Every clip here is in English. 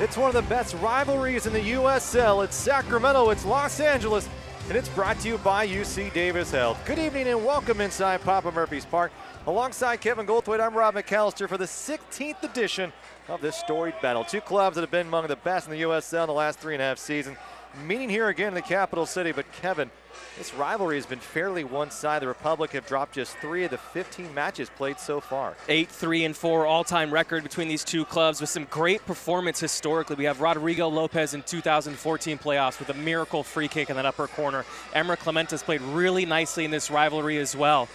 It's one of the best rivalries in the USL. It's Sacramento, it's Los Angeles, and it's brought to you by UC Davis Health. Good evening and welcome inside Papa Murphy's Park. Alongside Kevin Goldthwait, I'm Rob McAllister for the 16th edition of this storied battle. Two clubs that have been among the best in the USL in the last 3.5 seasons, meeting here again in the capital city. But Kevin, this rivalry has been fairly one-sided. The Republic have dropped just 3 of the 15 matches played so far. 8-3-4 all-time record between these two clubs with some great performance historically. We have Rodrigo Lopez in 2014 playoffs with a miracle free kick in that upper corner. Emra Clementa's played really nicely in this rivalry as well.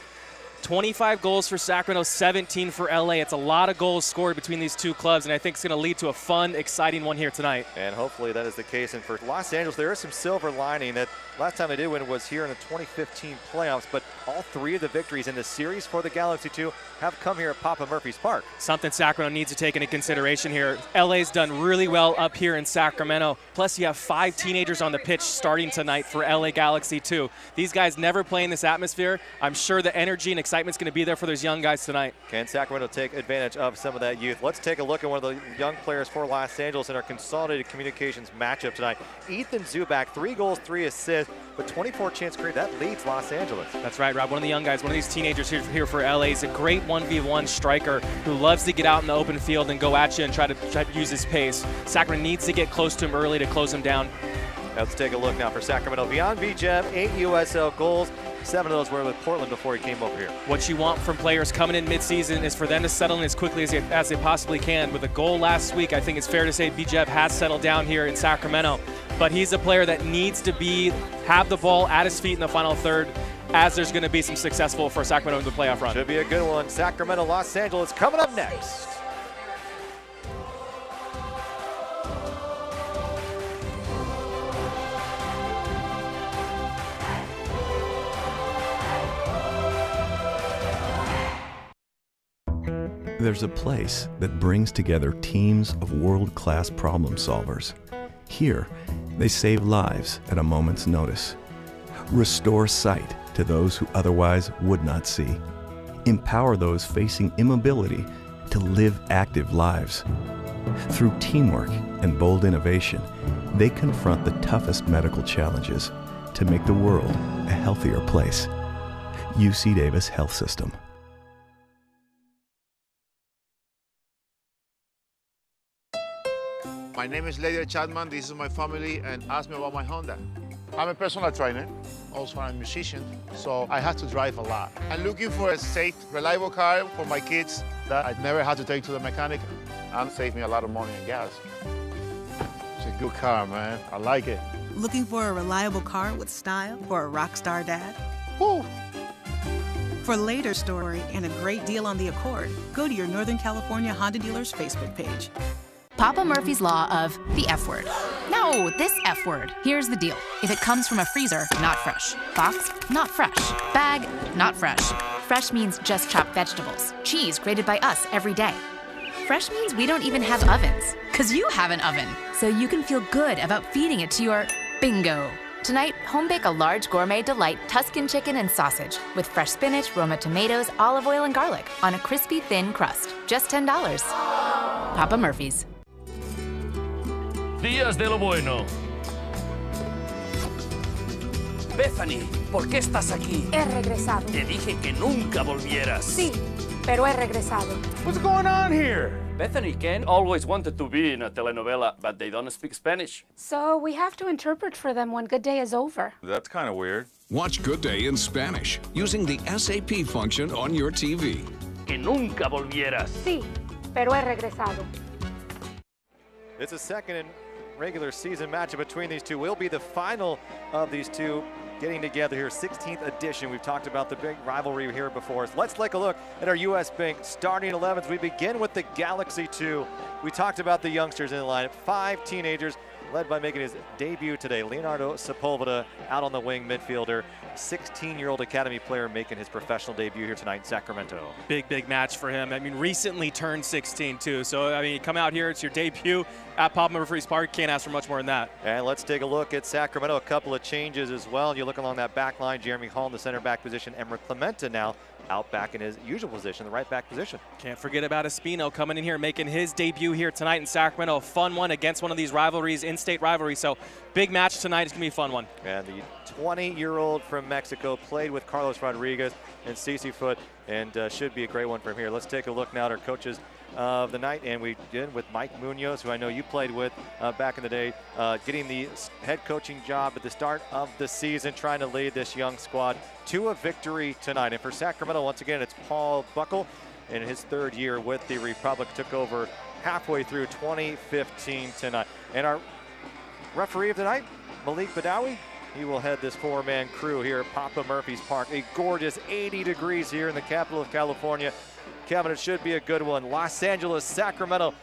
25 goals for Sacramento, 17 for LA. It's a lot of goals scored between these two clubs, and I think it's going to lead to a fun, exciting one here tonight. And hopefully that is the case. And for Los Angeles, there is some silver lining. That last time they did win was here in the 2015 playoffs, but all 3 of the victories in the series for the Galaxy 2 have come here at Papa Murphy's Park. Something Sacramento needs to take into consideration here. LA's done really well up here in Sacramento. Plus, you have 5 teenagers on the pitch starting tonight for LA Galaxy 2. These guys never play in this atmosphere. I'm sure the energy and excitement's going to be there for those young guys tonight. Can Sacramento take advantage of some of that youth? Let's take a look at one of the young players for Los Angeles in our consolidated communications matchup tonight. Ethan Zubak, 3 goals, 3 assists, but 24 chance created. That leads Los Angeles. That's right, Rob. One of the young guys, one of these teenagers here for LA. He's a great 1v1 striker who loves to get out in the open field and go at you and try to use his pace. Sacramento needs to get close to him early to close him down. Let's take a look now for Sacramento. Beyond Bijev, 8 USL goals. 7 of those were with Portland before he came over here. What you want from players coming in midseason is for them to settle in as quickly as they possibly can. With a goal last week, I think it's fair to say Bijev has settled down here in Sacramento. But he's a player that needs to have the ball at his feet in the final third, as there's going to be some successful for Sacramento in the playoff run. Should be a good one. Sacramento, Los Angeles coming up next. There's a place that brings together teams of world-class problem solvers. Here, they save lives at a moment's notice, restore sight to those who otherwise would not see, empower those facing immobility to live active lives. Through teamwork and bold innovation, they confront the toughest medical challenges to make the world a healthier place. UC Davis Health System. My name is Lady Chapman, this is my family, and ask me about my Honda. I'm a personal trainer, also I'm a musician, so I have to drive a lot. I'm looking for a safe, reliable car for my kids that I never had to take to the mechanic and save me a lot of money and gas. It's a good car, man. I like it. Looking for a reliable car with style for a rock star dad? Woo! For later story and a great deal on the Accord, go to your Northern California Honda dealer's Facebook page. Papa Murphy's Law of the F word. No, this F word. Here's the deal. If it comes from a freezer, not fresh. Box, not fresh. Bag, not fresh. Fresh means just chopped vegetables. Cheese grated by us every day. Fresh means we don't even have ovens, 'cause you have an oven. So you can feel good about feeding it to your bingo. Tonight, home bake a large gourmet delight Tuscan chicken and sausage with fresh spinach, Roma tomatoes, olive oil, and garlic on a crispy, thin crust. Just $10. Papa Murphy's. Días de lo bueno. Bethany, ¿por qué estás aquí? He regresado. Te dije que nunca volvieras. Sí, pero he regresado. What's going on here? Bethany Ken always wanted to be in a telenovela, but they don't speak Spanish. So we have to interpret for them when Good Day is over. That's kind of weird. Watch Good Day in Spanish using the SAP function on your TV. Que nunca volvieras. Sí, pero he regresado. It's a second regular season matchup between these two. Will be the final of these two getting together here, 16th edition. We've talked about the big rivalry here before. So let's take a look at our US Bank starting 11s. We begin with the Galaxy 2. We talked about the youngsters in the lineup, 5 teenagers, led by making his debut today, Leonardo Sepulveda out on the wing midfielder. 16-year-old academy player making his professional debut here tonight in Sacramento. Big match for him. I mean, recently turned 16 too. So, I mean, you come out here, it's your debut at Papa Murphy's Park. Can't ask for much more than that. And let's take a look at Sacramento. A couple of changes as well. You look along that back line, Jeremy Hall in the center back position. Emra Clementa now out back in his usual position, the right back position. Can't forget about Espino coming in here, making his debut here tonight in Sacramento. A fun one against one of these rivalries, in-state rivalries. So big match tonight. It's going to be a fun one. And the 20-year-old from Mexico played with Carlos Rodriguez and CC Foot, and should be a great one from here. Let's take a look now at our coaches of the night, and we did with Mike Munoz, who I know you played with back in the day, getting the head coaching job at the start of the season, trying to lead this young squad to a victory tonight. And for Sacramento, once again, it's Paul Buckle in his third year with the Republic, took over halfway through 2015 tonight. And our referee of the night, Malik Badawi, he will head this four-man crew here at Papa Murphy's Park. A gorgeous 80 degrees here in the capital of California. Kevin, it should be a good one. Los Angeles, Sacramento.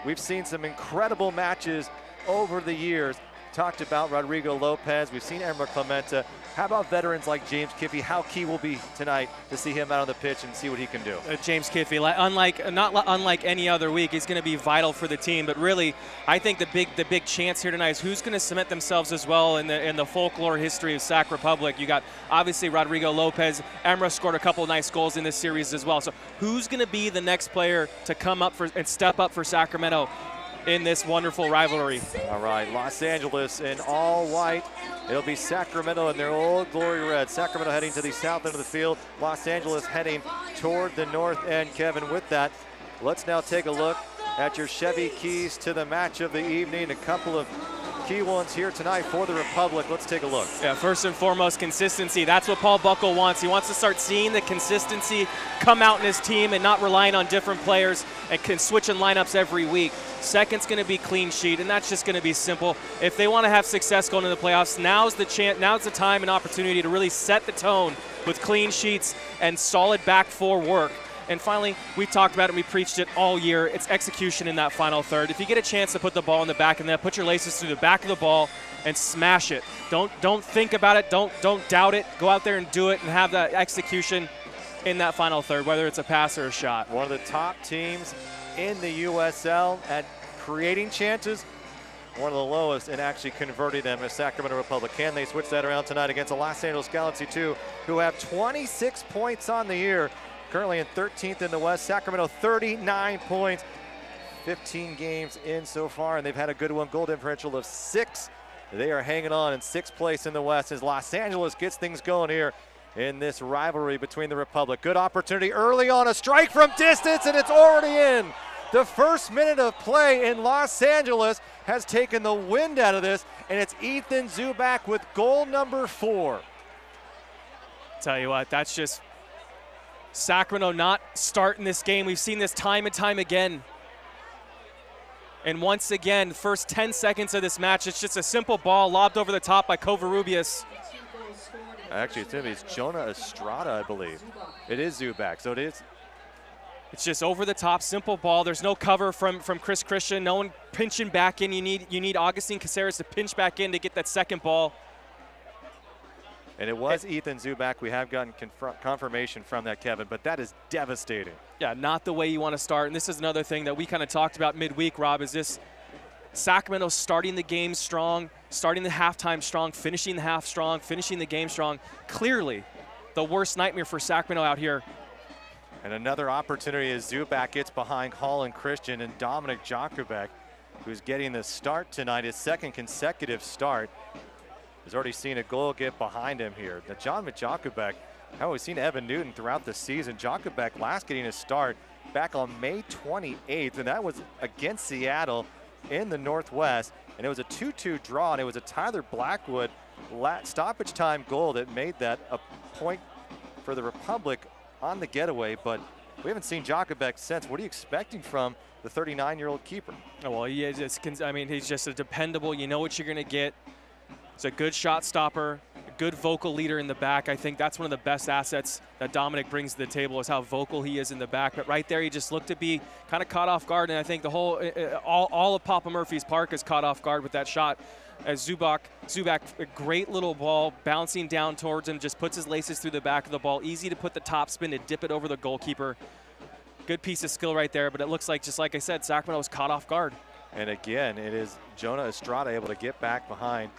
We've seen some incredible matches over the years. Talked about Rodrigo Lopez. We've seen Emra Clementa. How about veterans like James Kiffey? How key will be tonight to see him out on the pitch and see what he can do? James Kiffey, unlike any other week, he's going to be vital for the team. But really, I think the big chance here tonight is who's going to cement themselves as well in the folklore history of Sac Republic. You got obviously Rodrigo Lopez. Emra scored a couple of nice goals in this series as well. So who's going to be the next player to come up and step up for Sacramento in this wonderful rivalry? All right, Los Angeles in all white. It'll be Sacramento in their old glory red. Sacramento heading to the south end of the field. Los Angeles heading toward the north end. Kevin, with that, let's now take a look at your Chevy keys to the match of the evening. A couple of key ones here tonight for the Republic. Let's take a look. Yeah, first and foremost, consistency. That's what Paul Buckle wants. He wants to start seeing the consistency come out in his team and not relying on different players and switching lineups every week. Second's going to be clean sheet, and that's just going to be simple. If they want to have success going into the playoffs, now's the time and opportunity to really set the tone with clean sheets and solid back four work. And finally, we talked about it, we preached it all year. It's execution in that final third. If you get a chance to put the ball in the back of the net, put your laces through the back of the ball and smash it. Don't think about it. Don't doubt it. Go out there and do it and have that execution in that final third, whether it's a pass or a shot. One of the top teams in the USL at creating chances, one of the lowest in actually converting them as Sacramento Republic. Can they switch that around tonight against the Los Angeles Galaxy 2, who have 26 points on the year, currently in 13th in the West. Sacramento 39 points, 15 games in so far, and they've had a good one, goal differential of 6. They are hanging on in 6th place in the West as Los Angeles gets things going here in this rivalry between the Republic. Good opportunity early on, a strike from distance, and it's already in. The first minute of play in Los Angeles has taken the wind out of this, and it's Ethan Zubak with goal number 4. Tell you what, that's just Sacramento not starting this game. We've seen this time and time again. And once again, first 10 seconds of this match, it's just a simple ball lobbed over the top by Covarrubias. Actually, it's Jonah Estrada, I believe. It is Zubak, so it is. It's just over the top, simple ball. There's no cover from Chris Christian. No one pinching back in. You need Augustine Caceres to pinch back in to get that second ball. And it was Ethan Zubak. We have gotten confirmation from that, Kevin, but that is devastating. Yeah, not the way you want to start. And this is another thing that we kind of talked about midweek, Rob, is this Sacramento starting the game strong, starting the halftime strong, finishing the half strong, finishing the game strong. Clearly the worst nightmare for Sacramento out here. And another opportunity as Zubak gets behind Hall and Christian, and Dominic Jakubek, who's getting the start tonight, his second consecutive start, has already seen a goal get behind him here. Now, John Jakubek, how we've seen Evan Newton throughout the season. Jakubek last getting a start back on May 28th, and that was against Seattle in the Northwest, and it was a 2-2 draw, and it was a Tyler Blackwood stoppage time goal that made that a point for the Republic on the getaway, but we haven't seen Jakubek since. What are you expecting from the 39-year-old keeper? Oh, well, he's just a dependable, you know what you're going to get. He's a good shot stopper, a good vocal leader in the back. I think that's one of the best assets that Dominic brings to the table is how vocal he is in the back. But right there, he just looked to be kind of caught off guard, and I think the whole, all of Papa Murphy's Park is caught off guard with that shot. as Zubak, a great little ball bouncing down towards him, just puts his laces through the back of the ball. Easy to put the top spin to dip it over the goalkeeper. Good piece of skill right there, but it looks like, just like I said, Sacramento was caught off guard. And again, it is Jonah Estrada able to get back behind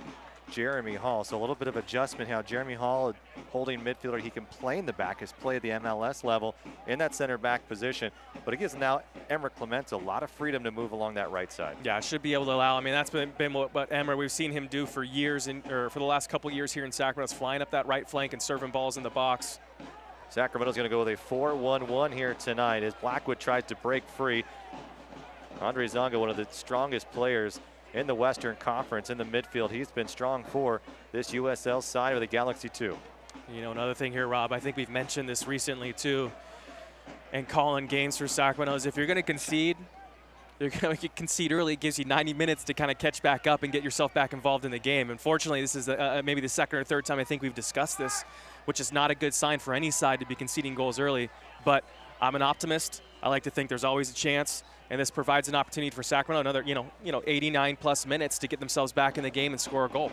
Jeremy Hall. So a little bit of adjustment how Jeremy Hall, holding midfielder, he can play in the back, has played at the MLS level in that center back position. But it gives now Emerick Clemente a lot of freedom to move along that right side. Yeah, should be able to allow. I mean, that's been what Emerick, we've seen him do for years, or for the last couple years here in Sacramento, is flying up that right flank and serving balls in the box. Sacramento's going to go with a 4-1-1 here tonight as Blackwood tries to break free. Andre Zonga, one of the strongest players in the Western Conference in the midfield. He's been strong for this USL side of the Galaxy 2. You know, another thing here, Rob, I think we've mentioned this recently too, and calling games for Sacramento is if you're going to concede, you're going to concede early. It gives you 90 minutes to kind of catch back up and get yourself back involved in the game. Unfortunately, this is maybe the second or third time I think we've discussed this, which is not a good sign for any side to be conceding goals early. But I'm an optimist. I like to think there's always a chance, and this provides an opportunity for Sacramento, another 89 plus minutes to get themselves back in the game and score a goal.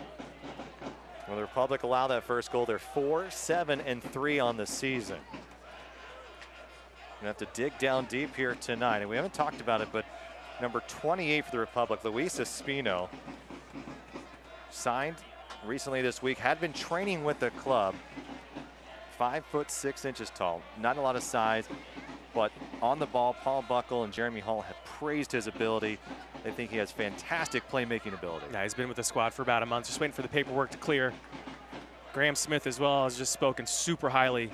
Well, the Republic allow that first goal. They're 4-7-3 on the season. Gonna have to dig down deep here tonight, and we haven't talked about it, but number 28 for the Republic, Luis Espino, signed recently this week, had been training with the club. 5'6" tall, not a lot of size, but on the ball, Paul Buckle and Jeremy Hall have praised his ability. They think he has fantastic playmaking ability. Yeah, he's been with the squad for about a month, just waiting for the paperwork to clear. Graham Smith as well has just spoken super highly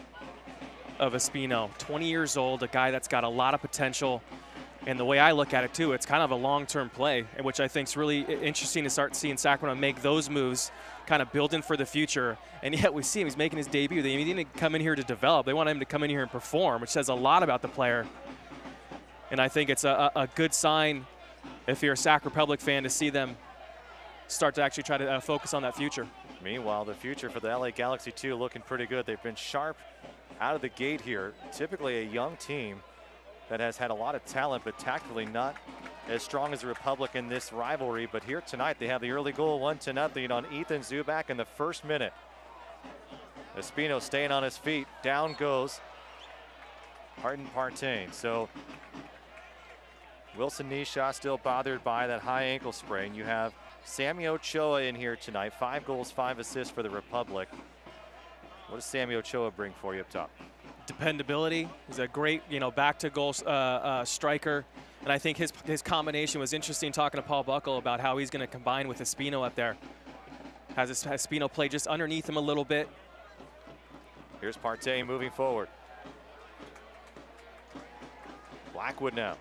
of Espino. 20 years old, a guy that's got a lot of potential. And the way I look at it too, it's kind of a long-term play, which I think is really interesting to start seeing Sacramento make those moves, kind of building for the future. And yet we see him, he's making his debut. They didn't come in here to develop. They want him to come in here and perform, which says a lot about the player. And I think it's a good sign if you're a Sac Republic fan to see them start to actually try to focus on that future. Meanwhile, the future for the LA Galaxy 2 looking pretty good. They've been sharp out of the gate here. Typically a young team that has had a lot of talent, but tactically not as strong as the Republic in this rivalry. But here tonight, they have the early goal, 1-0 on Ethan Zubak in the first minute. Espino staying on his feet. Down goes Martin Partain. So Wilson Nisha still bothered by that high ankle sprain. You have Sammy Ochoa in here tonight. 5 goals, 5 assists for the Republic. What does Sammy Ochoa bring for you up top? Dependability. He's a great, back-to-goal striker. And I think his combination was interesting, talking to Paul Buckle about how he's going to combine with Espino up there. Has Espino play just underneath him a little bit. Here's Partey moving forward. Blackwood now.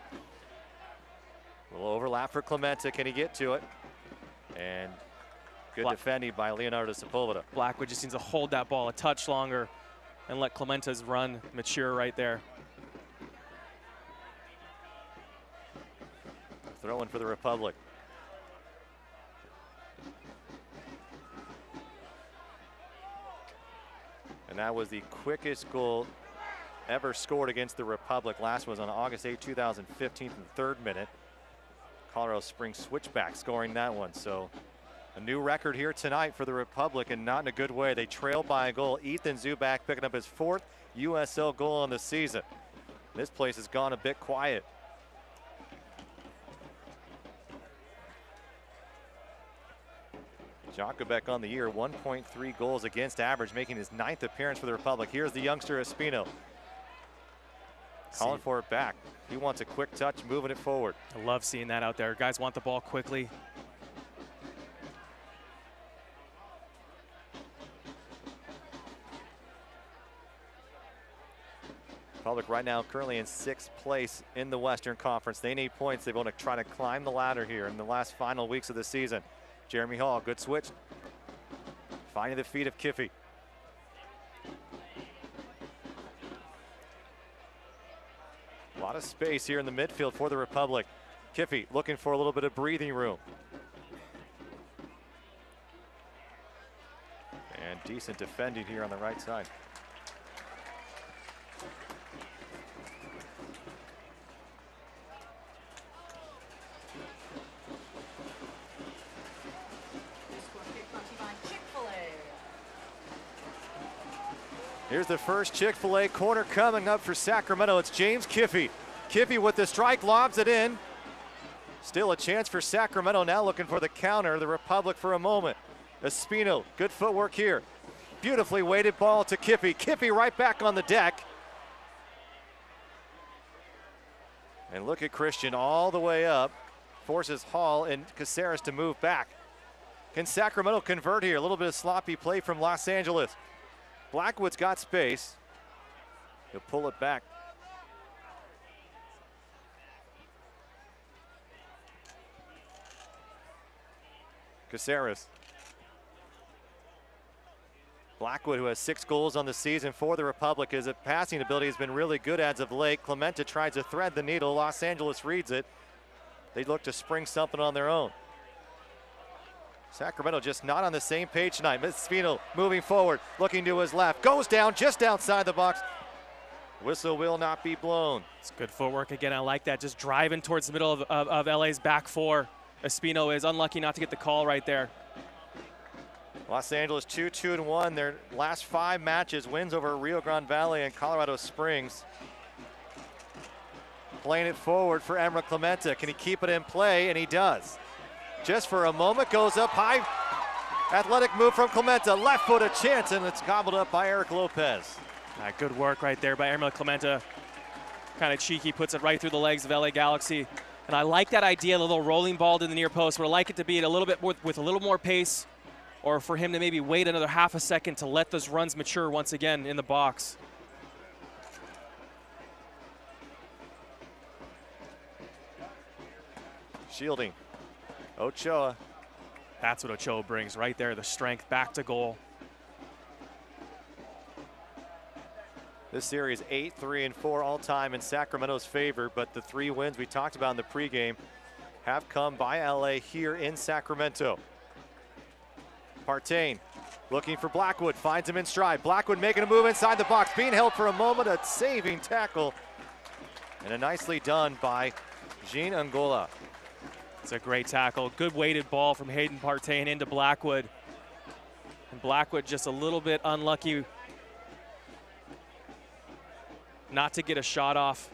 A little overlap for Clemente. Can he get to it? And good defending by Leonardo Sepulveda. Blackwood just needs to hold that ball a touch longer and let Clemente's run mature right there. Throw in for the Republic. And that was the quickest goal ever scored against the Republic. Last was on August 8, 2015 in the 3rd minute. Colorado Springs switchback scoring that one. So a new record here tonight for the Republic, and not in a good way. They trail by a goal. Ethan Zubak picking up his 4th USL goal on the season. This place has gone a bit quiet. Jakubek on the year, 1.3 goals against average, making his 9th appearance for the Republic. Here's the youngster Espino. Calling for it back. He wants a quick touch, moving it forward. I love seeing that out there. Guys want the ball quickly. Republic right now currently in 6th place in the Western Conference. They need points. They want to try to climb the ladder here in the last final weeks of the season. Jeremy Hall, good switch. Finding the feet of Kiffey. A lot of space here in the midfield for the Republic. Kiffey looking for a little bit of breathing room. And decent defending here on the right side. Here's the first Chick-fil-A corner coming up for Sacramento. It's James Kiffey. Kiffey with the strike, lobs it in. Still a chance for Sacramento, now looking for the counter. The Republic for a moment. Espino, good footwork here. Beautifully weighted ball to Kiffey. Kiffey right back on the deck. And look at Christian all the way up. Forces Hall and Caceres to move back. Can Sacramento convert here? A little bit of sloppy play from Los Angeles. Blackwood's got space. He'll pull it back. Caceres. Blackwood, who has 6 goals on the season for the Republic, his passing ability has been really good as of late. Clemente tries to thread the needle. Los Angeles reads it. They look to spring something on their own. Sacramento just not on the same page tonight. Espino moving forward, looking to his left. Goes down just outside the box. Whistle will not be blown. It's good footwork again. I like that. Just driving towards the middle of LA's back four. Espino is unlucky not to get the call right there. Los Angeles 2-2-1. Their last 5 matches, wins over Rio Grande Valley and Colorado Springs. Playing it forward for Emra Clemente. Can he keep it in play? And he does. Just for a moment, goes up high. Athletic move from Clemente. Left foot a chance, and it's gobbled up by Eric Lopez. Good work right there by Emra Clemente. Kind of cheeky, puts it right through the legs of LA Galaxy. And I like that idea, a little rolling ball to the near post. Would like it to be at a little bit with a little more pace, or for him to maybe wait another half a second to let those runs mature once again in the box. Shielding. Ochoa. That's what Ochoa brings right there, the strength back to goal. This series 8-3-4 all time in Sacramento's favor, but the 3 wins we talked about in the pregame have come by LA here in Sacramento. Partain looking for Blackwood, finds him in stride. Blackwood making a move inside the box, being held for a moment, a saving tackle. And a nicely done by Jean Angola. It's a great tackle. Good weighted ball from Hayden Partain into Blackwood. And Blackwood just a little bit unlucky not to get a shot off.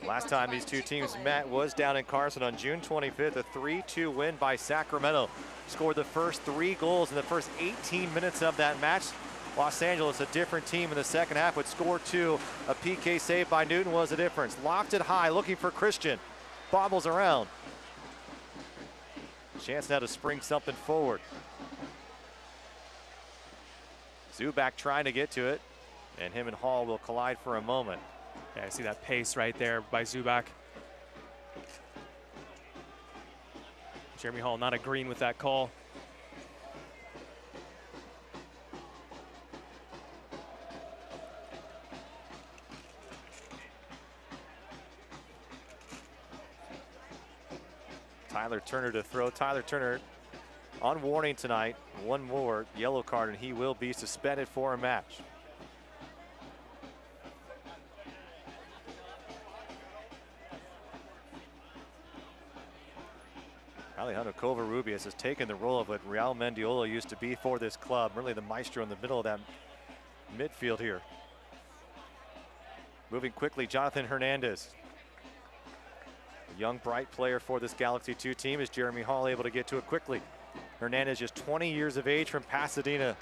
Last time these 2 teams met was down in Carson on June 25th, a 3-2 win by Sacramento. Scored the first 3 goals in the first 18 minutes of that match. Los Angeles, a different team in the second half, would score 2. A PK save by Newton was the difference. Locked it high, looking for Christian. Bobbles around. Chance now to spring something forward. Zubak trying to get to it, and him and Hall will collide for a moment. Yeah, I see that pace right there by Zubak. Jeremy Hall not agreeing with that call. Tyler Turner to throw. Tyler Turner on warning tonight. 1 more yellow card and he will be suspended for a match. Alejandro Covarrubias has taken the role of what Real Mendiola used to be for this club. Really the maestro in the middle of that midfield here. Moving quickly, Jonathan Hernandez. A young, bright player for this Galaxy 2 team. Is Jeremy Hall able to get to it quickly? Hernandez just 20 years of age from Pasadena.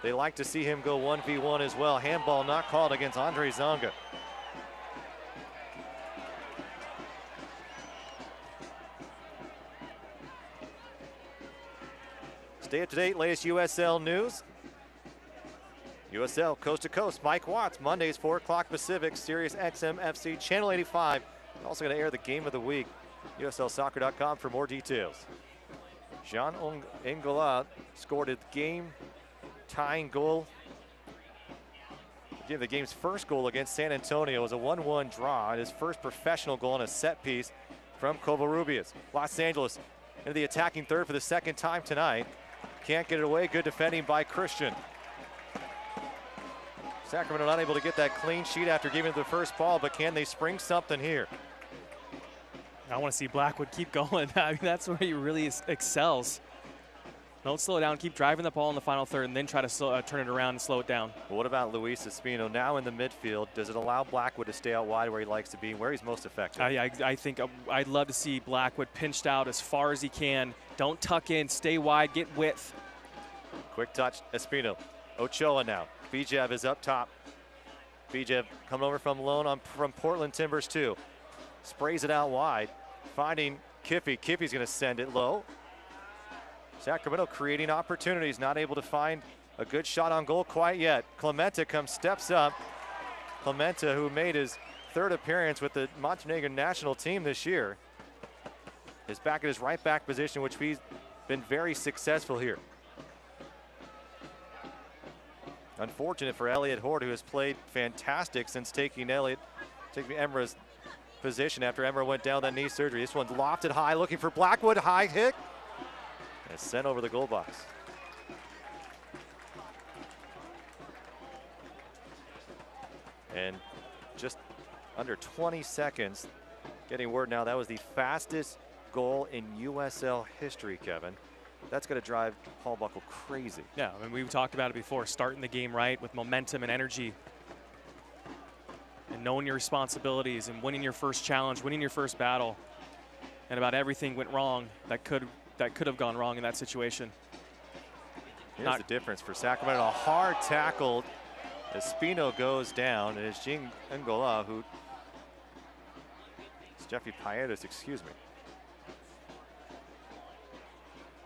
They like to see him go 1v1 as well. Handball not called against Andre Zonga. Stay up to date, latest USL news. USL Coast to Coast, Mike Watts, Mondays 4 o'clock Pacific, Sirius XM FC, Channel 85. Also going to air the game of the week. USLsoccer.com for more details. Jean Angola scored a game-tying goal. Again, the game's first goal against San Antonio was a 1-1 draw, and his first professional goal on a set piece from Covarrubias. Los Angeles into the attacking third for the 2nd time tonight. Can't get it away. Good defending by Christian. Sacramento not able to get that clean sheet after giving it the first ball, but can they spring something here? I want to see Blackwood keep going. I mean, that's where he really excels. Don't slow it down. Keep driving the ball in the final third and then try to turn it around and slow it down. Well, what about Luis Espino now in the midfield? Does it allow Blackwood to stay out wide where he likes to be, where he's most effective? I think I'd love to see Blackwood pinched out as far as he can. Don't tuck in. Stay wide. Get width. Quick touch, Espino. Ochoa now. Bijev is up top. Bijev coming over from loan from Portland Timbers too. Sprays it out wide. Finding Kiffy. Kiffy's going to send it low. Sacramento creating opportunities, not able to find a good shot on goal quite yet. Clemente steps up. Clemente, who made his third appearance with the Montenegrin national team this year, is back at his right back position, which he's been very successful here. Unfortunate for Elliot Horde, who has played fantastic since taking Emra's position after Emra went down that knee surgery. This one's lofted high, looking for Blackwood. High hit. And sent over the goal box. And just under 20 seconds, getting word now that was the fastest goal in USL history, Kevin. That's going to drive Paul Buckle crazy. Yeah, I mean, we've talked about it before, starting the game right with momentum and energy. And knowing your responsibilities and winning your first challenge, winning your first battle. And about everything went wrong that could have gone wrong in that situation. Here's the difference for Sacramento. A hard tackle. Espino goes down, and it's Jing Ngola who... It's Jeffy Paredes, excuse me.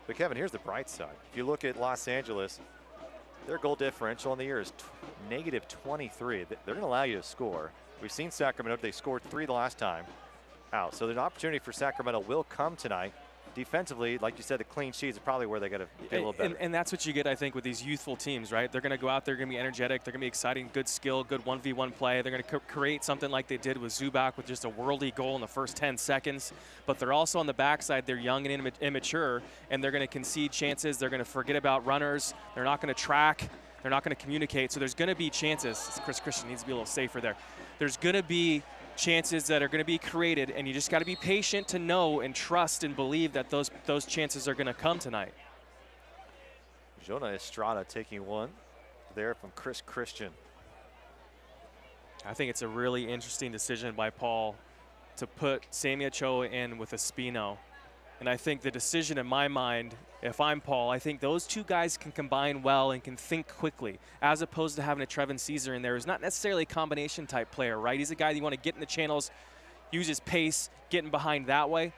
But Kevin, here's the bright side. If you look at Los Angeles, their goal differential on the year is -23. They're going to allow you to score. We've seen Sacramento, they scored 3 the last time out. So an opportunity for Sacramento will come tonight. Defensively, like you said, the clean sheets are probably where they got to get a little better. And that's what you get, I think, with these youthful teams, right? They're going to go out there, going to be energetic, they're going to be exciting, good skill, good 1v1 play. They're going to create something like they did with Zubac with just a worldy goal in the first 10 seconds. But they're also on the backside, they're young and immature, and they're going to concede chances. They're going to forget about runners. They're not going to track. They're not going to communicate. So there's going to be chances. Chris Christian needs to be a little safer there. There's going to be chances that are going to be created, and you just got to be patient to know and trust and believe that those chances are going to come tonight. Jonah Estrada taking one there from Chris Christian. I think it's a really interesting decision by Paul to put Sammy Ochoa in with Espino. And I think the decision in my mind, if I'm Paul, I think those two guys can combine well and can think quickly, as opposed to having a Trevin Caesar in there who's not necessarily a combination type player, right? He's a guy that you want to get in the channels, use his pace, getting behind that way.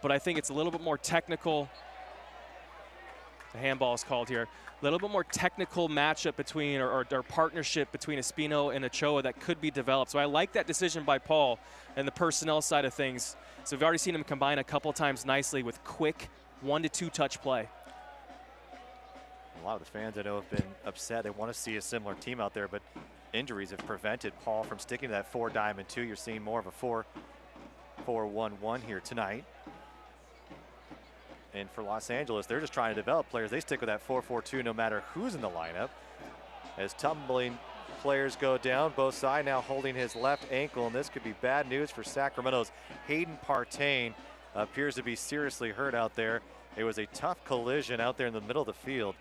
But I think it's a little bit more technical. The handball is called here. A little bit more technical matchup between, or partnership between Espino and Ochoa that could be developed. So I like that decision by Paul and the personnel side of things. So we've already seen him combine a couple times nicely with quick 1 to 2 touch play. A lot of the fans I know have been upset. They want to see a similar team out there, but injuries have prevented Paul from sticking to that 4-diamond 2. You're seeing more of a 4-4-1-1 here tonight. And for Los Angeles, they're just trying to develop players. They stick with that 4-4-2 no matter who's in the lineup. As tumbling players go down, both sides now holding his left ankle, and this could be bad news for Sacramento's Hayden Partain. Appears to be seriously hurt out there. It was a tough collision out there in the middle of the field.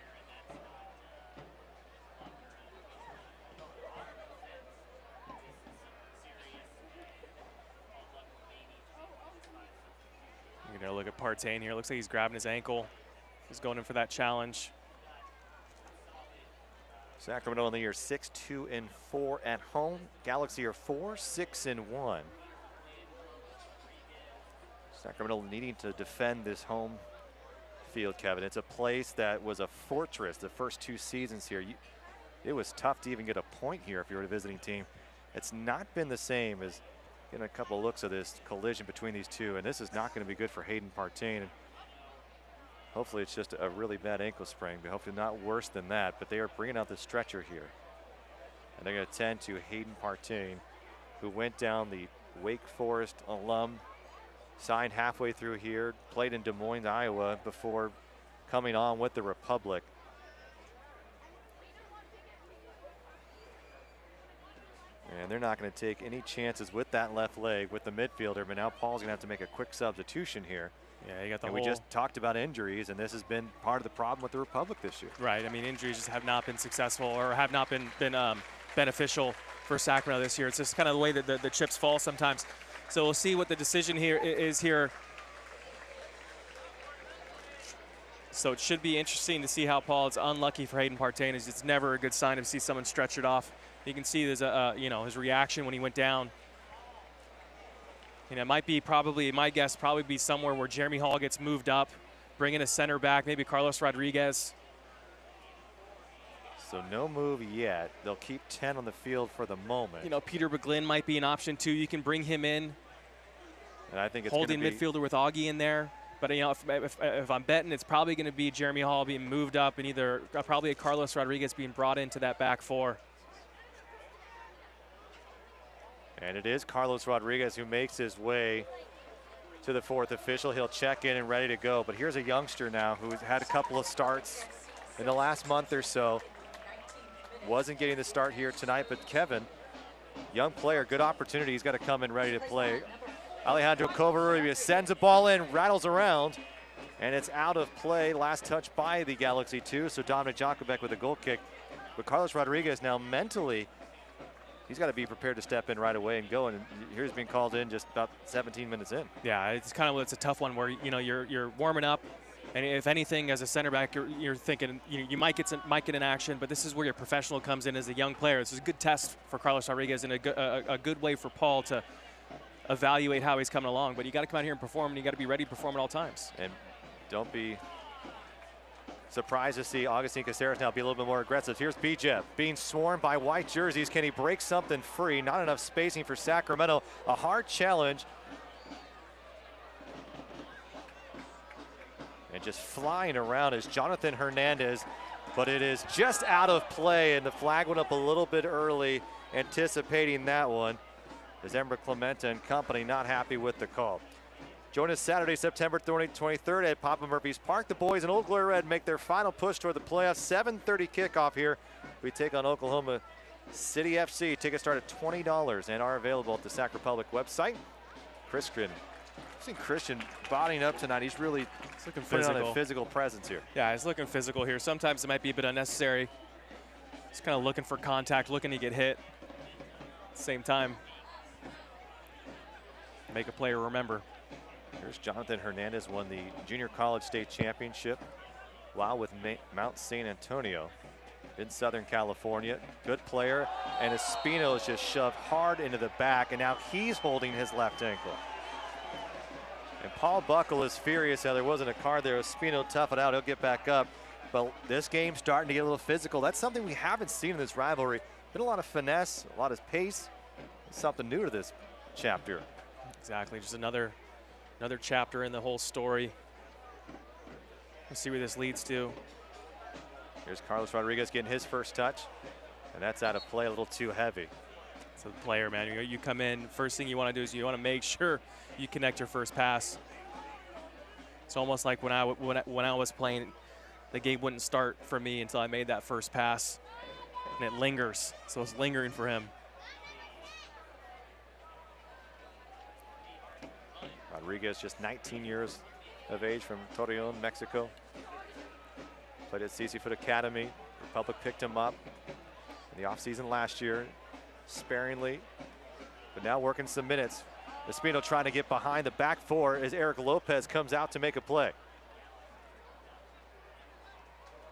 You're going to look at Partain here. Looks like he's grabbing his ankle. He's going in for that challenge. Sacramento in the year 6-2-4 at home. Galaxy are 4-6-1. Sacramento needing to defend this home field, Kevin. It's a place that was a fortress the first 2 seasons here. It was tough to even get a point here if you were a visiting team. It's not been the same as getting a couple of looks of this collision between these two, and this is not going to be good for Hayden Partain. And hopefully it's just a really bad ankle sprain, but hopefully not worse than that. But they are bringing out the stretcher here. And they're going to tend to Hayden Partain, who went down the Wake Forest alum, signed halfway through here, played in Des Moines, Iowa before coming on with the Republic. And they're not going to take any chances with that left leg with the midfielder, but now Paul's going to have to make a quick substitution here. Yeah, you got the and whole. We just talked about injuries, and this has been part of the problem with the Republic this year. Right. I mean, injuries just have not been successful or have not been beneficial for Sacramento this year. It's just kind of the way that the chips fall sometimes. So we'll see what the decision here is here. So it should be interesting to see how Paul. It's unlucky for Hayden Partain. It's never a good sign to see someone stretch it off. You can see there's his reaction when he went down. It might be probably, my guess, probably be somewhere where Jeremy Hall gets moved up, bring in a center back, maybe Carlos Rodriguez. So no move yet. They'll keep 10 on the field for the moment. Peter Beglin might be an option too. You can bring him in. And I think it's holding midfielder with Augie in there. But if I'm betting, it's probably going to be Jeremy Hall being moved up and either probably a Carlos Rodriguez being brought into that back four. And it is Carlos Rodriguez who makes his way to the fourth official. He'll check in and ready to go. But here's a youngster now who's had a couple of starts in the last month or so. Wasn't getting the start here tonight, but Kevin, young player, good opportunity. He's got to come in ready to play. Alejandro Covarrubias sends a ball in, rattles around, and it's out of play. Last touch by the Galaxy 2, so Dominic Jakubek with a goal kick. But Carlos Rodriguez now mentally, he's got to be prepared to step in right away and go. And here's being called in just about 17 minutes in. Yeah, it's a tough one where you're warming up, and if anything, as a center back, you're thinking you might get an action, but this is where your professional comes in as a young player. This is a good test for Carlos Rodriguez and a good way for Paul to evaluate how he's coming along. But you got to come out here and perform, and you got to be ready to perform at all times. And don't be surprised to see Agustin Caceres now be a little bit more aggressive. Here's Bijev being swarmed by white jerseys. Can he break something free? Not enough spacing for Sacramento. A hard challenge. And just flying around is Jonathan Hernandez, but it is just out of play, and the flag went up a little bit early, anticipating that one. As Emra Clemente and company not happy with the call. Join us Saturday, September 23rd at Papa Murphy's Park. The boys in Old Glory Red make their final push toward the playoffs. 7:30 kickoff here. We take on Oklahoma City FC. Tickets start at $20 and are available at the Sac Republic website. I've seen Christian bodying up tonight. He's really looking putting physical. on a physical presence here. Yeah, he's looking physical here. Sometimes it might be a bit unnecessary. He's kind of looking for contact, looking to get hit. At the same time, make a player remember. Here's Jonathan Hernandez, won the Junior College State Championship while with Mount St. Antonio in Southern California. Good player, and Espino is just shoved hard into the back, and now he's holding his left ankle. And Paul Buckle is furious how there wasn't a card there. Espino tough it out, he'll get back up. But this game's starting to get a little physical. That's something we haven't seen in this rivalry. Been a lot of finesse, a lot of pace. Something new to this chapter. Exactly, just another chapter in the whole story. We'll see where this leads to. Here's Carlos Rodriguez getting his first touch, and that's out of play, a little too heavy. So the player, man, you come in, first thing you want to do is you want to make sure you connect your first pass. It's almost like when I was playing, the game wouldn't start for me until I made that first pass, and it lingers. So it's lingering for him. Rodriguez, just 19 years of age, from Torreon, Mexico. Played at CC Foot Academy. Republic picked him up in the offseason last year, sparingly, but now working some minutes. Espino trying to get behind the back four as Eric Lopez comes out to make a play.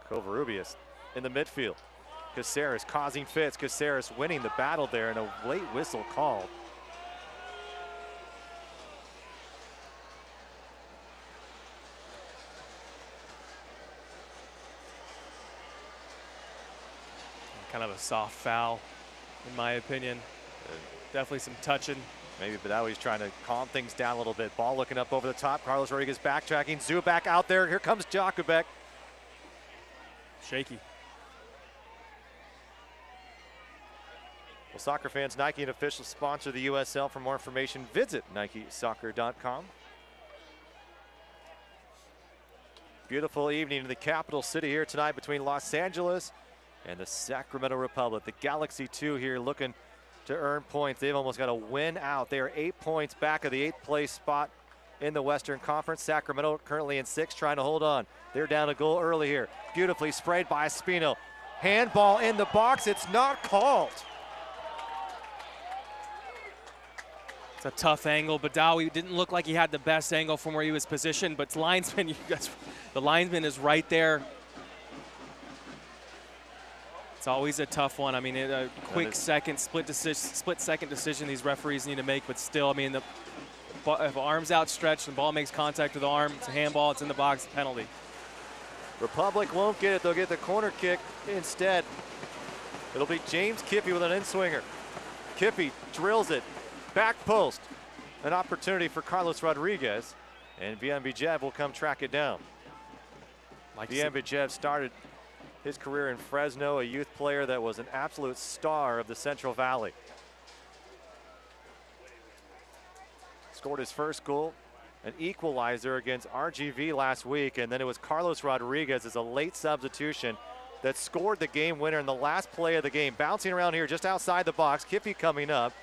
Covarrubias in the midfield. Caceres causing fits. Caceres winning the battle there, and a late whistle called. Kind of a soft foul, in my opinion. Definitely some touching. Maybe Badawi's trying to calm things down a little bit. Ball looking up over the top. Carlos Rodriguez backtracking. Zubak out there. Here comes Jakubek. Shaky. Well, soccer fans, Nike, an official sponsor of the USL. For more information, visit NikeSoccer.com. Beautiful evening in the capital city here tonight between Los Angeles and the Sacramento Republic. The Galaxy 2 here looking to earn points. They've almost got to win out. They are 8 points back of the 8th place spot in the Western Conference. Sacramento currently in 6th, trying to hold on. They're down a goal early here. Beautifully sprayed by Espino. Handball in the box. It's not called. It's a tough angle. Badawi didn't look like he had the best angle from where he was positioned, but the linesman is right there. It's always a tough one. I mean, a quick split second decision these referees need to make, but still, I mean, if arms outstretched and the ball makes contact with the arm, it's a handball, it's in the box, penalty. Republic won't get it. They'll get the corner kick instead. It'll be James Kippy with an in-swinger. Kippy drills it. Back post. An opportunity for Carlos Rodriguez. And Bijan will come track it down. Bijan started his career in Fresno, a youth player that was an absolute star of the Central Valley. Scored his first goal, an equalizer against RGV last week, and then it was Carlos Rodriguez as a late substitution that scored the game winner in the last play of the game. Bouncing around here just outside the box, Kippy coming up.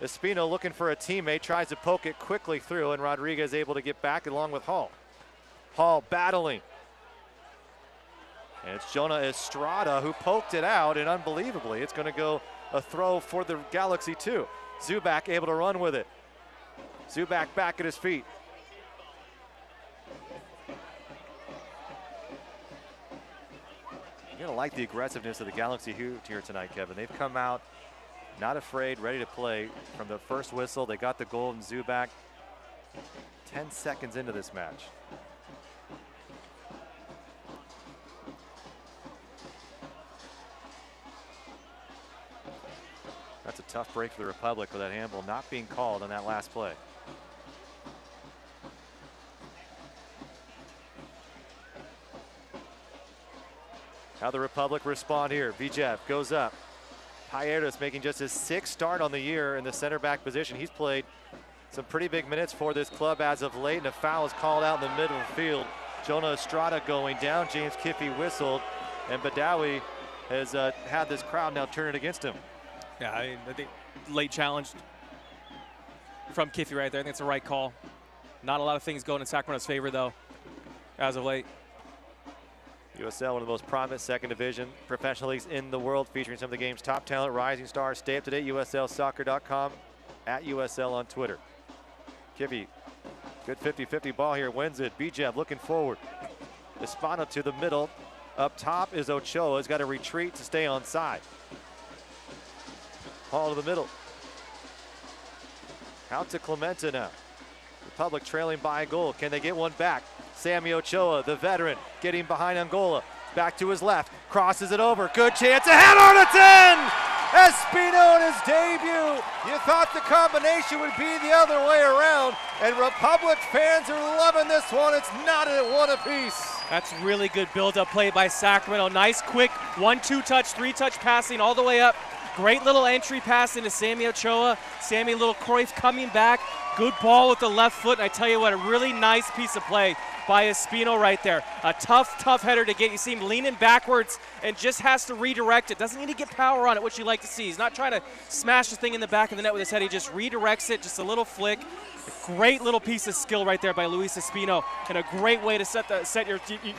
Espino looking for a teammate, tries to poke it quickly through, and Rodriguez able to get back along with Hall. Hall battling. And it's Jonah Estrada who poked it out, and unbelievably, it's going to go a throw for the Galaxy too. Zubak able to run with it. Zubak back at his feet. You're going to like the aggressiveness of the Galaxy here tonight, Kevin. They've come out not afraid, ready to play from the first whistle. They got the goal in Zubak 10 seconds into this match. That's a tough break for the Republic with that handball not being called on that last play. How the Republic respond here. Bijev goes up. Payeras making just his 6th start on the year in the center back position. He's played some pretty big minutes for this club as of late, and a foul is called out in the middle of the field. Jonah Estrada going down. James Kippy whistled, and Badawi has had this crowd now turn it against him. Yeah, I think late challenge from Kiffy right there. I think it's the right call. Not a lot of things going in Sacramento's favor, though, as of late. USL, one of the most prominent second division professional leagues in the world, featuring some of the game's top talent, rising stars. Stay up to date, USLsoccer.com, at USL on Twitter. Kippy, good 50-50 ball here, wins it. Bijev looking forward. Espano to the middle. Up top is Ochoa. He's got to retreat to stay on side. Hall to the middle. Out to Clemente now. Republic trailing by a goal. Can they get one back? Sammy Ochoa, the veteran, getting behind Angola. Back to his left. Crosses it over. Good chance. A header, and it's in! Espino in his debut. You thought the combination would be the other way around, and Republic fans are loving this one. It's not at one apiece. That's really good build-up play by Sacramento. Nice, quick 1-2 touch, 3-touch passing all the way up. Great little entry pass into Sammy Ochoa. Sammy little Cruyff coming back. Good ball with the left foot. And I tell you what, a really nice piece of play by Espino right there. A tough header to get. You see him leaning backwards and just has to redirect it. Doesn't need to get power on it, which you like to see. He's not trying to smash the thing in the back of the net with his head. He just redirects it, just a little flick. A great little piece of skill right there by Luis Espino, and a great way to set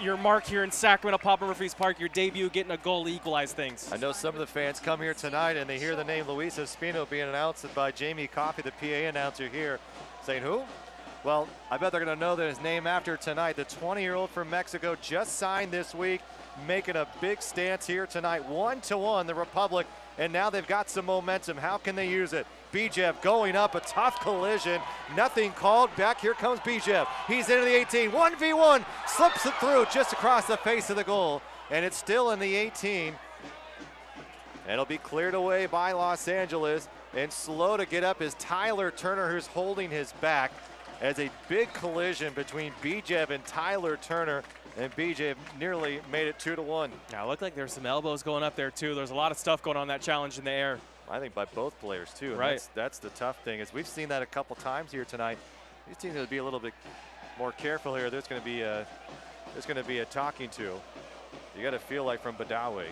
your mark here in Sacramento, Papa Murphy's Park, your debut, getting a goal to equalize things. I know some of the fans come here tonight and they hear the name Luis Espino being announced by Jamie Coffey, the PA announcer here, saying who? Well, I bet they're going to know that his name after tonight. The 20-year-old from Mexico just signed this week, making a big stance here tonight. 1-1, the Republic, and now they've got some momentum. How can they use it? Bijev going up, a tough collision. Nothing called. Back here comes Bijev. He's into the 18. 1v1, slips it through just across the face of the goal, and it's still in the 18. It'll be cleared away by Los Angeles, and slow to get up is Tyler Turner, who's holding his back, as a big collision between Bijev and Tyler Turner, and Bijev nearly made it 2-1. Now, it looked like there's some elbows going up there too. There's a lot of stuff going on in that challenge in the air. I think by both players too. And right. That's the tough thing, is we've seen that a couple times here tonight. These teams will be a little bit more careful here. There's going to be a talking to. You got to feel like from Badawi.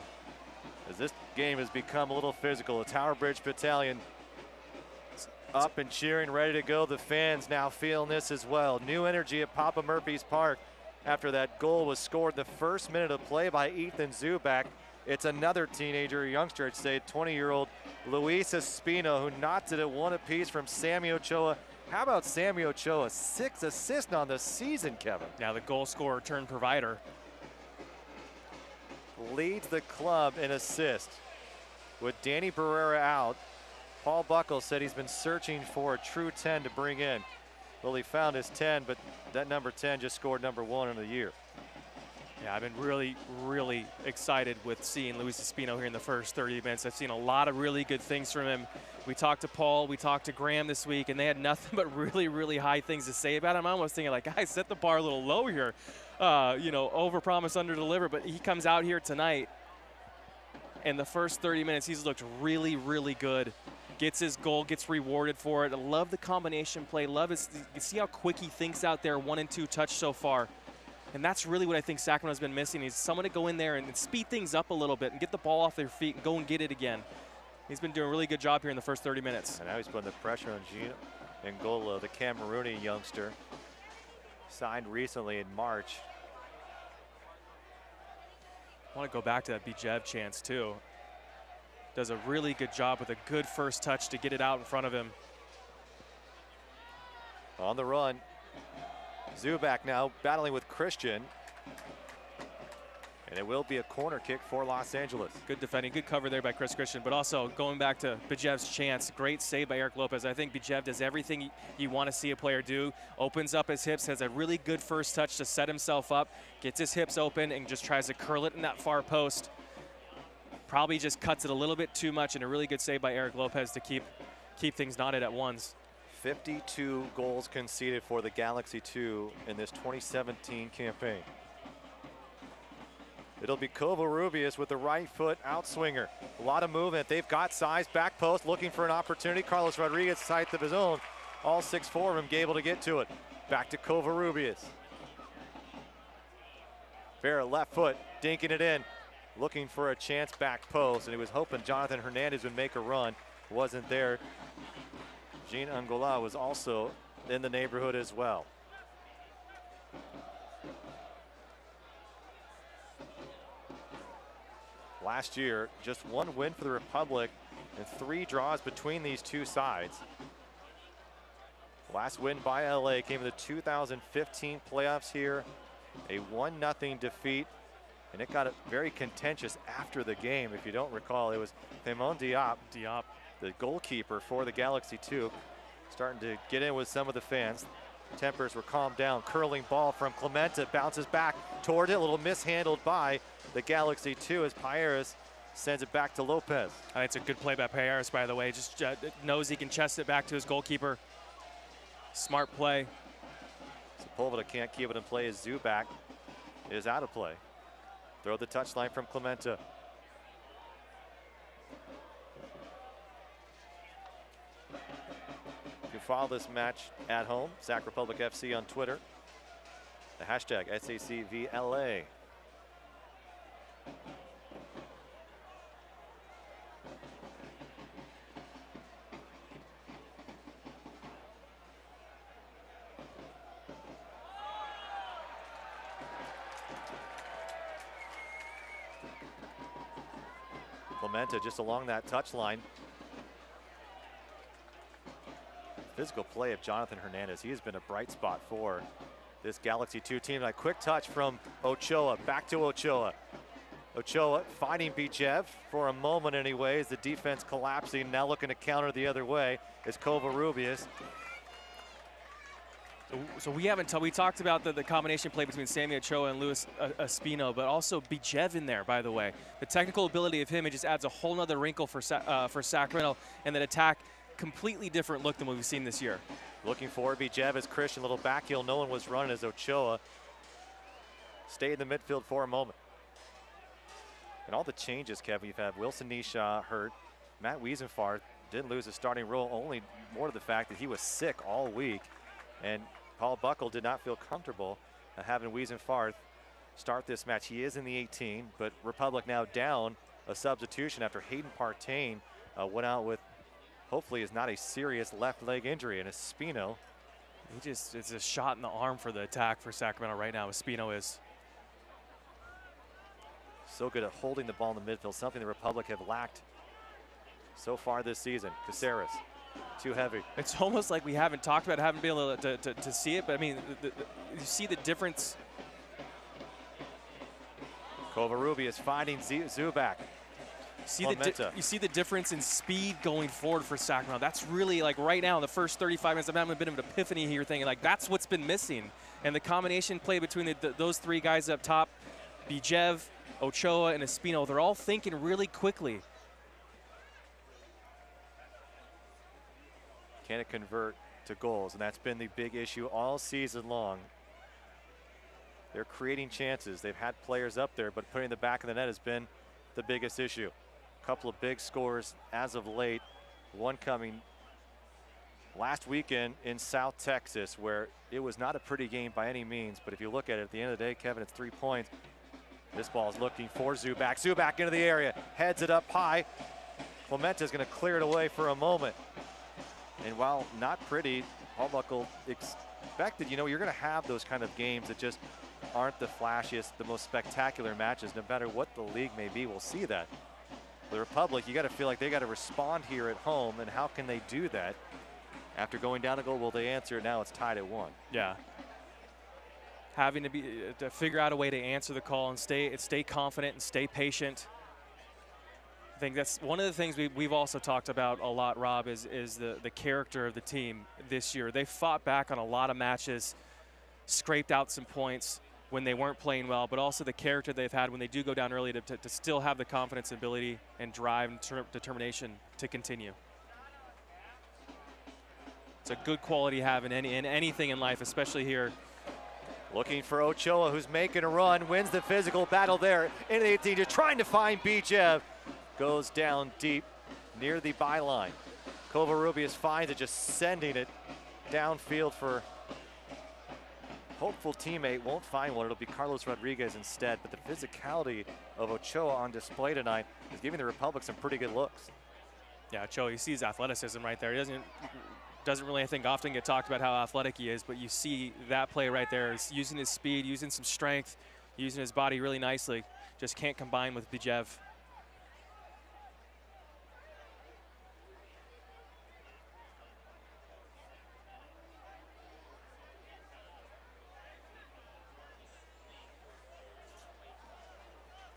as this game has become a little physical. The Tower Bridge Battalion up and cheering, ready to go. The fans now feeling this as well. New energy at Papa Murphy's Park after that goal was scored the first minute of play by Ethan Zubak. It's another teenager, youngster, I'd say, 20-year-old Luis Espino, who knocked it at one apiece from Sammy Ochoa. How about Sammy Ochoa? 6 assists on the season, Kevin. Now the goal scorer turned provider. Leads the club in assists. With Danny Barrera out, Paul Buckle said he's been searching for a true 10 to bring in. Well, he found his 10, but that number 10 just scored number 1 in the year. Yeah, I've been really, really excited with seeing Luis Espino here in the first 30 minutes. I've seen a lot of really good things from him. We talked to Paul, we talked to Graham this week, and they had nothing but really, really high things to say about him. I'm almost thinking, like, guys, set the bar a little low here. You know, overpromise, underdeliver. But he comes out here tonight, and the first 30 minutes, he's looked really, really good. Gets his goal, gets rewarded for it. I love the combination play. Love his, you see how quick he thinks out there, 1 and 2 touch so far. And that's really what I think Sacramento's been missing, is someone to go in there and speed things up a little bit and get the ball off their feet and go and get it again. He's been doing a really good job here in the first 30 minutes. And now he's putting the pressure on Gino Angola, the Cameroonian youngster, signed recently in March. I want to go back to that Bijev chance too. Does a really good job with a good first touch to get it out in front of him. On the run. Zubak now battling with Christian. And it will be a corner kick for Los Angeles. Good defending, good cover there by Chris Christian, but also going back to Bijev's chance, great save by Eric Lopez. I think Bijev does everything you want to see a player do. Opens up his hips, has a really good first touch to set himself up, gets his hips open and just tries to curl it in that far post. Probably just cuts it a little bit too much, and a really good save by Eric Lopez to keep things knotted at ones. 52 goals conceded for the Galaxy 2 in this 2017 campaign. It'll be Covarrubias with the right foot outswinger. A lot of movement. They've got size, back post, looking for an opportunity. Carlos Rodriguez, sight of his own. All 6'4" of him able to get to it. Back to Covarrubias. Vera left foot, dinking it in. Looking for a chance back post, and he was hoping Jonathan Hernandez would make a run. Wasn't there. Jean Angola was also in the neighborhood as well. Last year, just 1 win for the Republic and 3 draws between these two sides. Last win by LA came in the 2015 playoffs here. A 1-0 defeat, and it got very contentious after the game. If you don't recall, it was Pemon Diop, the goalkeeper for the Galaxy 2, starting to get in with some of the fans. Tempers were calmed down. Curling ball from Clemente, bounces back toward it. A little mishandled by the Galaxy 2 as Payeras sends it back to Lopez. It's a good play by Payeras, by the way. Just knows he can chest it back to his goalkeeper. Smart play. Sepulveda can't keep it in play as Zubak is out of play. Throw the touchline from Clemente. You can follow this match at home, Sac Republic FC on Twitter. The hashtag SACVLA. Clemente just along that touchline. Physical play of Jonathan Hernandez. He has been a bright spot for this Galaxy 2 team. A quick touch from Ochoa, back to Ochoa. Ochoa finding Bijev for a moment anyways. The defense collapsing, now looking to counter the other way is Covarrubias. So we talked about the combination play between Sammy Ochoa and Luis Espino, but also Bijev in there, by the way. The technical ability of him, it just adds a whole nother wrinkle for Sacramento, and that attack, completely different look than what we've seen this year. Looking for Bijev as Christian, little back heel. No one was running as Ochoa stayed in the midfield for a moment. And all the changes, Kevin, you've had Wilson Nisha hurt. Matt Wiesenfarth didn't lose his starting role, only more to the fact that he was sick all week. And Paul Buckle did not feel comfortable having Wiesenfarth start this match. He is in the 18, but Republic now down a substitution after Hayden Partain went out with, hopefully is not a serious left leg injury, and Espino. It's a shot in the arm for the attack for Sacramento right now. Espino is. So good at holding the ball in the midfield, something the Republic have lacked so far this season. Caceres, too heavy. It's almost like we haven't talked about it, haven't been able to see it, but I mean, you see the difference. Covarrubias finding Zubak. You see the difference in speed going forward for Sacramento. That's really, like, right now in the first 35 minutes, I'm having a bit of an epiphany here, thinking like that's what's been missing. And the combination play between those three guys up top, Bijev, Ochoa, and Espino, they're all thinking really quickly. Can it convert to goals? And that's been the big issue all season long. They're creating chances. They've had players up there, but putting the back of the net has been the biggest issue. A couple of big scores as of late. One coming last weekend in South Texas, where it was not a pretty game by any means, but if you look at it at the end of the day, Kevin, it's 3 points. This ball is looking for Zubak. Zubak into the area, heads it up high. Clemente is going to clear it away for a moment. And while not pretty, Paul Buckle expected, you know, you're going to have those kind of games that just aren't the flashiest, the most spectacular matches. No matter what the league may be, we'll see that. The Republic, you got to feel like they got to respond here at home, and how can they do that? After going down a goal, will they answer? Now it's tied at 1. Yeah. Having to figure out a way to answer the call and stay confident and stay patient. I think that's one of the things we've also talked about a lot, Rob, is the character of the team this year. They fought back on a lot of matches, scraped out some points when they weren't playing well, but also the character they've had when they do go down early to still have the confidence, ability, and drive and determination to continue. It's a good quality to have in anything in life, especially here. Looking for Ochoa, who's making a run, wins the physical battle there in the 18, just trying to find Bijev. Goes down deep near the byline. Covarrubias finds it, just sending it downfield for hopeful teammate. Won't find one. It'll be Carlos Rodriguez instead. But the physicality of Ochoa on display tonight is giving the Republic some pretty good looks. Yeah, Ochoa, you see his athleticism right there. He doesn't really, I think, often get talked about how athletic he is, but you see that play right there. He's using his speed, using some strength, using his body really nicely. Just can't combine with Bijev.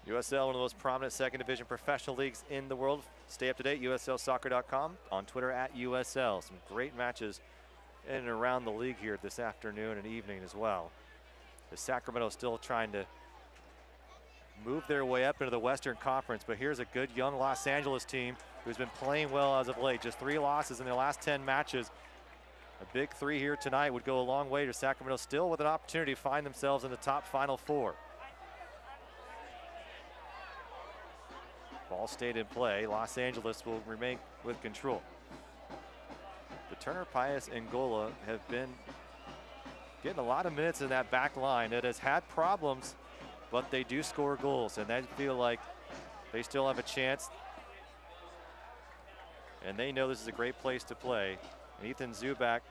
USL, one of the most prominent second division professional leagues in the world. Stay up to date, USLsoccer.com, on Twitter at USL. Some great matches in and around the league here this afternoon and evening as well. The Sacramento still trying to move their way up into the Western Conference, but here's a good young Los Angeles team who's been playing well as of late. Just 3 losses in their last 10 matches. A big 3 here tonight would go a long way to Sacramento, still with an opportunity to find themselves in the top Final 4. Ball stayed in play. Los Angeles will remain with control. The Turner, Pius, and Gola have been getting a lot of minutes in that back line. It has had problems, but they do score goals, and they feel like they still have a chance. And they know this is a great place to play. And Ethan Zubak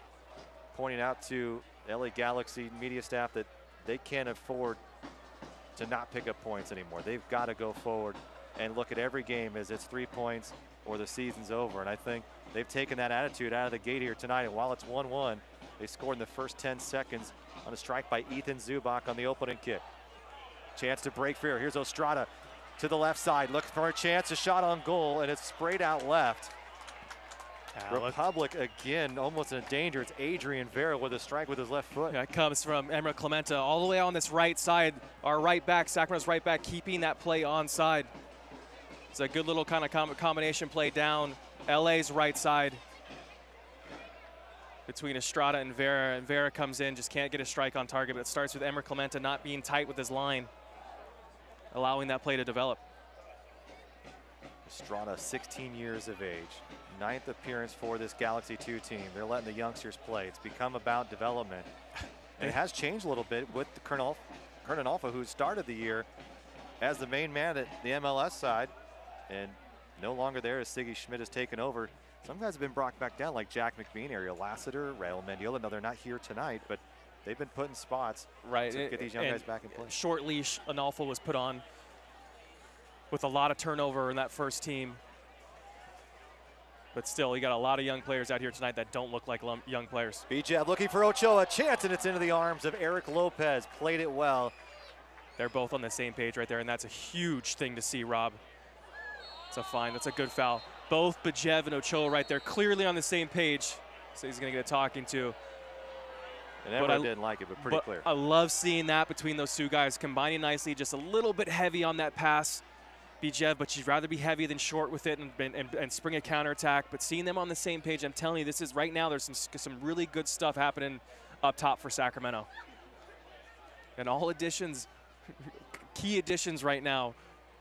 pointing out to LA Galaxy media staff that they can't afford to not pick up points anymore. They've got to go forward and look at every game as it's 3 points or the season's over. And I think they've taken that attitude out of the gate here tonight. And while it's 1-1, they scored in the first 10 seconds on a strike by Ethan Zubak on the opening kick. Chance to break free. Here's Ostrada to the left side, looking for a chance, a shot on goal, and it's sprayed out left. Republic again, almost in danger. It's Adrian Vera with a strike with his left foot. That comes from Emra Clemente all the way on this right side. Our right back, Sacramento's right back, keeping that play onside. It's a good little kind of combination play down LA's right side between Estrada and Vera. And Vera comes in, just can't get a strike on target, but it starts with Emra Clemente not being tight with his line, allowing that play to develop. Estrada, 16 years of age, 9th appearance for this Galaxy 2 team. They're letting the youngsters play. It's become about development. And it has changed a little bit with the Kernan Alpha, who started the year as the main man at the MLS side. and no longer there as Siggy Schmidt has taken over. Some guys have been brought back down, like Jack McBean, Ariel Lassiter, Raul Mendiola. No, they're not here tonight, but they've been put in spots to get these young guys back in play. Short leash, Analfo was put on with a lot of turnover in that first team. But still, you got a lot of young players out here tonight that don't look like young players. Bijev looking for Ochoa, chance, and it's into the arms of Eric Lopez. Played it well. They're both on the same page right there, and that's a huge thing to see, Rob. It's a fine. That's a good foul. Both Bijev and Ochoa right there, clearly on the same page. So he's going to get a talking to. And everyone didn't like it, but pretty clear. I love seeing that between those two guys, combining nicely, just a little bit heavy on that pass. Bijev, but you'd rather be heavy than short with it and spring a counterattack. But seeing them on the same page, I'm telling you, this is right now, there's some really good stuff happening up top for Sacramento. And all additions, key additions right now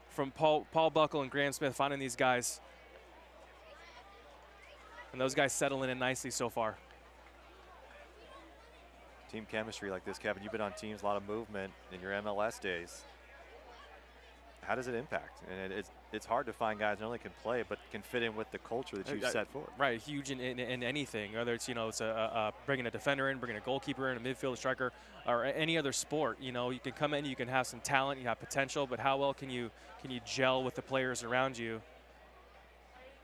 from Paul Buckle and Graham Smith, finding these guys. And those guys settling in nicely so far. Team chemistry like this, Kevin, you've been on teams, a lot of movement in your MLS days. How does it impact? And it's hard to find guys not only can play, but can fit in with the culture that you've set forward. Right, huge in anything, whether it's, it's bringing a defender in, bringing a goalkeeper in, a midfielder, striker, or any other sport. You can come in, you can have some talent, you have potential, but how well can you gel with the players around you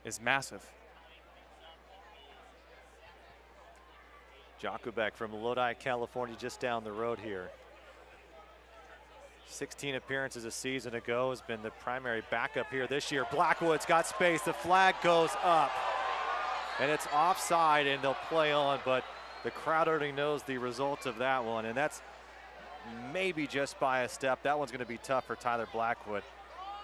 is massive. Jakubek from Lodi, California, just down the road here. 16 appearances a season ago, has been the primary backup here this year. Blackwood's got space, the flag goes up. And it's offside and they'll play on, but the crowd already knows the results of that one, and that's maybe just by a step. That one's gonna be tough for Tyler Blackwood.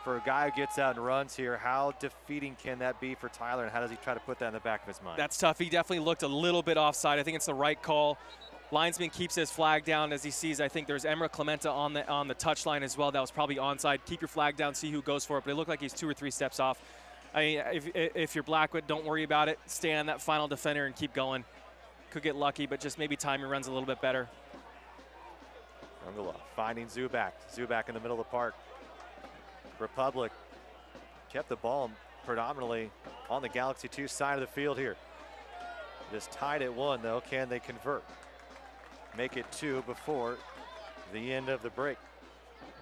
For a guy who gets out and runs here, how defeating can that be for Tyler, and how does he try to put that in the back of his mind? That's tough. He definitely looked a little bit offside. I think it's the right call. Linesman keeps his flag down as he sees, I think there's Emra Clementa on the touchline as well. That was probably onside. Keep your flag down, see who goes for it. But it looked like he's 2 or 3 steps off. I mean, if you're Blackwood, don't worry about it. Stay on that final defender and keep going. Could get lucky, but just maybe time your runs a little bit better. Rungala finding Zubak. Zubak in the middle of the park. Republic kept the ball predominantly on the Galaxy 2 side of the field here. Just tied at 1 though. Can they convert? Make it 2 before the end of the break.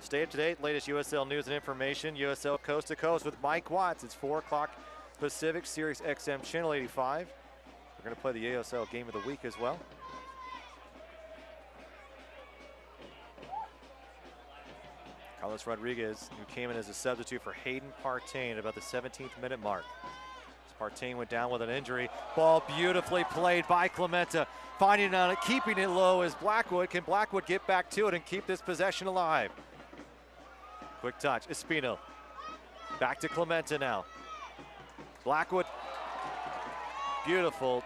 Stay up to date, latest USL news and information. USL Coast to Coast with Mike Watts. It's 4 o'clock Pacific, Sirius XM Channel 85. We're going to play the USL Game of the Week as well. Carlos Rodriguez, who came in as a substitute for Hayden Partain at about the 17th minute mark. Partain went down with an injury. Ball beautifully played by Clementa. Finding on it, keeping it low is Blackwood. Can Blackwood get back to it and keep this possession alive? Quick touch, Espino. Back to Clementa now. Blackwood, beautiful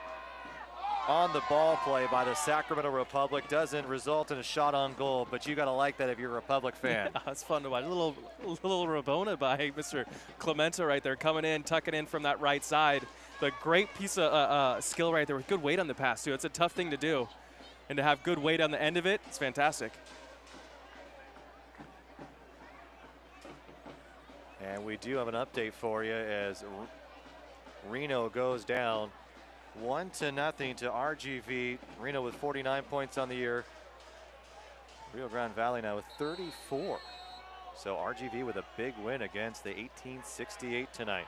on the ball play by the Sacramento Republic. Doesn't result in a shot on goal, but you gotta like that if you're a Republic fan. Yeah, it's fun to watch. A little Rabona by Mr. Clementa right there, coming in, tucking in from that right side. But great piece of skill right there with good weight on the pass too. It's a tough thing to do, and to have good weight on the end of it, it's fantastic. And we do have an update for you as Reno goes down 1-0 to RGV. Reno with 49 points on the year. Rio Grande Valley now with 34. So RGV with a big win against the 1868 tonight.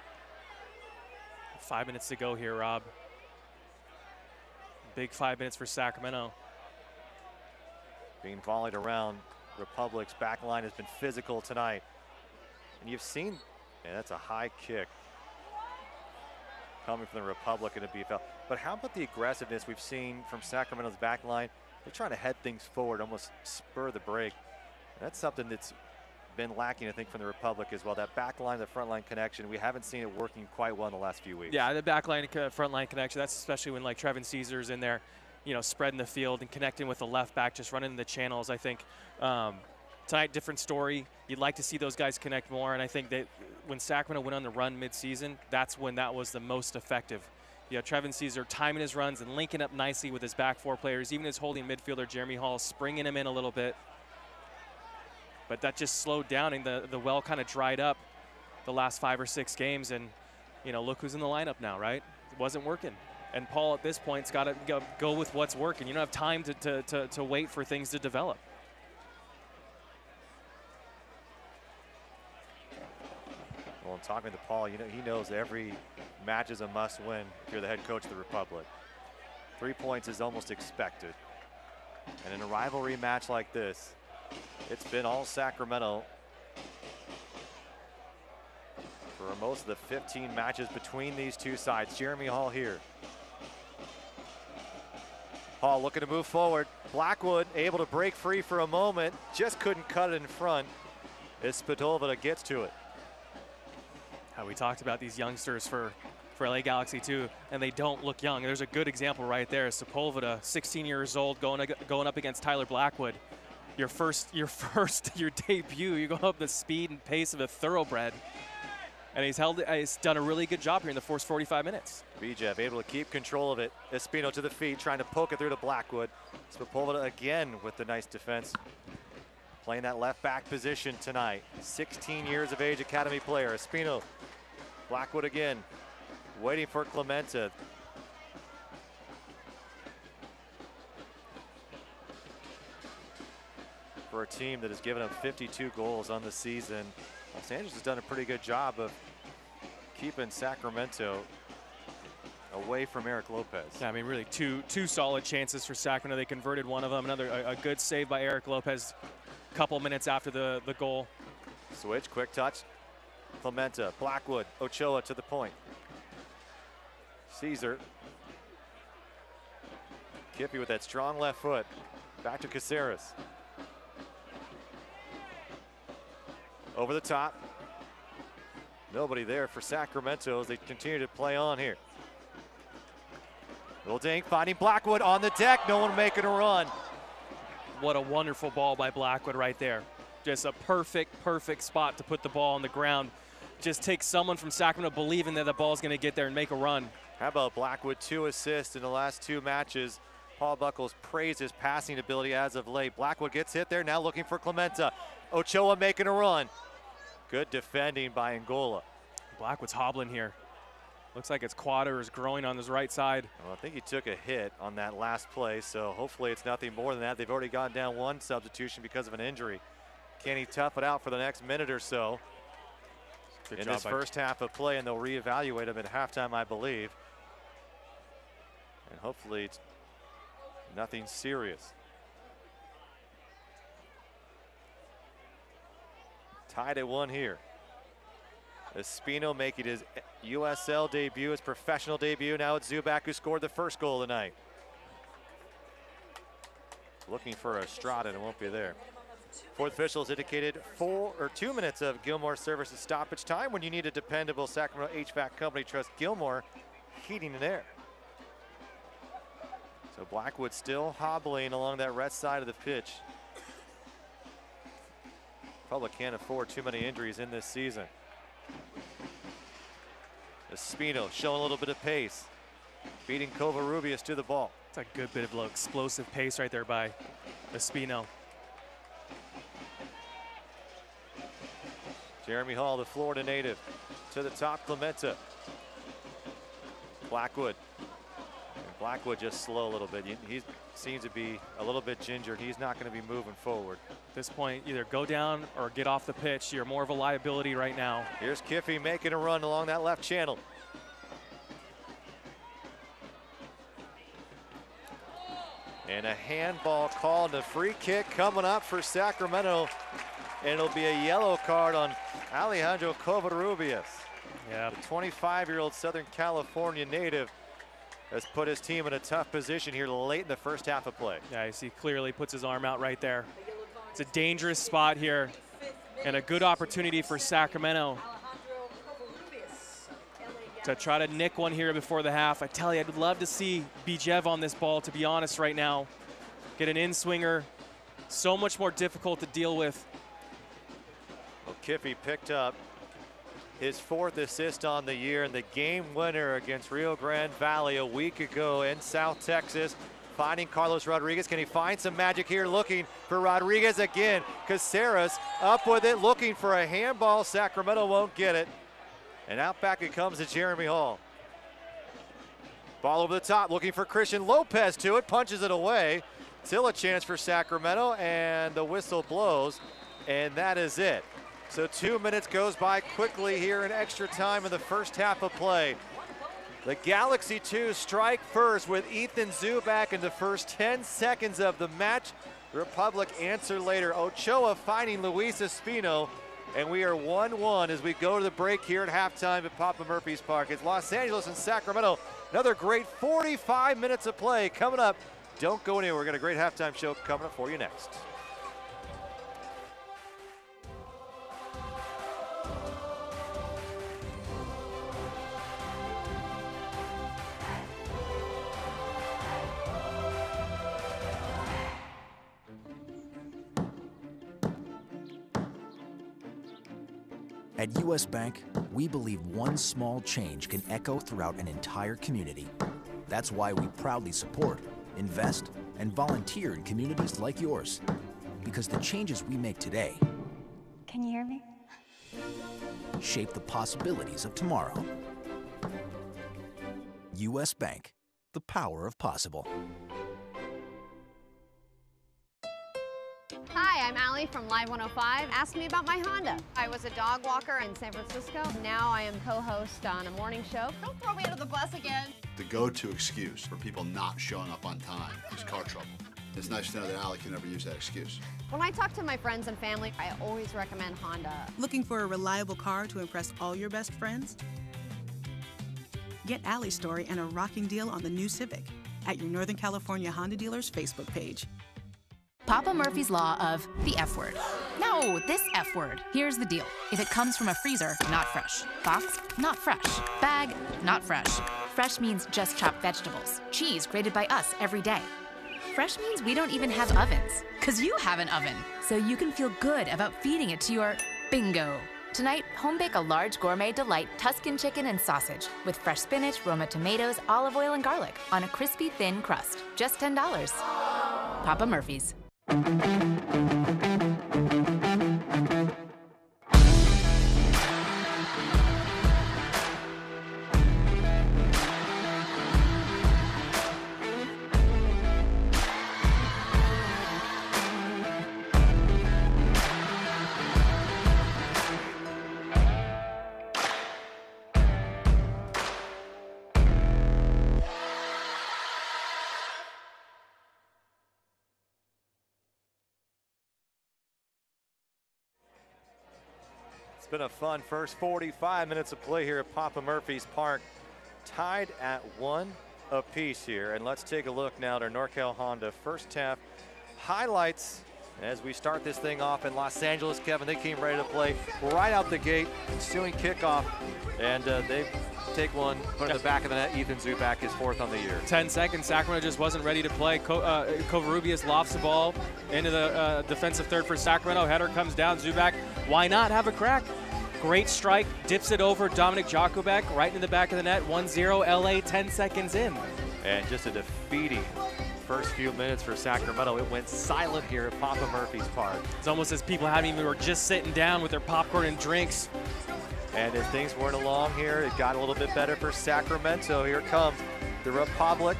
5 minutes to go here, Rob. Big 5 minutes for Sacramento. Being volleyed around. Republic's back line has been physical tonight. And you've seen, man, that's a high kick coming from the Republic and a BFL. But how about the aggressiveness we've seen from Sacramento's back line? They're trying to head things forward, almost spur the break. And that's something that's been lacking, I think, from the Republic as well. That back line, the front line connection, we haven't seen it working quite well in the last few weeks. Yeah, the back line, front line connection, that's especially when like Trevin Caesar's in there, spreading the field and connecting with the left back, just running the channels. I think tonight, different story. You'd like to see those guys connect more, and I think that when Sacramento went on the run mid-season, that's when that was the most effective. Trevin Caesar timing his runs and linking up nicely with his back 4 players, even his holding midfielder, Jeremy Hall, springing him in a little bit. But that just slowed down, and the well kind of dried up the last 5 or 6 games, and you know, look who's in the lineup now, right? It wasn't working. And Paul at this point's got to go with what's working. You don't have time to wait for things to develop. Well, in talking to Paul, you know, he knows every match is a must-win if you're the head coach of the Republic. 3 points is almost expected. And in a rivalry match like this, it's been all Sacramento for most of the 15 matches between these two sides. Jeremy Hall here. Hall looking to move forward. Blackwood able to break free for a moment, just couldn't cut it in front as Spadolva gets to it. We talked about these youngsters for LA Galaxy too, and they don't look young. There's a good example right there. Sepulveda, 16 years old, going up against Tyler Blackwood. Your debut, you go up the speed and pace of a thoroughbred, and he's done a really good job here in the first 45 minutes. Bijev able to keep control of it. Espino to the feet, trying to poke it through to Blackwood. Sepulveda again with the nice defense. Playing that left back position tonight. 16 years of age, academy player. Espino, Blackwood again, waiting for Clemente. For a team that has given up 52 goals on the season, Los Angeles has done a pretty good job of keeping Sacramento away from Eric Lopez. Yeah, I mean, really two solid chances for Sacramento. They converted one of them. A good save by Eric Lopez a couple minutes after the goal. Switch, quick touch. Clemente, Blackwood, Ochoa to the point. Caesar. Kippy with that strong left foot. Back to Caceres. Over the top. Nobody there for Sacramento as they continue to play on here. Little Dink finding Blackwood on the deck. No one making a run. What a wonderful ball by Blackwood right there. Just a perfect spot to put the ball on the ground. Just takes someone from Sacramento believing that the ball's going to get there and make a run. How about Blackwood? 2 assists in the last 2 matches. Paul Buckles praised his passing ability as of late. Blackwood gets hit there, now looking for Clemente. Ochoa making a run. Good defending by Angola. Blackwood's hobbling here. Looks like it's quad or his groin on his right side. Well, I think he took a hit on that last play, so hopefully it's nothing more than that. They've already gone down 1 substitution because of an injury. Can he tough it out for the next minute or so in this first half of play, and they'll reevaluate him at halftime, I believe. And hopefully it's nothing serious. Tied at 1 here. Espino making his USL debut, his professional debut. Now it's Zubac who scored the first goal of the night. Looking for Estrada, and it won't be there. Fourth officials indicated 2 minutes of Gilmore services stoppage time. When you need a dependable Sacramento HVAC company, trust Gilmore Heating and Air. So Blackwood still hobbling along that right side of the pitch. Probably can't afford too many injuries in this season. Espino showing a little bit of pace, beating Covarrubias to the ball. It's a good bit of explosive pace right there by Espino. Jeremy Hall, the Florida native, to the top, Clemente. Blackwood. And Blackwood just slow a little bit. He seems to be a little bit gingered. He's not going to be moving forward. At this point, either go down or get off the pitch. You're more of a liability right now. Here's Kiffey making a run along that left channel. And a handball called, a free kick coming up for Sacramento. And it'll be a yellow card on Alejandro Covarrubias. Yeah. The 25-year-old Southern California native has put his team in a tough position here late in the first half of play. Yeah, you see clearly puts his arm out right there. It's a dangerous spot here and a good opportunity for Sacramento to try to nick one here before the half. I tell you, I'd love to see Bijev on this ball, to be honest, right now. Get an in-swinger. So much more difficult to deal with. Well, Kiffey picked up his 4th assist on the year and the game winner against Rio Grande Valley a week ago in South Texas. finding Carlos Rodriguez. Can he find some magic here? Looking for Rodriguez again. Caceres up with it, looking for a handball. Sacramento won't get it. And out back it comes to Jeremy Hall. Ball over the top, looking for Christian Lopez to it, punches it away. Still a chance for Sacramento, and the whistle blows, and that is it. So 2 minutes goes by quickly here in extra time in the first half of play. The Galaxy 2 strike first with Ethan Zubak in the first 10 seconds of the match. The Republic answer later. Ochoa finding Luis Espino, and we are 1-1 as we go to the break here at halftime at Papa Murphy's Park. It's Los Angeles and Sacramento. Another great 45 minutes of play coming up. Don't go anywhere. We've got a great halftime show coming up for you next. At US Bank, we believe one small change can echo throughout an entire community. That's why we proudly support, invest, and volunteer in communities like yours. Because the changes we make today Can you hear me? shape the possibilities of tomorrow. US Bank, the power of possible. Hi, I'm Allie from Live 105. Ask me about my Honda. I was a dog walker in San Francisco. Now I am co-host on a morning show. Don't throw me under the bus again. The go-to excuse for people not showing up on time is car trouble. It's nice to know that Allie can never use that excuse. When I talk to my friends and family, I always recommend Honda. Looking for a reliable car to impress all your best friends? Get Allie's story and a rocking deal on the new Civic at your Northern California Honda dealer's Facebook page. Papa Murphy's Law of the F word. No, this F word. Here's the deal. If it comes from a freezer, not fresh. Box, not fresh. Bag, not fresh. Fresh means just chopped vegetables. Cheese grated by us every day. Fresh means we don't even have ovens, because you have an oven. So you can feel good about feeding it to your bingo. Tonight, home bake a large gourmet delight Tuscan chicken and sausage with fresh spinach, Roma tomatoes, olive oil, and garlic on a crispy, thin crust. Just $10. Papa Murphy's. It's been a fun first 45 minutes of play here at Papa Murphy's Park. Tied at 1 apiece here. And let's take a look now at our NorCal Honda first half highlights as we start this thing off in Los Angeles. Kevin, they came ready to play right out the gate, ensuing kickoff, and they take one, put it in the back of the net. Ethan Zubak is fourth on the year. 10 seconds, Sacramento just wasn't ready to play. Covarrubias lofts the ball into the defensive third for Sacramento. Header comes down, Zubak, why not have a crack? Great strike, dips it over, Dominic Jakubek right into the back of the net, 1-0 LA, 10 seconds in. And just a defeating first few minutes for Sacramento. It went silent here at Papa Murphy's Park. It's almost as people were just sitting down with their popcorn and drinks. And as things went along here, it got a little bit better for Sacramento. Here comes the Republic.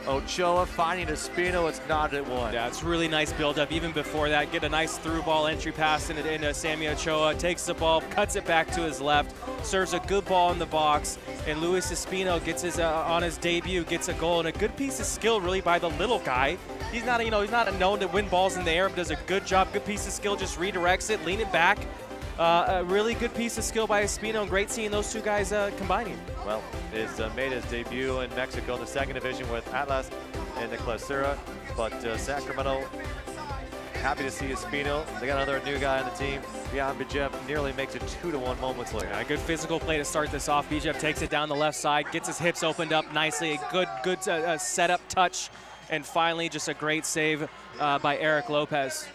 Ochoa finding Espino, it's not at one. Yeah, it's really nice build-up. Even before that, get a nice through ball entry pass into Sammy Ochoa, takes the ball, cuts it back to his left, serves a good ball in the box, and Luis Espino gets his on his debut, gets a goal, and a good piece of skill really by the little guy. He's not, he's not known to win balls in the air, but does a good job, good piece of skill, just redirects it, lean it back. A really good piece of skill by Espino, and great seeing those two guys combining. Well, he's made his debut in Mexico in the second division with Atlas and the Clausura, but Sacramento happy to see Espino. They got another new guy on the team. Bijan Bijev nearly makes it 2-1 moments later. Yeah, a good physical play to start this off. Bijev takes it down the left side, gets his hips opened up nicely. A good setup touch, and finally just a great save by Eric Lopez.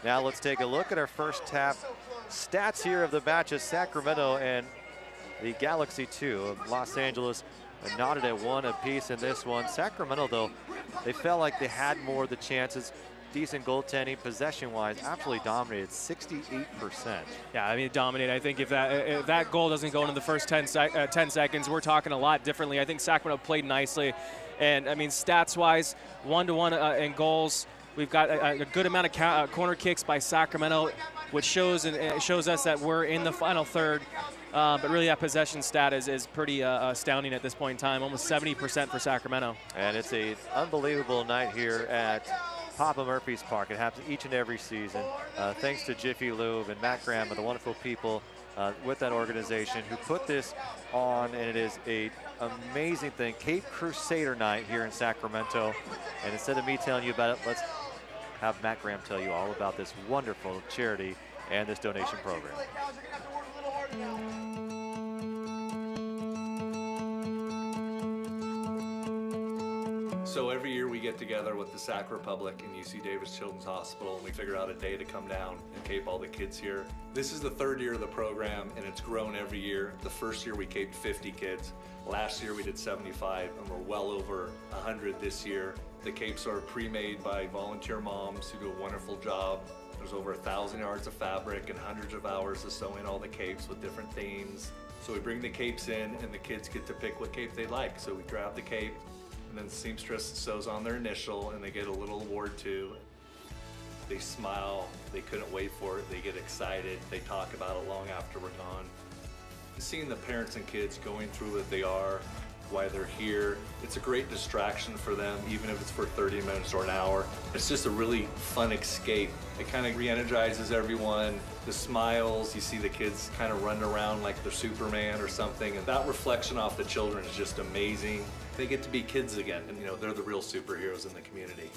Now let's take a look at our first half stats here of the matches. Sacramento and the Galaxy 2 of Los Angeles knotted at 1 apiece in this one. Sacramento, though, they felt like they had more of the chances. Decent goaltending, possession-wise, absolutely dominated, 68%. Yeah, I mean, dominate. I think if that goal doesn't go into the first 10 seconds, we're talking a lot differently. I think Sacramento played nicely. And, I mean, stats-wise, 1-to-1 in goals. We've got a good amount of corner kicks by Sacramento, which shows us that we're in the final third. But really, that possession stat is pretty astounding at this point in time, almost 70% for Sacramento. And it's an unbelievable night here at Papa Murphy's Park. It happens each and every season. Thanks to Jiffy Lube and Matt Graham and the wonderful people with that organization who put this on, and it is an amazing thing. Cape Crusader night here in Sacramento. And instead of me telling you about it, let's have Matt Graham tell you all about this wonderful charity and this donation program. So every year we get together with the Sac Republic and UC Davis Children's Hospital, and we figure out a day to come down and cape all the kids here. This is the 3rd year of the program, and it's grown every year. The first year we caped 50 kids. Last year we did 75, and we're well over 100 this year. The capes are pre-made by volunteer moms who do a wonderful job. There's over 1,000 yards of fabric and hundreds of hours to sew in all the capes with different themes. So we bring the capes in, and the kids get to pick what cape they like. So we grab the cape, and then the seamstress sews on their initial, and they get a little award too. They smile, they couldn't wait for it, they get excited, they talk about it long after we're gone. Seeing the parents and kids going through what they are, why they're here, it's a great distraction for them, even if it's for 30 minutes or an hour. It's just a really fun escape. It kind of re-energizes everyone. The smiles, you see the kids kind of run around like they're Superman or something, and that reflection off the children is just amazing. They get to be kids again, and you know, they're the real superheroes in the community.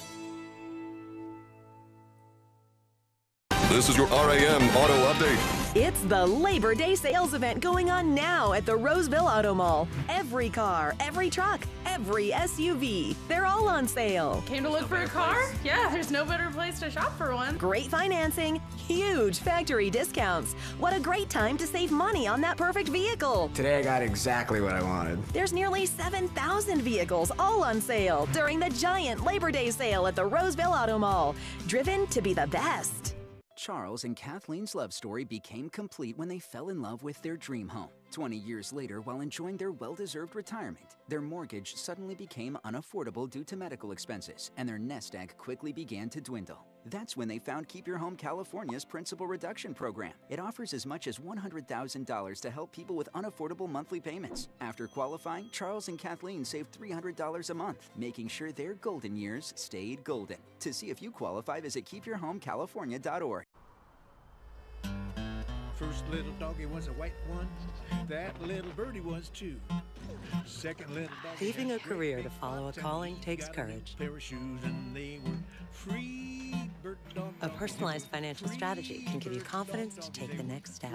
This is your RAM Auto Update. It's the Labor Day sales event going on now at the Roseville Auto Mall. Every car, every truck, every SUV, they're all on sale. Came to look for a car? Yeah, there's no better place to shop for one. Great financing, huge factory discounts. What a great time to save money on that perfect vehicle. Today I got exactly what I wanted. There's nearly 7,000 vehicles all on sale during the giant Labor Day sale at the Roseville Auto Mall. Driven to be the best. Charles and Kathleen's love story became complete when they fell in love with their dream home. 20 years later, while enjoying their well-deserved retirement, their mortgage suddenly became unaffordable due to medical expenses, and their nest egg quickly began to dwindle. That's when they found Keep Your Home California's Principal Reduction Program. It offers as much as $100,000 to help people with unaffordable monthly payments. After qualifying, Charles and Kathleen saved $300 a month, making sure their golden years stayed golden. To see if you qualify, visit keepyourhomecalifornia.org. First little doggy was a white one. That little birdie was too. Second little doggy. Leaving a career to follow a calling takes courage. Pair of shoes and they were free. A personalized financial strategy can give you confidence to take the next step.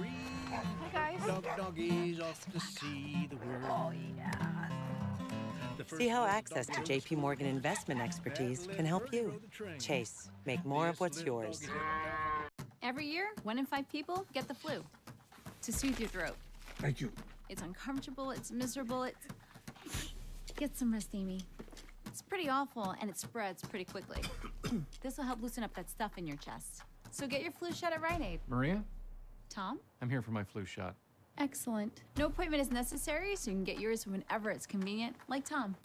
Hi, guys. Doggies off to see the world. Oh, yeah. See how access to JP Morgan investment expertise can help you. Chase, make more of what's yours. Every year, 1 in 5 people get the flu. To soothe your throat. Thank you. It's uncomfortable, it's miserable, Get some rest, Amy. It's pretty awful, and it spreads pretty quickly. This will help loosen up that stuff in your chest. So get your flu shot at Rite Aid. Maria? Tom? I'm here for my flu shot. Excellent. No appointment is necessary, so you can get yours whenever it's convenient, like Tom.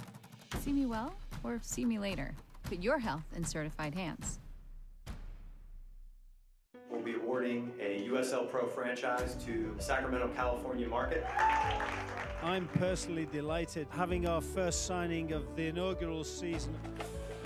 See me well, or see me later. Put your health in certified hands. We'll be awarding a USL Pro franchise to the Sacramento, California market. I'm personally delighted having our first signing of the inaugural season.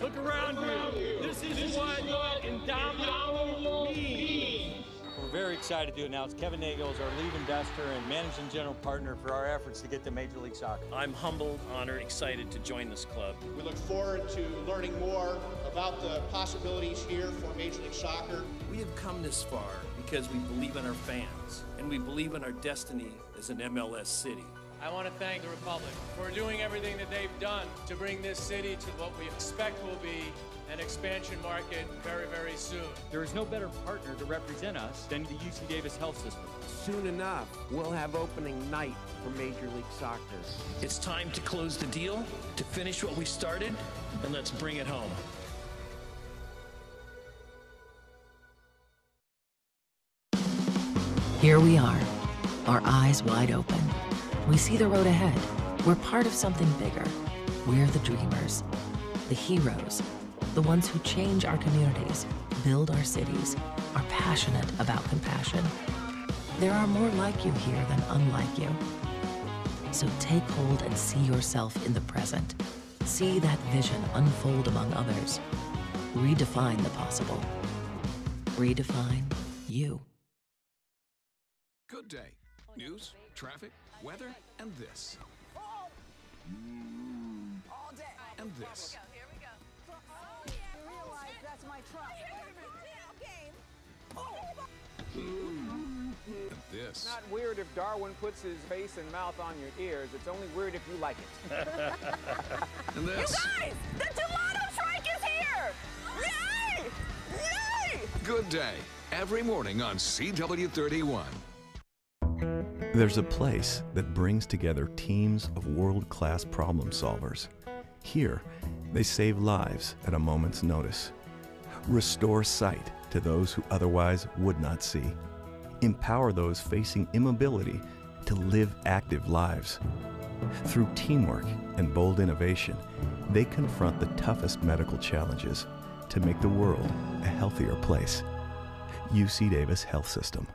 Look around you. This is what indomitable means. We're very excited to announce Kevin Nagle is our lead investor and managing general partner for our efforts to get to Major League Soccer. I'm humbled, honored, excited to join this club. We look forward to learning more about the possibilities here for Major League Soccer. We have come this far because we believe in our fans, and we believe in our destiny as an MLS city. I want to thank the Republic for doing everything that they've done to bring this city to what we expect will be an expansion market very, very soon. There is no better partner to represent us than the UC Davis Health System. Soon enough, we'll have opening night for Major League Soccer. It's time to close the deal, to finish what we started, and let's bring it home. Here we are, our eyes wide open. We see the road ahead. We're part of something bigger. We're the dreamers, the heroes, the ones who change our communities, build our cities, are passionate about compassion. There are more like you here than unlike you. So take hold and see yourself in the present. See that vision unfold among others. Redefine the possible. Redefine you. Good day. News, traffic, weather, and this. And this. And this. It's not weird if Darwin puts his face and mouth on your ears. It's only weird if you like it. And this. You guys! The tomato strike is here! Yay! Yay! Good day. Every morning on CW31. There's a place that brings together teams of world-class problem solvers. Here, they save lives at a moment's notice, restore sight to those who otherwise would not see, empower those facing immobility to live active lives. Through teamwork and bold innovation, they confront the toughest medical challenges to make the world a healthier place. UC Davis Health System.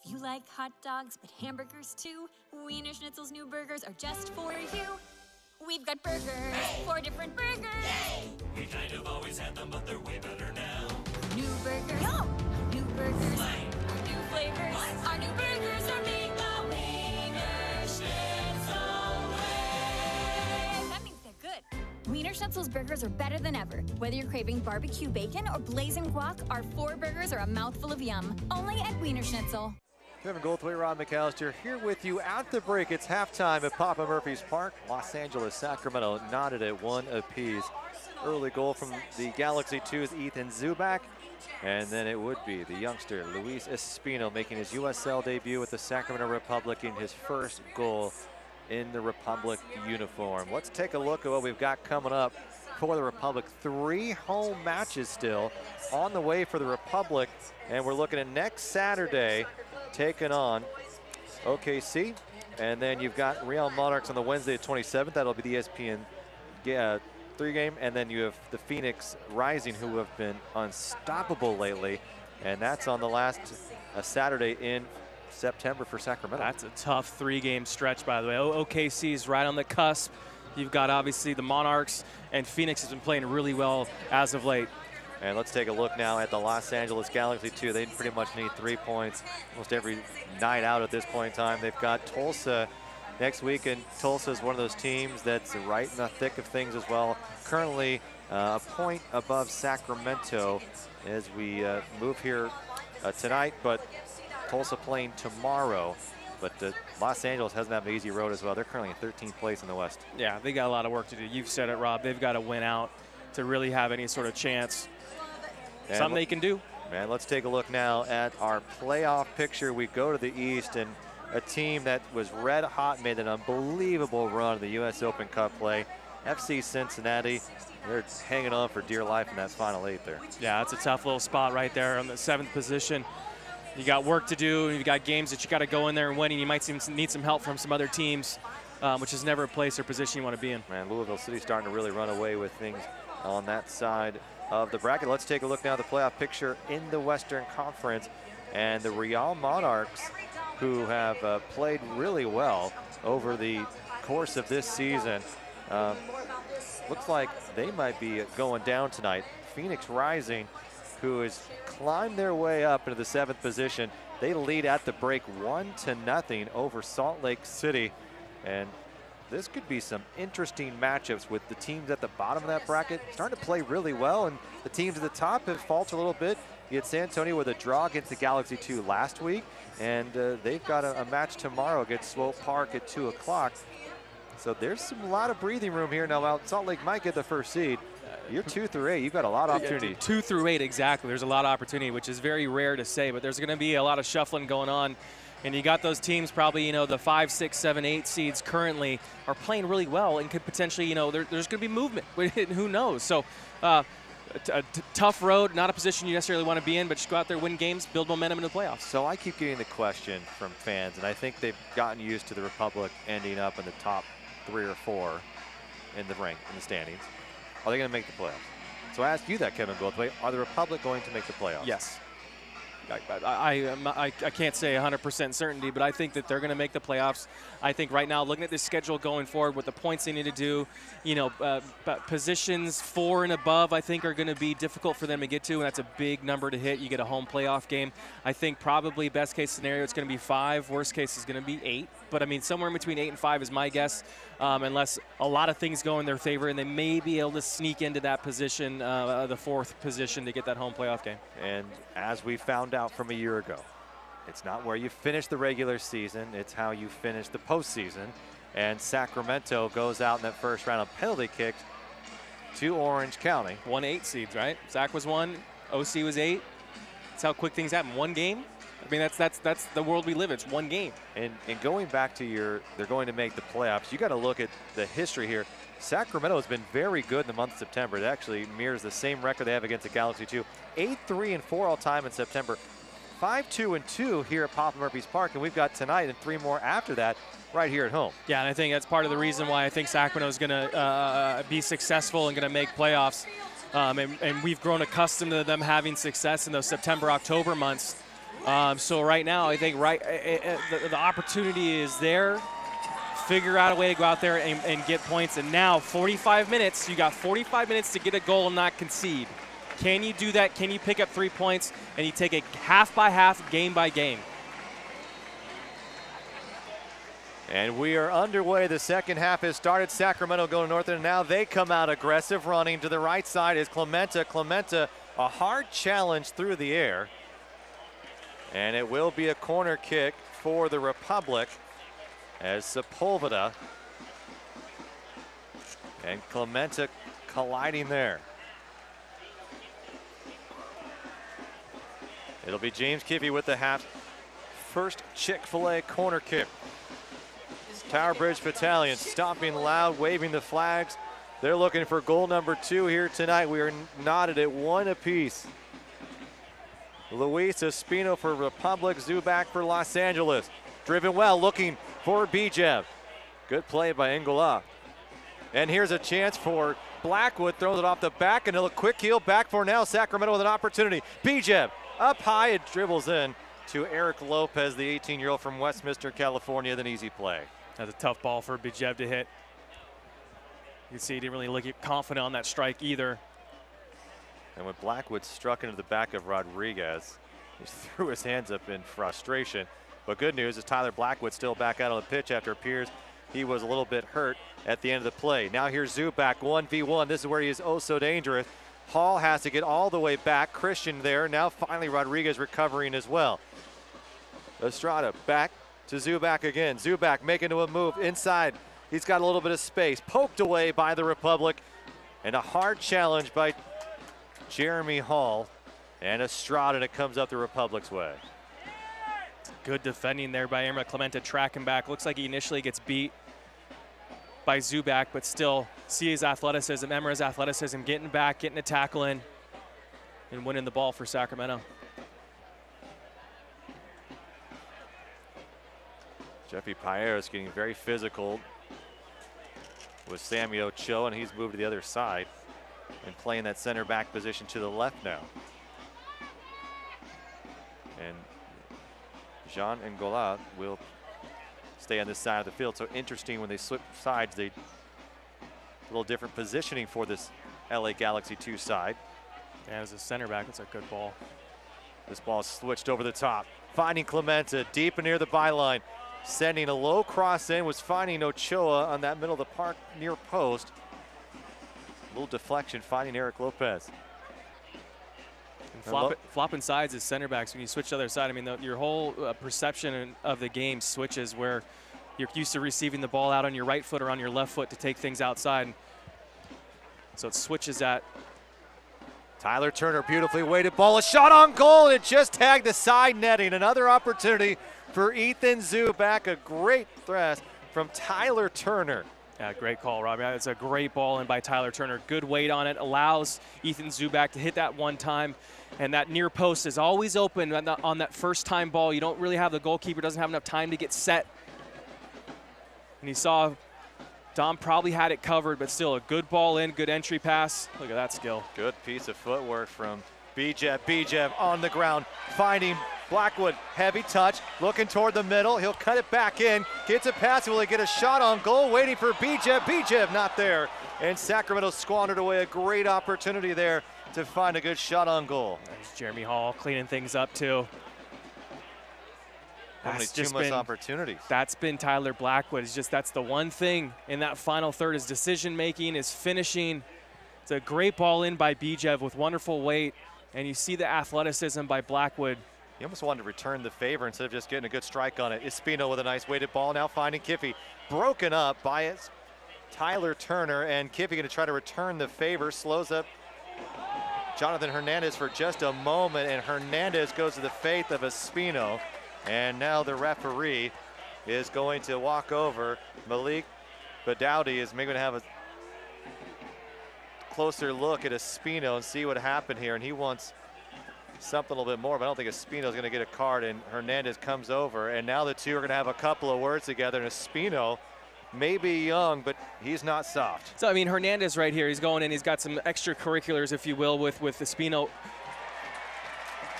If you like hot dogs but hamburgers too, Wiener Schnitzel's new burgers are just for you. We've got burgers, 4 different burgers. We kind of always had them, but they're way better now. New burgers, new burgers, our new flavors. Our new burgers are made the Wiener Schnitzel way. That means they're good. Wiener Schnitzel's burgers are better than ever. Whether you're craving barbecue bacon or blazing guac, our 4 burgers are a mouthful of yum. Only at Wiener Schnitzel. Kevin Goldthwait, Rob McAllister here with you at the break. It's halftime at Papa Murphy's Park. Los Angeles, Sacramento knotted at 1 apiece. Early goal from the Galaxy 2's Ethan Zubak. And then it would be the youngster Luis Espino making his USL debut with the Sacramento Republic in his first goal in the Republic uniform. Let's take a look at what we've got coming up for the Republic. 3 home matches still on the way for the Republic. And we're looking at next Saturday taking on OKC, and then you've got Real Monarchs on the Wednesday the 27th. That'll be the ESPN 3 game, and then you have the Phoenix Rising, who have been unstoppable lately, and that's on the last Saturday in September for Sacramento. That's a tough 3-game stretch, by the way. OKC's right on the cusp. You've got obviously the Monarchs, and Phoenix has been playing really well as of late. And let's take a look now at the Los Angeles Galaxy 2. They pretty much need 3 points almost every night out at this point in time. They've got Tulsa next week, and Tulsa is one of those teams that's right in the thick of things as well. Currently a point above Sacramento as we move here tonight, but Tulsa playing tomorrow. But Los Angeles hasn't had an easy road as well. They're currently in 13th place in the West. Yeah, they got a lot of work to do. You've said it, Rob. They've got to win out to really have any sort of chance. Something they can do. Man, let's take a look now at our playoff picture. We go to the East, and a team that was red hot made an unbelievable run in the U.S. Open Cup play. FC Cincinnati, they're hanging on for dear life in that final 8 there. Yeah, it's a tough little spot right there on the 7th position. You got work to do. You've got games that you got to go in there and win, and you might need some help from some other teams, which is never a place or position you want to be in. Man, Louisville City starting to really run away with things on that side of the bracket. Let's take a look now at the playoff picture in the Western Conference, and the Real Monarchs, who have played really well over the course of this season. Looks like they might be going down tonight. Phoenix Rising, who has climbed their way up into the 7th position. They lead at the break 1-0 over Salt Lake City, and this could be some interesting matchups with the teams at the bottom of that bracket starting to play really well, and the teams at the top have faltered a little bit. You had San Antonio with a draw against the Galaxy 2 last week, and they've got a match tomorrow against Swope Park at 2 o'clock. So there's a lot of breathing room here now. Salt Lake might get the first seed. You're 2 through 8. You've got a lot of opportunity. 2 through 8, exactly. There's a lot of opportunity, which is very rare to say, but there's going to be a lot of shuffling going on. And you got those teams probably, you know, the 5, 6, 7, 8 seeds currently are playing really well and could potentially, you know, there's going to be movement. Who knows? So a tough road, not a position you necessarily want to be in, but just go out there, win games, build momentum in the playoffs. So I keep getting the question from fans, and I think they've gotten used to the Republic ending up in the top 3 or 4 in the standings. Are they going to make the playoffs? So I ask you that, Kevin Goldthwait. Are the Republic going to make the playoffs? Yes. I can't say 100% certainty, but I think that they're going to make the playoffs. I think right now, looking at this schedule going forward, with the points they need to do, you know, positions 4 and above, I think are going to be difficult for them to get to, and that's a big number to hit. You get a home playoff game. I think probably best case scenario, it's going to be 5. Worst case is going to be 8. But I mean, somewhere in between 8 and 5 is my guess, unless a lot of things go in their favor, and they may be able to sneak into that position, the 4th position, to get that home playoff game. And as we found out from a year ago, it's not where you finish the regular season, it's how you finish the postseason. And Sacramento goes out in that first round of penalty kicks to Orange County. 1-8 seeds, right? Sac was 1, OC was 8. That's how quick things happen. 1 game. I mean, that's the world we live in. It's 1 game. And going back to they're going to make the playoffs, you got to look at the history here. Sacramento has been very good in the month of September. It actually mirrors the same record they have against the Galaxy 2. 8-3-4 all time in September. 5-2-2 here at Papa Murphy's Park, and we've got tonight and 3 more after that right here at home. Yeah, and I think that's part of the reason why I think Sacramento is going to be successful and going to make playoffs. And we've grown accustomed to them having success in those September, October months. So right now, I think the opportunity is there. Figure out a way to go out there and get points. And now 45 minutes, you got 45 minutes to get a goal and not concede. Can you do that? Can you pick up 3 points and you take it half by half, game by game? And we are underway. The second half has started. Sacramento going north, and now they come out aggressive. Running to the right side is Clementa. Clementa, a hard challenge through the air. And it will be a corner kick for the Republic as Sepulveda and Clementa colliding there. It'll be James Kiffey with the first Chick-fil-A corner kick. Tower Bridge Battalion stomping loud, waving the flags. They're looking for goal number 2 here tonight. We are knotted at 1 apiece. Luis Espino for Republic, Zubac for Los Angeles. Driven well, looking for Bijev. Good play by Engola. And here's a chance for Blackwood, throws it off the back, and a quick heel back for now. Sacramento with an opportunity. Bijev up high, it dribbles in to Eric Lopez, the 18-year-old from Westminster, California, with an easy play. That's a tough ball for Bijev to hit. You can see he didn't really look confident on that strike either. And when Blackwood struck into the back of Rodriguez, he threw his hands up in frustration. But good news is Tyler Blackwood still back out on the pitch after it appears he was a little bit hurt at the end of the play. Now here's Zubac, 1v1. This is where he is oh so dangerous. Hall has to get all the way back. Christian there. Now finally Rodriguez recovering as well. Estrada back to Zubac again. Zubac making a move inside. He's got a little bit of space. Poked away by the Republic. And a hard challenge by Jeremy Hall. And Estrada, and it comes up the Republic's way. Good defending there by Emma Clementa, tracking back. Looks like he initially gets beat by Zubac, but still see his athleticism, Emra's athleticism, getting back, getting a tackle in, and winning the ball for Sacramento. Jeffy Payeras getting very physical with Sammy Ochoa, and he's moved to the other side and playing that center back position to the left now. And Jean and Golat will stay on this side of the field. So interesting when they switch sides, they a little different positioning for this LA Galaxy 2 side. And as a center back, it's a good ball. This ball switched over the top, finding Clementa deep and near the byline, sending a low cross in, was finding Ochoa on that middle of the park near post. A little deflection, finding Eric Lopez. Flopping sides as center backs when you switch to the other side. I mean, your whole perception of the game switches, where you're used to receiving the ball out on your right foot or on your left foot to take things outside. So it switches at Tyler Turner, beautifully weighted ball, a shot on goal, and it just tagged the side netting. Another opportunity for Ethan Zubak, a great thrust from Tyler Turner. Yeah, great call, Robbie. It's a great ball in by Tyler Turner. Good weight on it, allows Ethan Zubak to hit that one time. And that near post is always open on that first time ball. You don't really have the goalkeeper, doesn't have enough time to get set. And you saw Dom probably had it covered, but still a good ball in, good entry pass. Look at that skill. Good piece of footwork from Bijev. Bijev on the ground, finding Blackwood. Heavy touch, looking toward the middle. He'll cut it back in, gets a pass. Will he get a shot on goal? Waiting for Bijev. Bijev not there. And Sacramento squandered away a great opportunity there to find a good shot on goal. There's Jeremy Hall cleaning things up too. How many too much opportunities? That's been Tyler Blackwood. It's just that's the one thing in that final third is decision making, is finishing. It's a great ball in by Bijev with wonderful weight, and you see the athleticism by Blackwood. He almost wanted to return the favor instead of just getting a good strike on it. Espino with a nice weighted ball, now finding Kiffy. Broken up by it. Tyler Turner, and Kiffy going to try to return the favor. Slows up Jonathan Hernandez for just a moment, and Hernandez goes to the faith of Espino. And now the referee is going to walk over. Malik Badowdi is maybe going to have a closer look at Espino and see what happened here. And he wants something a little bit more, but I don't think Espino's going to get a card. And Hernandez comes over, and now the two are going to have a couple of words together. And Espino may be young, but he's not soft. So, I mean, Hernandez right here, he's going in, he's got some extracurriculars, if you will, with Espino.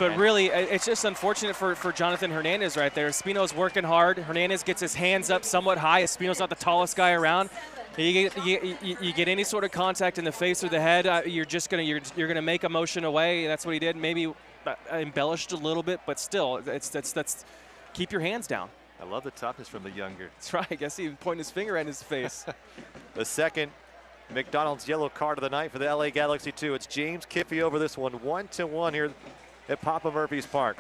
But really, it's just unfortunate for Jonathan Hernandez right there. Espino's working hard. Hernandez gets his hands up somewhat high. Espino's not the tallest guy around. You get any sort of contact in the face or the head, you're gonna make a motion away. That's what he did. Maybe embellished a little bit, but still, that's keep your hands down. I love the toughness from the younger. That's right. I guess he even pointed his finger at his face. The second McDonald's yellow card of the night for the LA Galaxy 2. It's James Kiffy over this one, 1-1 here at Papa Murphy's Park.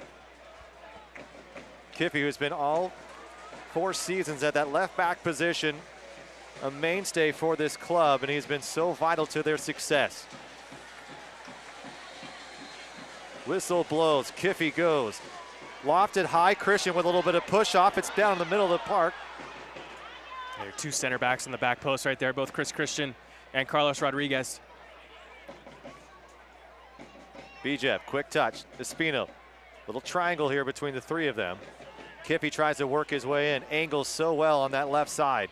Kiffy, who's been all 4 seasons at that left back position, a mainstay for this club, and he's been so vital to their success. Whistle blows, Kiffy goes. Lofted high, Christian with a little bit of push off. It's down in the middle of the park. There are 2 center backs in the back post right there, both Chris Christian and Carlos Rodriguez. Bijev, quick touch, Espino. Little triangle here between the 3 of them. Kiffy tries to work his way in, angles so well on that left side.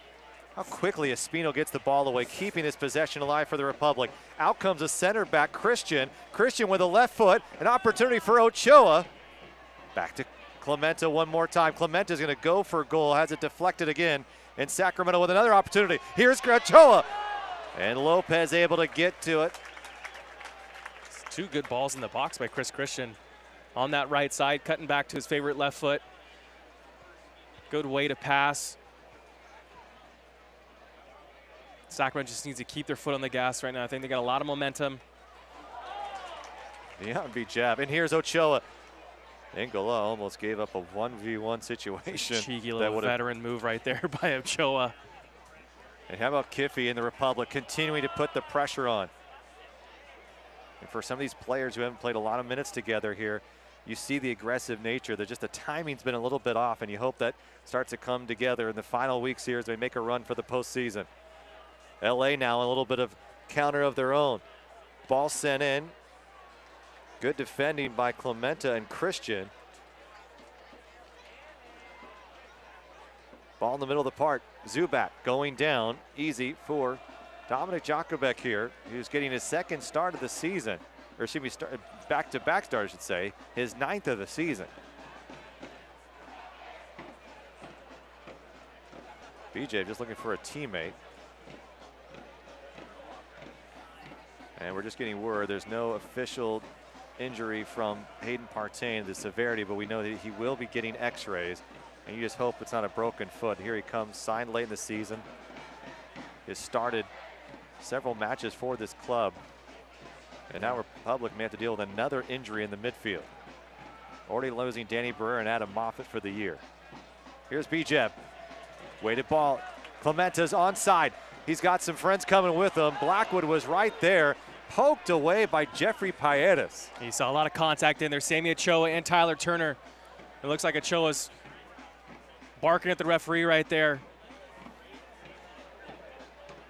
How quickly Espino gets the ball away, keeping his possession alive for the Republic. Out comes a center back, Christian. Christian with a left foot, an opportunity for Ochoa. Back to Clementa one more time. Clementa's gonna go for goal, has it deflected again. And Sacramento with another opportunity. Here's Ochoa. And Lopez able to get to it. 2 good balls in the box by Chris Christian on that right side, cutting back to his favorite left foot. Good way to pass. Sacramento just needs to keep their foot on the gas right now. I think they got a lot of momentum. Yeah, Bijev. And here's Ochoa. Angola almost gave up a 1v1 situation. Cheeky little veteran move right there by Ochoa. And how about Kiffy in the Republic continuing to put the pressure on? And for some of these players who haven't played a lot of minutes together here, you see the aggressive nature. Just the timing's been a little bit off, and you hope that starts to come together in the final weeks here as they make a run for the postseason. LA now a little bit of counter of their own. Ball sent in. Good defending by Clementa and Christian. Ball in the middle of the park. Zubak going down. Easy for Dominic Jakubek here, who's getting his 2nd start of the season. Or excuse me, back-to-back start, I should say. His 9th of the season. BJ just looking for a teammate. And we're just getting word there's no official injury from Hayden Partain, the severity, but we know that he will be getting x-rays, and you just hope it's not a broken foot. Here he comes, signed late in the season. Has started several matches for this club, and now Republic may have to deal with another injury in the midfield. Already losing Danny Brewer and Adam Moffat for the year. Here's Bijev. Weighted ball. Clementa's onside. He's got some friends coming with him. Blackwood was right there, poked away by Jeffrey Payetas. He saw a lot of contact in there. Sammy Ochoa and Tyler Turner. It looks like Ochoa's barking at the referee right there.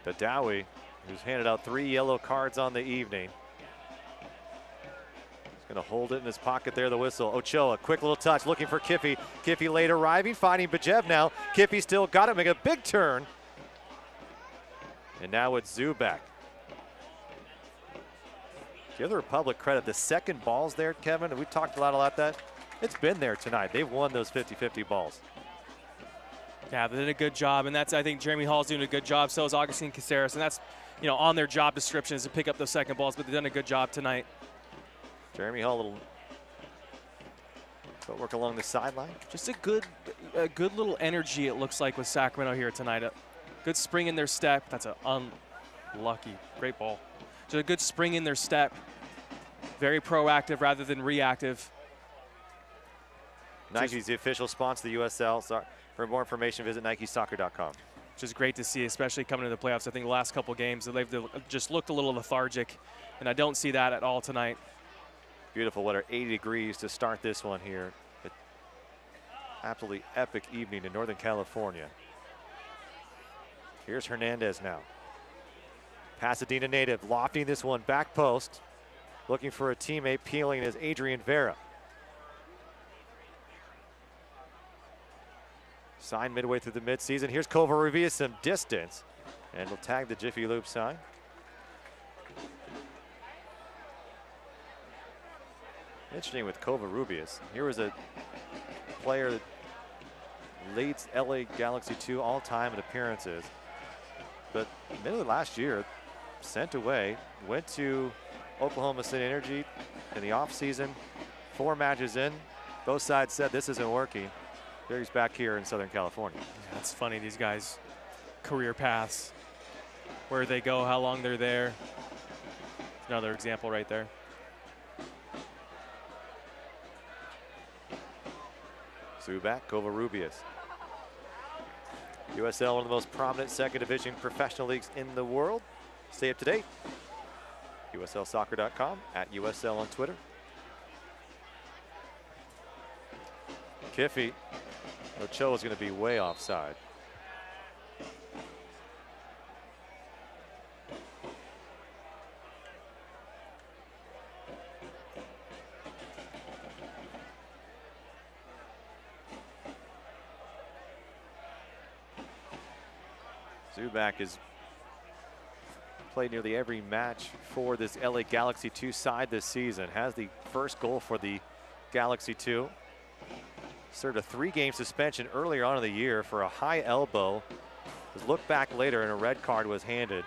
Badawi, who's handed out 3 yellow cards on the evening. He's going to hold it in his pocket there, the whistle. Ochoa, quick little touch, looking for Kiffy. Kiffy late arriving, finding Bajev now. Kiffy still got it, make a big turn. And now it's Zubak. Give the Republic credit. The second balls there, Kevin, and we talked a lot about that. It's been there tonight. They've won those 50-50 balls. Yeah, they did a good job, and that's, I think Jeremy Hall's doing a good job. So is Augustine Caceres, and that's, you know, on their job descriptions to pick up those second balls, but they've done a good job tonight. Jeremy Hall, a little footwork along the sideline. Just a good little energy, it looks like, with Sacramento here tonight. A good spring in their step. That's an unlucky, great ball. Just a good spring in their step. Very proactive rather than reactive. Nike's the official sponsor of the USL. So for more information, visit NikeSoccer.com. Which is great to see, especially coming into the playoffs. I think the last couple games, they've just looked a little lethargic, and I don't see that at all tonight. Beautiful weather, 80 degrees to start this one here. Absolutely epic evening in Northern California. Here's Hernandez now. Pasadena native, lofting this one, back post. Looking for a teammate, peeling is Adrian Vera. Sign midway through the midseason. Here's Covarrubias, some distance. And we'll tag the Jiffy Lube sign. Interesting with Covarrubias. Here was a player that leads LA Galaxy 2 all-time in appearances. But middle of last year, sent away, went to Oklahoma City Energy in the offseason. 4 matches in, both sides said this isn't working. Here he's back here in Southern California. Yeah, it's funny, these guys' career paths, where they go, how long they're there. Another example right there. Zubak, Covarrubias. USL, one of the most prominent second division professional leagues in the world. Stay up to date. USLsoccer.com, at USL on Twitter. Kiffy. Ochoa is going to be way offside. Zubak has played nearly every match for this LA Galaxy 2 side this season. Has the first goal for the Galaxy 2. Served a 3-game suspension earlier on in the year for a high elbow. Was looked back later and a red card was handed.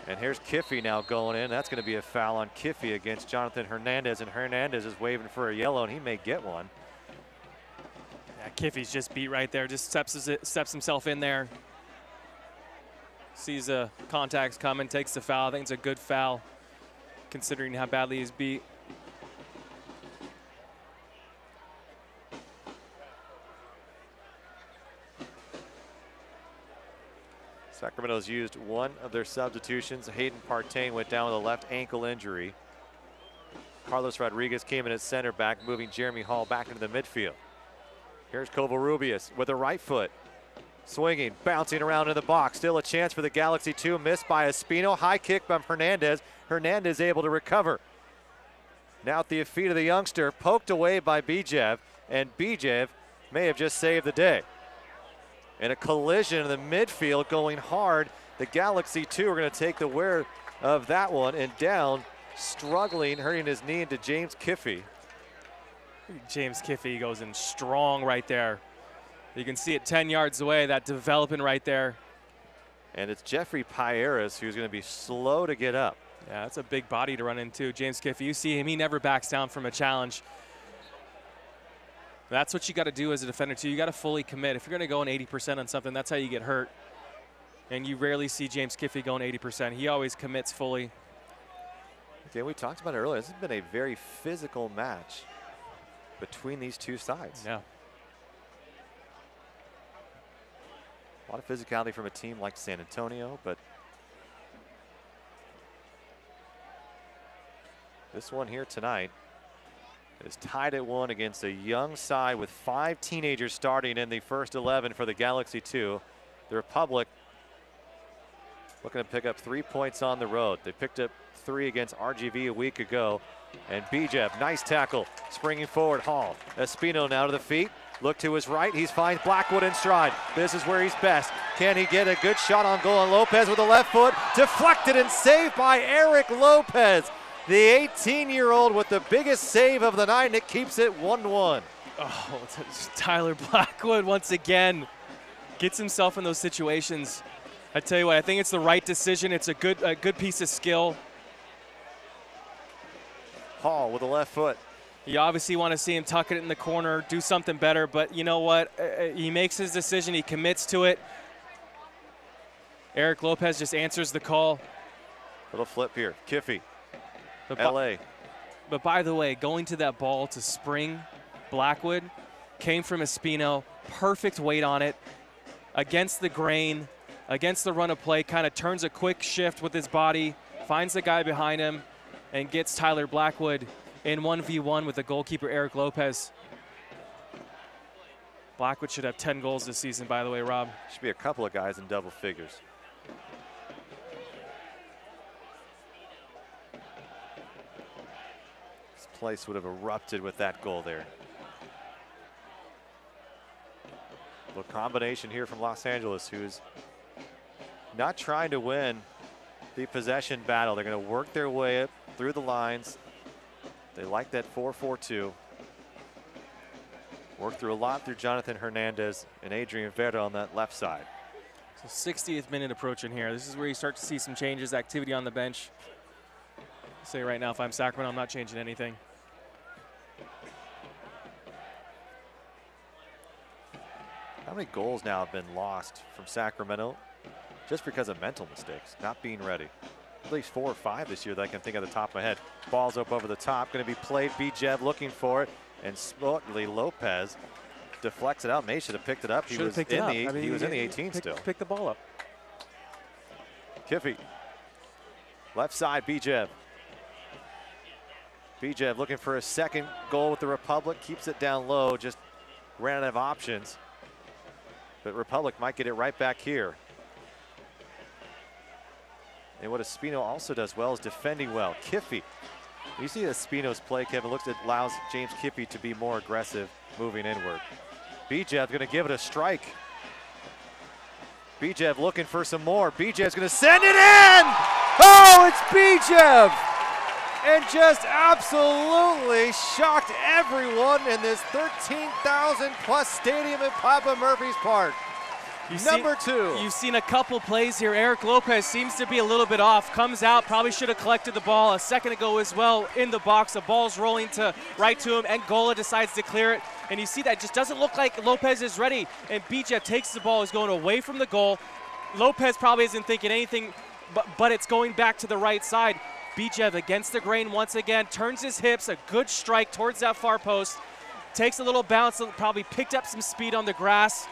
And here's Kiffy now going in. That's going to be a foul on Kiffy against Jonathan Hernandez, and Hernandez is waving for a yellow, and he may get one. Yeah, Kiffy's just beat right there, just steps himself in there. Sees a contact's coming, takes the foul. I think it's a good foul, considering how badly he's beat. Sacramento's used one of their substitutions. Hayden Partain went down with a left ankle injury. Carlos Rodriguez came in at center back, moving Jeremy Hall back into the midfield. Here's Covarrubias with a right foot. Swinging, bouncing around in the box. Still a chance for the Galaxy 2. Missed by Espino. High kick by Hernandez. Hernandez able to recover. Now at the feet of the youngster. Poked away by Bijev. And Bijev may have just saved the day. And a collision in the midfield going hard. The Galaxy 2 are going to take the wear of that one. And down, struggling, hurting his knee into James Kiffy. James Kiffy goes in strong right there. You can see it 10 yards away, that developing right there. And it's Jeffrey Payeras who's going to be slow to get up. Yeah, that's a big body to run into. James Kiffy, you see him, he never backs down from a challenge. That's what you got to do as a defender too. You got to fully commit. If you're going to go in 80% on something, that's how you get hurt. And you rarely see James Kiffy going 80%. He always commits fully. Okay, we talked about it earlier. This has been a very physical match between these two sides. Yeah. A lot of physicality from a team like San Antonio, but this one here tonight is tied at 1 against a young side with 5 teenagers starting in the first 11 for the Galaxy 2. The Republic looking to pick up 3 points on the road. They picked up 3 against RGV a week ago. And Bijev, nice tackle, springing forward. Hall, Espino now to the feet. Look to his right, he finds Blackwood in stride. This is where he's best. Can he get a good shot on goal? And Lopez with the left foot, deflected and saved by Eric Lopez. The 18-year-old with the biggest save of the night, and it keeps it 1-1. Oh, Tyler Blackwood once again gets himself in those situations. I tell you what, I think it's the right decision. It's a good piece of skill. Hall with the left foot. You obviously want to see him tuck it in the corner, do something better, but you know what? He makes his decision, he commits to it. Eric Lopez just answers the call. Little flip here, Kiffy, LA. But by the way, going to that ball to spring Blackwood came from Espino, perfect weight on it, against the grain, against the run of play, kind of turns a quick shift with his body, finds the guy behind him, and gets Tyler Blackwood in 1v1 with the goalkeeper, Eric Lopez. Blackwood should have 10 goals this season, by the way, Rob. Should be a couple of guys in double figures. This place would have erupted with that goal there. A combination here from Los Angeles, who's not trying to win the possession battle. They're going to work their way up through the lines. They like that 4-4-2. Work through a lot through Jonathan Hernandez and Adrian Vera on that left side. So 60th minute approaching here. This is where you start to see some changes, activity on the bench. I'll say right now, if I'm Sacramento, I'm not changing anything. How many goals now have been lost from Sacramento just because of mental mistakes, not being ready? At least 4 or 5 this year that I can think of the top of my head. Ball's up over the top, going to be played. Bijev looking for it, and smartly Lopez deflects it out. May should have picked it up. He was in the 18 still. Pick the ball up. Kiffy, left side, Bijev. Bijev looking for a second goal with the Republic, keeps it down low, just ran out of options. But Republic might get it right back here. And what Espino also does well is defending well. Kiffy, you see Espino's play, Kevin, allows James Kiffy to be more aggressive moving inward. Bijev going to give it a strike. Bijev looking for some more. Bijev's going to send it in! Oh, it's Bijev! And just absolutely shocked everyone in this 13,000 plus stadium at Papa Murphy's Park. Number 2. You've seen a couple plays here. Eric Lopez seems to be a little bit off. Comes out, probably should have collected the ball a second ago as well in the box. The ball's rolling right to him, and Gola decides to clear it. And you see that just doesn't look like Lopez is ready. And Bijev takes the ball, is going away from the goal. Lopez probably isn't thinking anything, but it's going back to the right side. Bijev against the grain once again, turns his hips, a good strike towards that far post. Takes a little bounce, probably picked up some speed on the grass.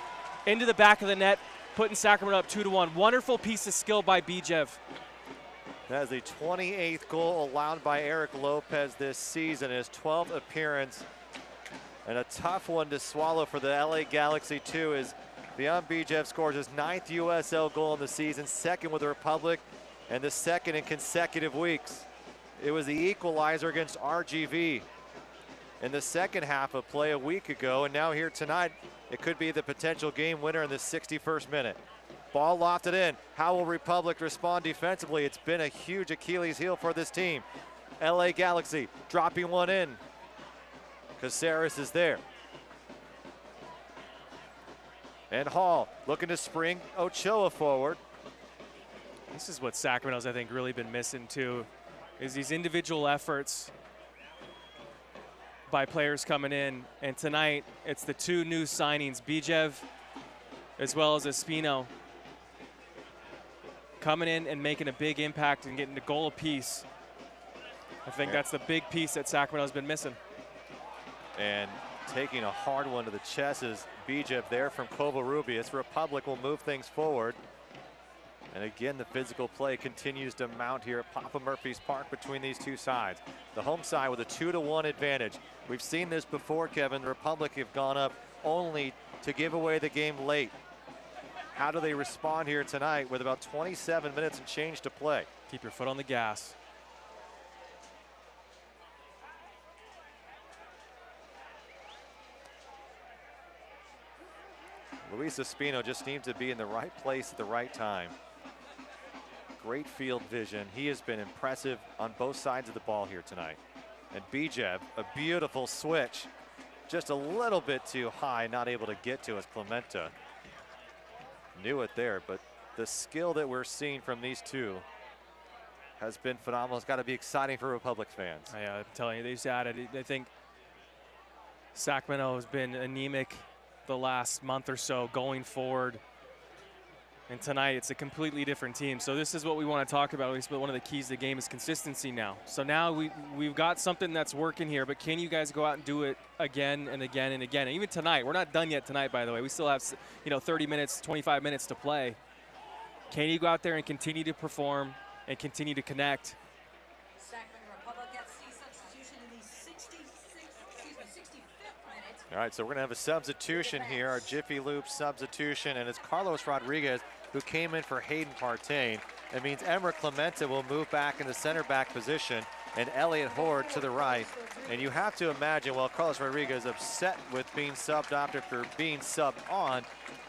Into the back of the net, putting Sacramento up 2-1. Wonderful piece of skill by Bijev. That is the 28th goal allowed by Eric Lopez this season, his 12th appearance. And a tough one to swallow for the LA Galaxy too, as Beyond Bijev scores his 9th USL goal in the season, second with the Republic, and the second in consecutive weeks. It was the equalizer against RGV in the second half of play a week ago, and now here tonight, it could be the potential game winner in the 61st minute. Ball lofted in. How will Republic respond defensively? It's been a huge Achilles heel for this team. LA Galaxy dropping one in. Caceres is there. And Hall looking to spring Ochoa forward. This is what Sacramento's, I think, really been missing too, is these individual efforts by players coming in. And tonight, it's the 2 new signings, Bijev as well as Espino, coming in and making a big impact and getting a goal apiece. I think that's the big piece that Sacramento's been missing. And taking a hard one to the chest is Bijeb there from Covarrubias. Republic will move things forward. And again, the physical play continues to mount here at Papa Murphy's Park between these two sides. The home side with a 2-1 advantage. We've seen this before, Kevin. The Republic have gone up only to give away the game late. How do they respond here tonight with about 27 minutes and change to play? Keep your foot on the gas. Luis Espino just seems to be in the right place at the right time. Great field vision. He has been impressive on both sides of the ball here tonight. And Bijeb, a beautiful switch. Just a little bit too high, not able to get to as Clementa. Knew it there, but the skill that we're seeing from these two has been phenomenal. It's got to be exciting for Republic fans. Yeah, I'm telling you, they've added. I think Sacramento has been anemic the last month or so going forward. And tonight it's a completely different team. So this is what we want to talk about. At least one of the keys to the game is consistency now. So now we've got something that's working here, but can you guys go out and do it again and again and again? And even tonight, we're not done yet tonight, by the way. We still have 30 minutes, 25 minutes to play. Can you go out there and continue to perform and continue to connect? Sacramento Republic FC substitution in the 65th minute. All right, so we're going to have a substitution here, our Jiffy Lube substitution, and it's Carlos Rodriguez who came in for Hayden Partain. It means Emra Clementa will move back in the center back position and Elliot Horde to the right. And you have to imagine, while Carlos Rodriguez is upset with being subbed after being subbed on,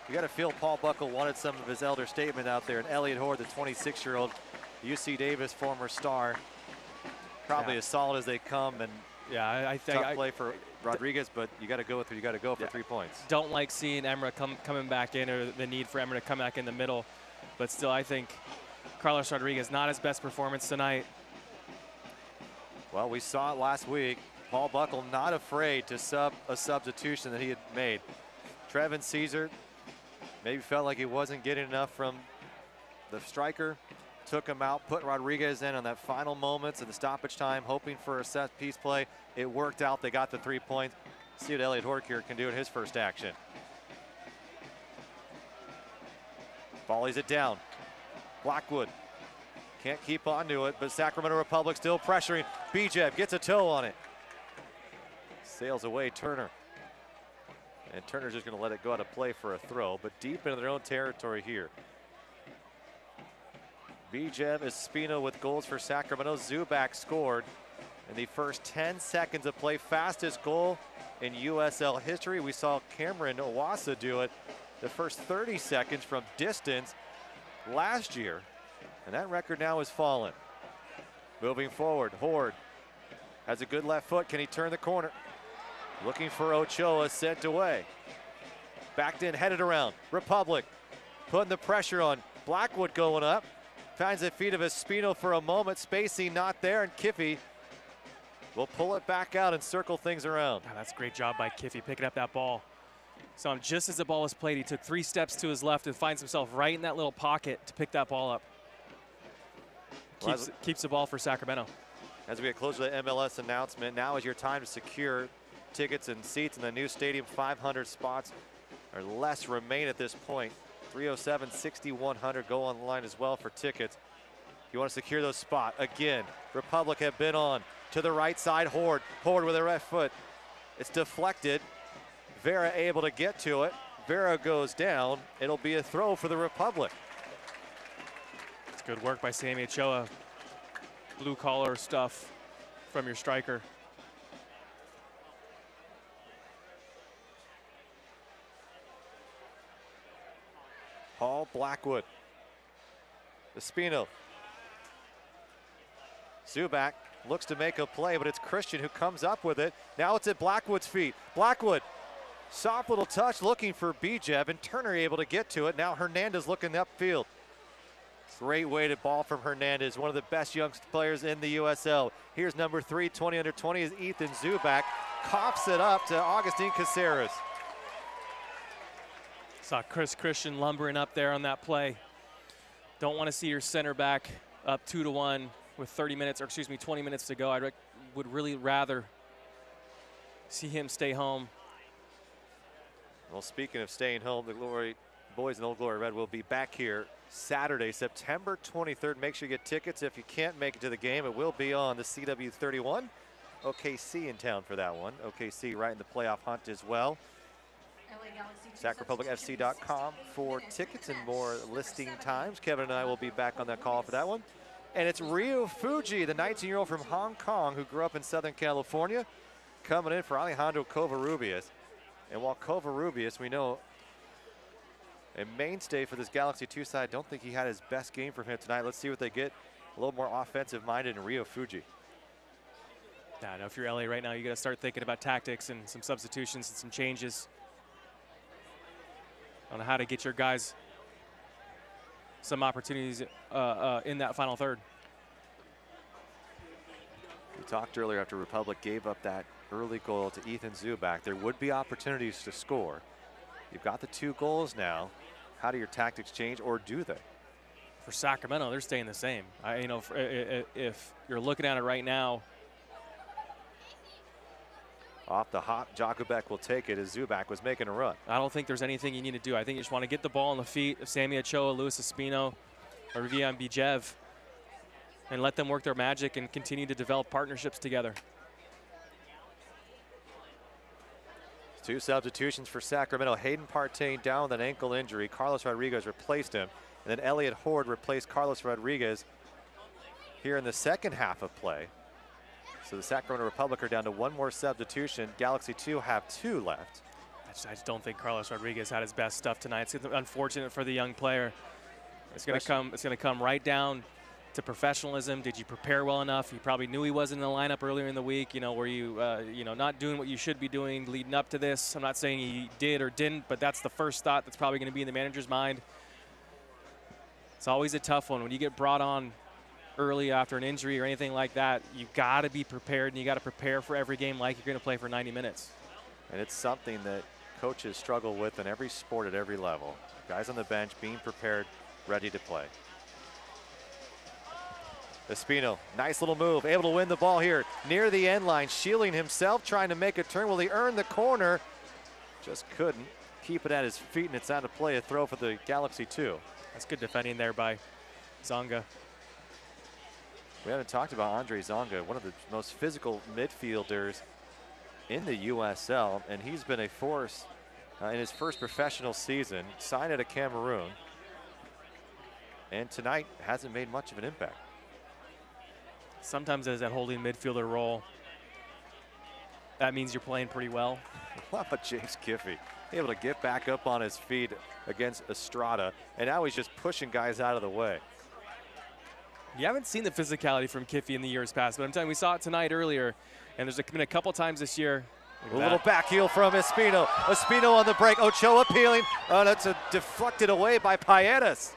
you got to feel Paul Buckle wanted some of his elder statement out there. And Elliot Horde, the 26-year-old UC Davis former star, probably as solid as they come. And yeah, I think tough play for Rodriguez, but you got to go with who you got to go for 3 points. Don't like seeing Emra coming back in, or the need for Emra to come back in the middle. But still, I think Carlos Rodriguez, not his best performance tonight. Well, we saw it last week. Paul Buckle not afraid to sub a substitution that he had made. Trevin Caesar maybe felt like he wasn't getting enough from the striker. Took him out, put Rodriguez in on that final moments of the stoppage time, hoping for a set piece play. It worked out. They got the 3 points. See what Elliot Horkier can do in his first action. Volleys it down. Blackwood can't keep on to it, but Sacramento Republic still pressuring. Bijeb gets a toe on it. Sails away Turner. And Turner's just going to let it go out of play for a throw, but deep into their own territory here. Bijeb Espino with goals for Sacramento. Zubak scored in the first 10 seconds of play. Fastest goal in USL history. We saw Cameron Owasa do it the first 30 seconds from distance last year. And that record now has fallen. Moving forward, Horde has a good left foot. Can he turn the corner? Looking for Ochoa, sent away. Backed in, headed around. Republic putting the pressure on. Blackwood going up. Finds the feet of Espino for a moment. Spacing not there, and Kiffey will pull it back out and circle things around. Oh, that's a great job by Kiffey picking up that ball. So just as the ball was played, he took 3 steps to his left and finds himself right in that little pocket to pick that ball up. Keeps the ball for Sacramento. As we get closer to the MLS announcement, now is your time to secure tickets and seats in the new stadium. 500 spots or less remain at this point. 307-6100. Go online as well for tickets. If you want to secure those spots, again, Republic have been on to the right side. Horde with a left foot. It's deflected. Vera able to get to it. Vera goes down. It'll be a throw for the Republic. It's good work by Sammy Ochoa. Blue collar stuff from your striker. Paul Blackwood. Espino. Zubak looks to make a play, but it's Christian who comes up with it. Now it's at Blackwood's feet. Blackwood, soft little touch looking for Bijeb, and Turner able to get to it. Now Hernandez looking upfield. Great weighted ball from Hernandez, one of the best young players in the USL. Here's number 3, 20 under 20 is Ethan Zubak. Coughs it up to Augustine Caceres. Saw Christian lumbering up there on that play. Don't want to see your center back up 2-1 with 20 minutes to go. I would really rather see him stay home Well, speaking of staying home, the Glory boys in Old Glory Red will be back here Saturday, September 23rd. Make sure you get tickets. If you can't make it to the game, it will be on the CW31. OKC in town for that one. OKC right in the playoff hunt as well. SacRepublicFC.com for tickets and more listing times. Kevin and I will be back on that call for that one. And it's Ryo Fuji, the 19-year-old from Hong Kong who grew up in Southern California, coming in for Alejandro Covarrubias. And while Covarrubias, we know, a mainstay for this Galaxy 2 side, don't think he had his best game for him tonight. Let's see what they get. A little more offensive-minded in Ryo Fuji. Yeah, I know if you're LA right now, you got to start thinking about tactics and some substitutions and some changes on how to get your guys some opportunities in that final third. We talked earlier after Republic gave up that early goal to Ethan Zubak. There would be opportunities to score. You've got the 2 goals now. How do your tactics change, or do they? For Sacramento, they're staying the same. You know, if you're looking at it right now, off the hop, Jakubek will take it as Zubak was making a run. I don't think there's anything you need to do. I think you just want to get the ball on the feet of Sami Ochoa, Luis Espino, or Vian Bijev, and let them work their magic and continue to develop partnerships together. 2 substitutions for Sacramento. Hayden Partain down with an ankle injury. Carlos Rodriguez replaced him. And then Elliot Horde replaced Carlos Rodriguez here in the second half of play. So the Sacramento Republic are down to 1 more substitution. Galaxy 2 have 2 left. I just don't think Carlos Rodriguez had his best stuff tonight. It's unfortunate for the young player. It's going to come right down to professionalism. Did you prepare well enough? You probably knew he wasn't in the lineup earlier in the week. You know, were you, not doing what you should be doing leading up to this? I'm not saying he did or didn't, but that's the first thought that's probably going to be in the manager's mind. It's always a tough one when you get brought on early after an injury or anything like that. You've got to be prepared, and you got to prepare for every game like you're going to play for 90 minutes. And it's something that coaches struggle with in every sport at every level. Guys on the bench being prepared, ready to play. Espino, nice little move, able to win the ball here near the end line, shielding himself, trying to make a turn. Will he earn the corner? Just couldn't keep it at his feet, and it's out of play, a throw for the Galaxy 2. That's good defending there by Zonga. We haven't talked about Andre Zonga, one of the most physical midfielders in the USL, and he's been a force in his first professional season, signed out of Cameroon, and tonight hasn't made much of an impact. Sometimes as that holding midfielder role, that means you're playing pretty well. How about James Kiffey? Able to get back up on his feet against Estrada, and now he's just pushing guys out of the way. You haven't seen the physicality from Kiffey in the years past, but I'm telling you, we saw it tonight earlier, and there's been a couple times this year. A little back heel from Espino. Espino on the break. Ochoa peeling. Oh, that's deflected away by Payetas.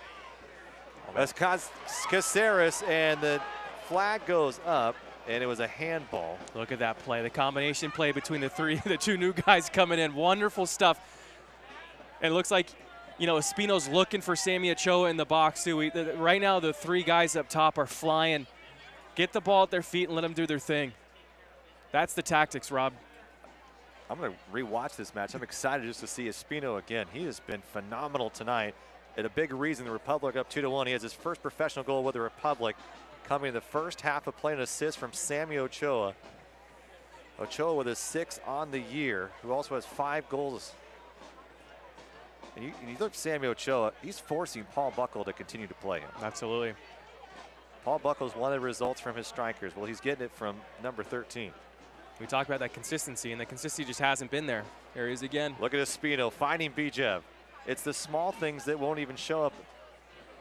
That's Caceres, and the flag goes up, and it was a handball. Look at that play. The combination play between the 2 new guys coming in. Wonderful stuff. And it looks like, you know, Espino's looking for Sami Ochoa in the box, too. Right now, the 3 guys up top are flying. Get the ball at their feet and let them do their thing. That's the tactics, Rob. I'm going to rewatch this match. I'm excited just to see Espino again. He has been phenomenal tonight. And a big reason the Republic up 2-1. He has his first professional goal with the Republic, coming in the first half of play, an assist from Sami Ochoa. Ochoa with his 6th on the year, who also has 5 goals. And you look at Sami Ochoa, he's forcing Paul Buckle to continue to play him. Absolutely. Paul Buckle's wanted results from his strikers. Well, he's getting it from number 13. We talked about that consistency, and the consistency just hasn't been there. There he is again. Look at Espino finding Bijev. It's the small things that won't even show up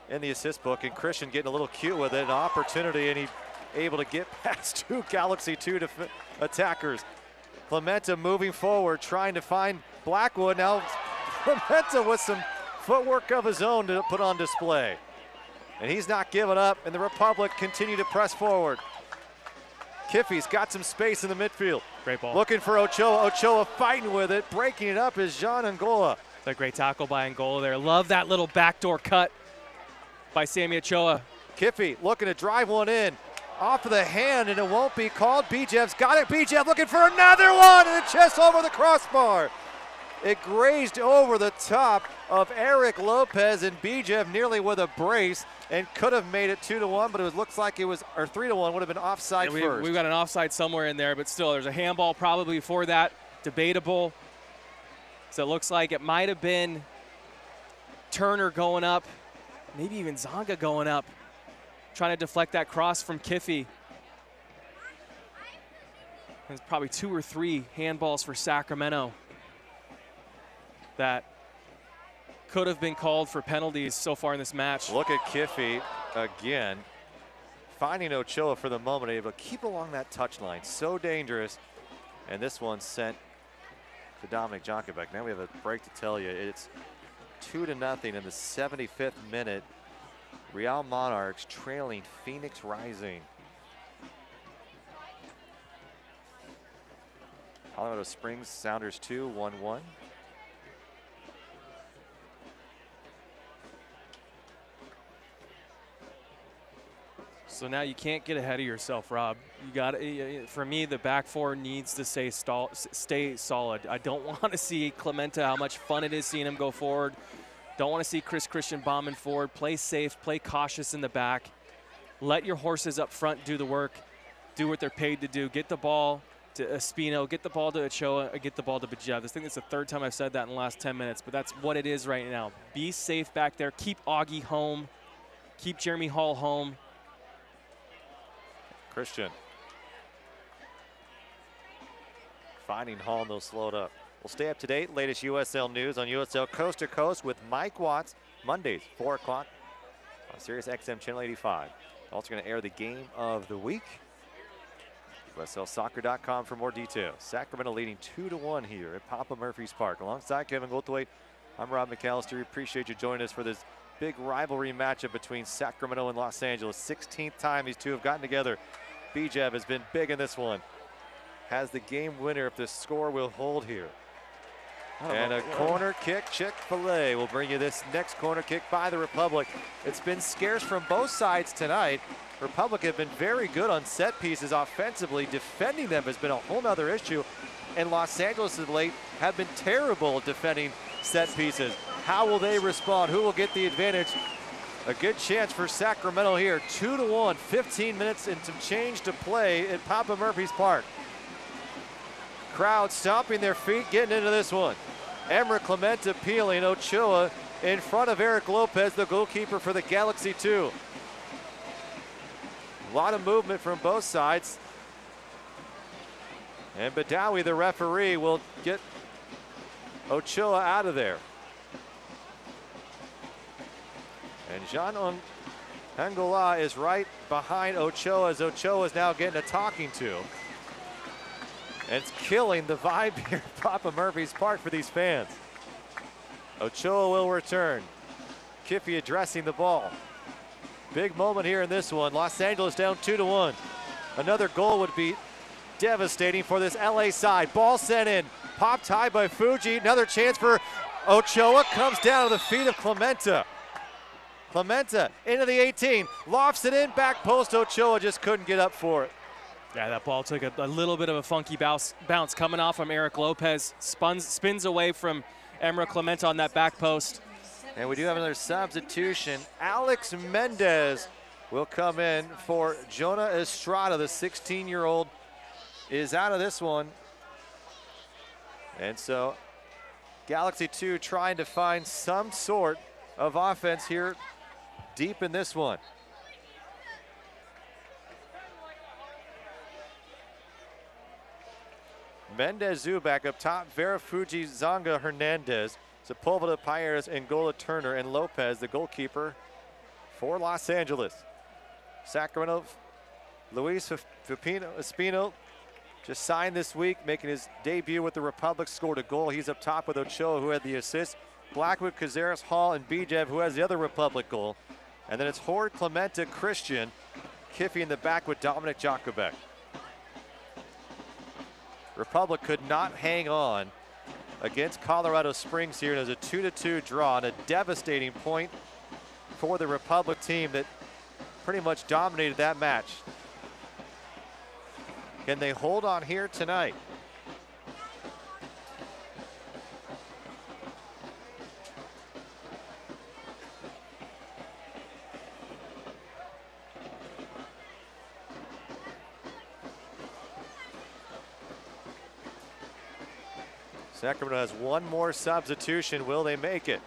in the assist book, and Christian getting a little cute with it, an opportunity, and he able to get past 2 Galaxy 2 attackers. Clementa moving forward, trying to find Blackwood. Now Clementa with some footwork of his own to put on display. And he's not giving up, and the Republic continue to press forward. Kiffey's got some space in the midfield. Great ball. Looking for Ochoa. Ochoa fighting with it. Breaking it up is Jean Angola. A great tackle by Angola there. Love that little backdoor cut by Sami Ochoa. Kiffey looking to drive one in. Off of the hand, and it won't be called. Bijev's got it. Bijev looking for another one, and it just over the crossbar. It grazed over the top of Eric Lopez, and Bijev nearly with a brace and could have made it 2-1, but it looks like it was, or 3-1, would have been offside first. We've got an offside somewhere in there, but still, there's a handball probably for that. Debatable. So it looks like it might have been Turner going up, maybe even Zonga going up, trying to deflect that cross from Kiffy. There's probably 2 or 3 handballs for Sacramento that could have been called for penalties so far in this match. Look at Kiffy again, finding Ochoa for the moment, able to keep along that touchline. So dangerous. And this one sent to Dominic Jonkovic. Now we have a break to tell you. It's 2-0 in the 75th minute. Real Monarchs trailing Phoenix Rising. Colorado Springs Sounders 2, 1-1. So now you can't get ahead of yourself, Rob. You got, for me, the back four needs to stay solid. I don't want to see Clementa, how much fun it is seeing him go forward. Don't want to see Chris Christian bombing forward. Play safe, play cautious in the back. Let your horses up front do the work, do what they're paid to do. Get the ball to Espino, get the ball to Ochoa, get the ball to Bijev. I think it's the 3rd time I've said that in the last 10 minutes, but that's what it is right now. Be safe back there. Keep Augie home. Keep Jeremy Hall home. Christian finding Hall, and they'll slow it up. We'll stay up to date. Latest USL news on USL Coast to Coast with Mike Watts, Mondays, 4 o'clock on Sirius XM Channel 85. Also going to air the game of the week. USLsoccer.com for more details. Sacramento leading 2-1 here at Papa Murphy's Park. Alongside Kevin Goldthwait, I'm Rob McAllister. We appreciate you joining us for this big rivalry matchup between Sacramento and Los Angeles. 16th time these two have gotten together. Bijev has been big in this one. Has the game winner if the score will hold here. And a corner kick, Chick-fil-A will bring you this next corner kick by the Republic. It's been scarce from both sides tonight. Republic have been very good on set pieces offensively. Defending them has been a whole nother issue. And Los Angeles of late have been terrible at defending set pieces. How will they respond? Who will get the advantage? A good chance for Sacramento here. 2-1, 15 minutes and some change to play at Papa Murphy's Park. Crowd stomping their feet, getting into this one. Emra Clementa peeling, Ochoa in front of Eric Lopez, the goalkeeper for the Galaxy 2. A lot of movement from both sides. And Badawi, the referee, will get Ochoa out of there. And Jean Angola is right behind Ochoa as Ochoa is now getting a talking to. And it's killing the vibe here at Papa Murphy's Park for these fans. Ochoa will return. Kiffy addressing the ball. Big moment here in this one. Los Angeles down 2-1. Another goal would be devastating for this LA side. Ball sent in. Popped high by Fuji. Another chance for Ochoa. Comes down to the feet of Clementa. Clementa into the 18. Lofts it in. Back post. Ochoa just couldn't get up for it. Yeah, that ball took a little bit of a funky bounce coming off from Eric Lopez. Spins away from Emra Clementa on that back post. And we do have another substitution. Alex Mendez will come in for Jonah Estrada. The 16-year-old is out of this one. And so Galaxy 2 trying to find some sort of offense here deep in this one. Mendez Zubak up top, Vera Fuji, Zonga, Hernandez, Sepulveda, Payeras, Angola, Turner, and Lopez, the goalkeeper for Los Angeles. Sacramento, Luis Espino just signed this week, making his debut with the Republic, scored a goal. He's up top with Ochoa, who had the assist. Blackwood, Cazares, Hall, and Bijev, who has the other Republic goal. And then it's Horde, Clementa, Christian, Kiffy in the back with Dominic Jonkovic. Republic could not hang on against Colorado Springs here. It was a 2-2 draw and a devastating point for the Republic team that pretty much dominated that match. Can they hold on here tonight? Sacramento has one more substitution. Will they make it?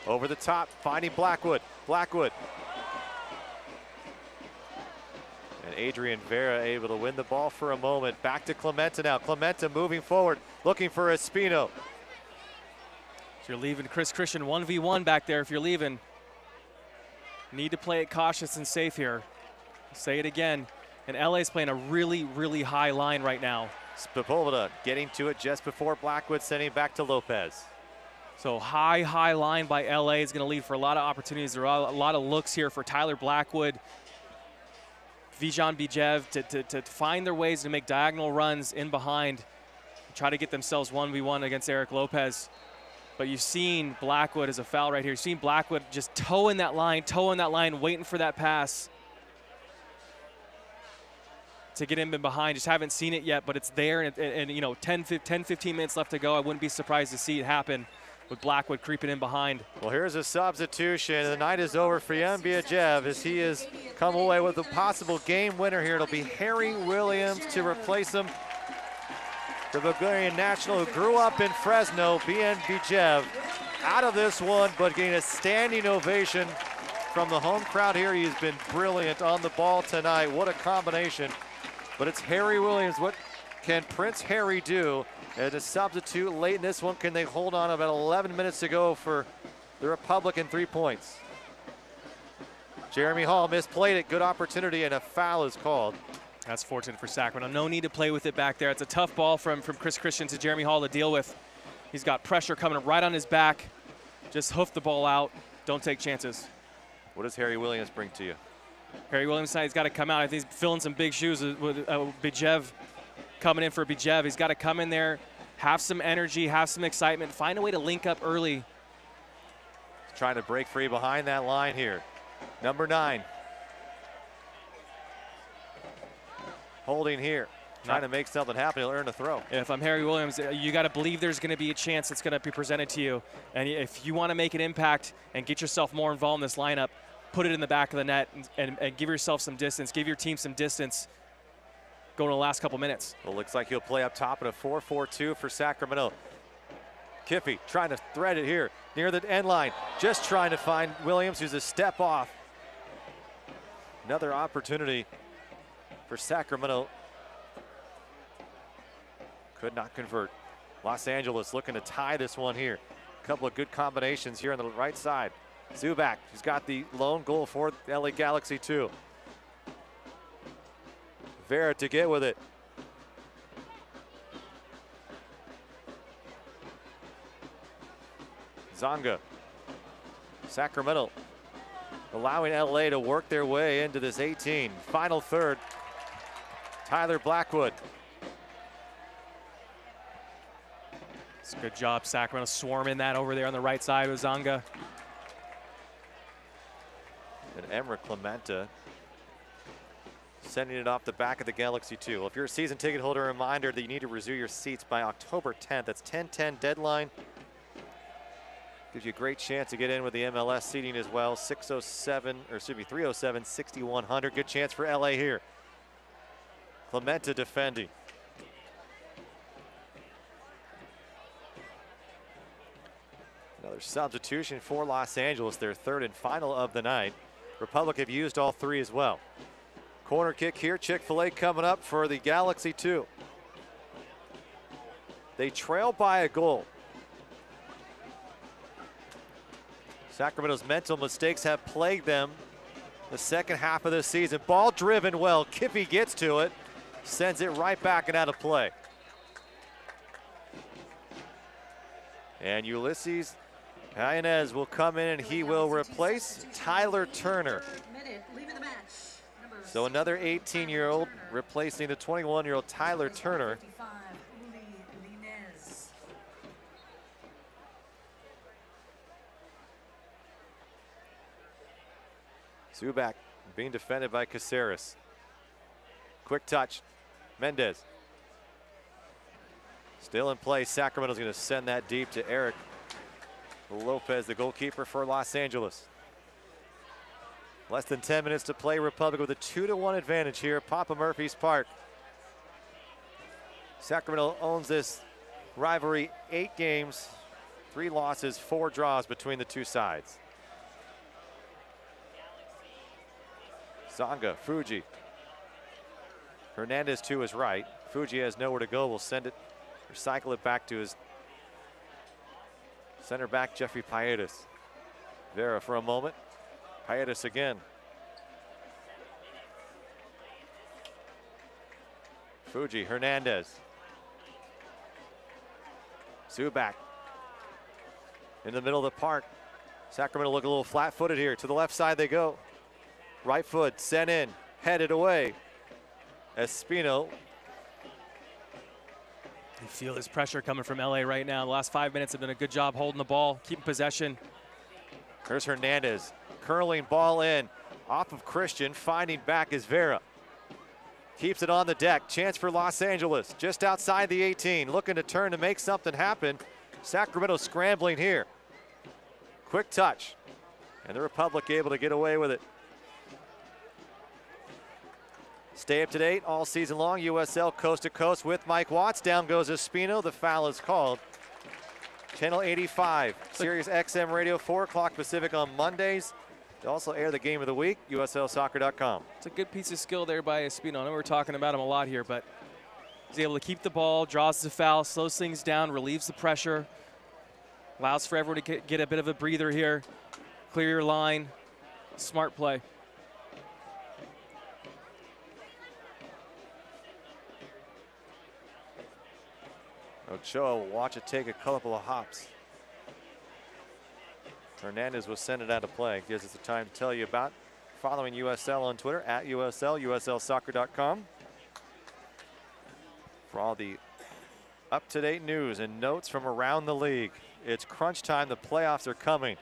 Over the top, finding Blackwood. Blackwood. And Adrian Vera able to win the ball for a moment. Back to Clementa now. Clementa moving forward, looking for Espino. So you're leaving Chris Christian 1v1 back there if you're leaving. Need to play it cautious and safe here. Say it again. And LA's playing a really, really high line right now. Sepulveda getting to it just before Blackwood, sending it back to Lopez. So high line by LA is going to lead for a lot of opportunities. There are a lot of looks here for Tyler Blackwood, Vijan Bijev to find their ways to make diagonal runs in behind, try to get themselves 1v1 against Eric Lopez. But you've seen Blackwood as a foul right here. You've seen Blackwood just toeing that line, waiting for that pass to get him in behind. Just haven't seen it yet, but it's there, and you know, 10-15 minutes left to go. I wouldn't be surprised to see it happen with Blackwood creeping in behind. Well, here's a substitution. The night is over for Jan Bijev as he has come away with a possible game winner here. It'll be Harry Williams to replace him. The Bulgarian national who grew up in Fresno, Bijan Bijev, out of this one, but getting a standing ovation from the home crowd here. He's been brilliant on the ball tonight. What a combination. But it's Harry Williams. What can Prince Harry do as a substitute late in this one? Can they hold on? About 11 minutes to go for the Republican 3 points. Jeremy Hall misplayed it. Good opportunity, and a foul is called. That's fortunate for Sacramento. No need to play with it back there. It's a tough ball from Chris Christian to Jeremy Hall to deal with. He's got pressure coming right on his back. Just hoof the ball out. Don't take chances. What does Harry Williams bring to you? Harry Williams, he's got to come out. I think he's filling some big shoes with Bijev coming in for Bijev. He's got to come in there, have some energy, have some excitement, find a way to link up early. He's trying to break free behind that line here. Number 9. Holding here, trying to make something happen. He'll earn a throw. If I'm Harry Williams, you got to believe there's going to be a chance that's going to be presented to you. And if you want to make an impact and get yourself more involved in this lineup, put it in the back of the net and give yourself some distance, give your team some distance going to the last couple minutes. Well, looks like he'll play up top in a 4-4-2 for Sacramento. Kiffy trying to thread it here near the end line, just trying to find Williams, who's a step off. Another opportunity for Sacramento. Could not convert. Los Angeles looking to tie this one here. A couple of good combinations here on the right side. Zubac, who's got the lone goal for the LA Galaxy too. Vera to get with it. Zonga. Sacramento allowing LA to work their way into this 18. Final third. Tyler Blackwood. It's a good job, Sacramento swarming that over there on the right side with Zonga. And Emra Clementa sending it off the back of the Galaxy too. Well, if you're a season ticket holder, a reminder that you need to reserve your seats by October 10th. That's 10/10 deadline. Gives you a great chance to get in with the MLS seating as well. 307-6100. Good chance for LA here. Clementa defending. Another substitution for Los Angeles, their third and final of the night. Republic have used all 3 as well. Corner kick here, Chick-fil-A coming up for the Galaxy too. They trail by a goal. Sacramento's mental mistakes have plagued them the second half of this season. Ball driven well, Kiffy gets to it, sends it right back and out of play. And Ulysses Hyanez will come in and he will replace Tyler Turner. So another 18-year-old replacing the 21-year-old Tyler Turner. Zubac being defended by Caceres. Quick touch, Mendez. Still in play, Sacramento's gonna send that deep to Eric Lopez, the goalkeeper for Los Angeles. Less than 10 minutes to play, Republic with a 2-1 advantage here at Papa Murphy's Park. Sacramento owns this rivalry, 8 games, 3 losses, 4 draws between the two sides. Zonga, Fuji. Hernandez to his right. Fuji has nowhere to go. Will send it or cycle it back to his center back, Jeffrey Paredes. Vera for a moment. Paredes again. Fuji, Hernandez. Zubac in the middle of the park. Sacramento look a little flat-footed here. To the left side they go. Right foot sent in, headed away. Espino. You feel this pressure coming from LA right now. The last 5 minutes have done a good job holding the ball, keeping possession. There's Hernandez, curling ball in, off of Christian, finding back is Vera. Keeps it on the deck, chance for Los Angeles, just outside the 18, looking to turn to make something happen. Sacramento scrambling here. Quick touch, and the Republic able to get away with it. Stay up to date all season long. USL Coast to Coast with Mike Watts. Down goes Espino. The foul is called. Channel 85, Sirius XM Radio, 4 o'clock Pacific on Mondays. They also air the game of the week, USLsoccer.com. It's a good piece of skill there by Espino. I know we're talking about him a lot here, but he's able to keep the ball, draws the foul, slows things down, relieves the pressure, allows for everyone to get a bit of a breather here, clear your line, smart play. Ochoa will watch it take a couple of hops. Hernandez will send it out of play. Gives us the time to tell you about following USL on Twitter at USL, USLsoccer.com. For all the up-to-date news and notes from around the league. It's crunch time. The playoffs are coming.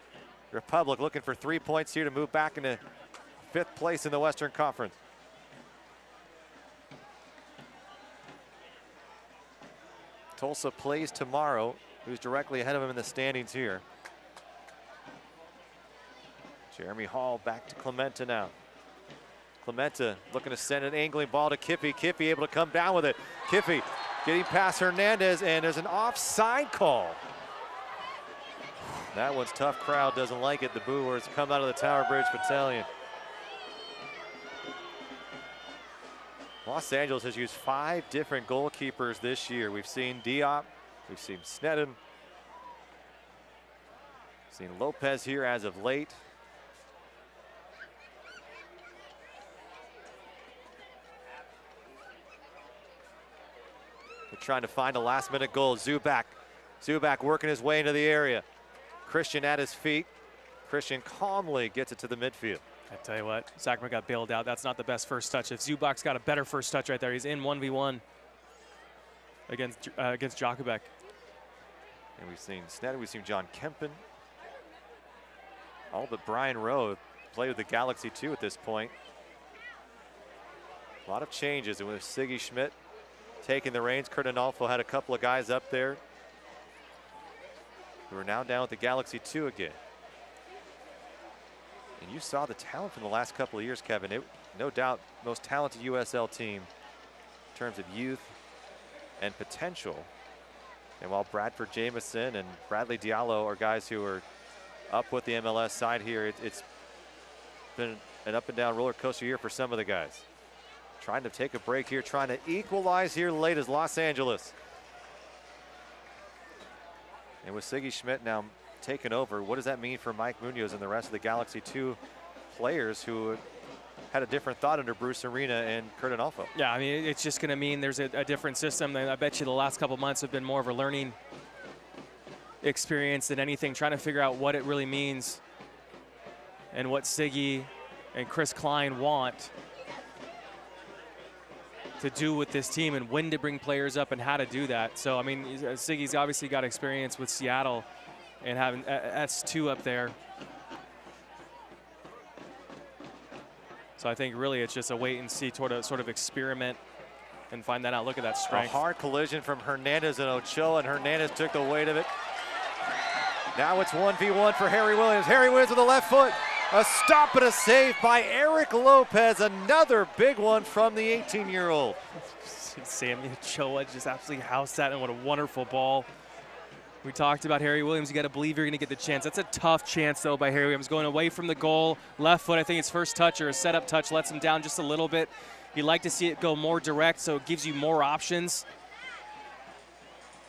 Republic looking for 3 points here to move back into 5th place in the Western Conference. Tulsa plays tomorrow. Who's directly ahead of him in the standings here? Jeremy Hall back to Clementa now. Clementa looking to send an angling ball to Kippy. Kippy able to come down with it. Kippy getting past Hernandez, and there's an offside call. That one's tough. Crowd doesn't like it. The booers come out of the Tower Bridge Battalion. Los Angeles has used 5 different goalkeepers this year. We've seen Diop, we've seen Sneddon, seen Lopez here as of late. They're trying to find a last-minute goal. Zubac working his way into the area. Christian at his feet. Christian calmly gets it to the midfield. I tell you what, Sacramento got bailed out. That's not the best first touch. If Zubac's got a better first touch right there, he's in 1v1 against Jakubek. And we've seen Sneddon, we've seen John Kempen. All but Brian Rowe played with the Galaxy too at this point. A lot of changes, and with Siggy Schmidt taking the reins, Kurt Analfo had a couple of guys up there who are now down with the Galaxy 2 again. And you saw the talent from the last couple of years, Kevin. No doubt, most talented USL team in terms of youth and potential. And while Bradford Jamieson and Bradley Diallo are guys who are up with the MLS side here, it's been an up and down roller coaster year for some of the guys. Trying to take a break here, trying to equalize here late as Los Angeles. And with Siggy Schmidt now taken over, what does that mean for Mike Munoz and the rest of the Galaxy 2 players who had a different thought under Bruce Arena and Kurt Analfo? Yeah, I mean, it's just going to mean there's a different system. I bet you the last couple months have been more of a learning experience than anything, trying to figure out what it really means and what Siggy and Chris Klein want to do with this team and when to bring players up and how to do that. So, I mean, Siggy's obviously got experience with Seattle and having S2 up there. So I think really it's just a wait and see sort of experiment and find that out. Look at that strength. A hard collision from Hernandez and Ochoa, and Hernandez took the weight of it. Now it's 1v1 for Harry Williams. Harry Williams with a left foot. A stop and a save by Eric Lopez. Another big one from the 18-year-old. Sammy Ochoa just absolutely housed that, and what a wonderful ball. We talked about Harry Williams. You got to believe you're going to get the chance. That's a tough chance, though, by Harry Williams. Going away from the goal, left foot. I think his first touch or a setup touch lets him down just a little bit. You'd like to see it go more direct, so it gives you more options.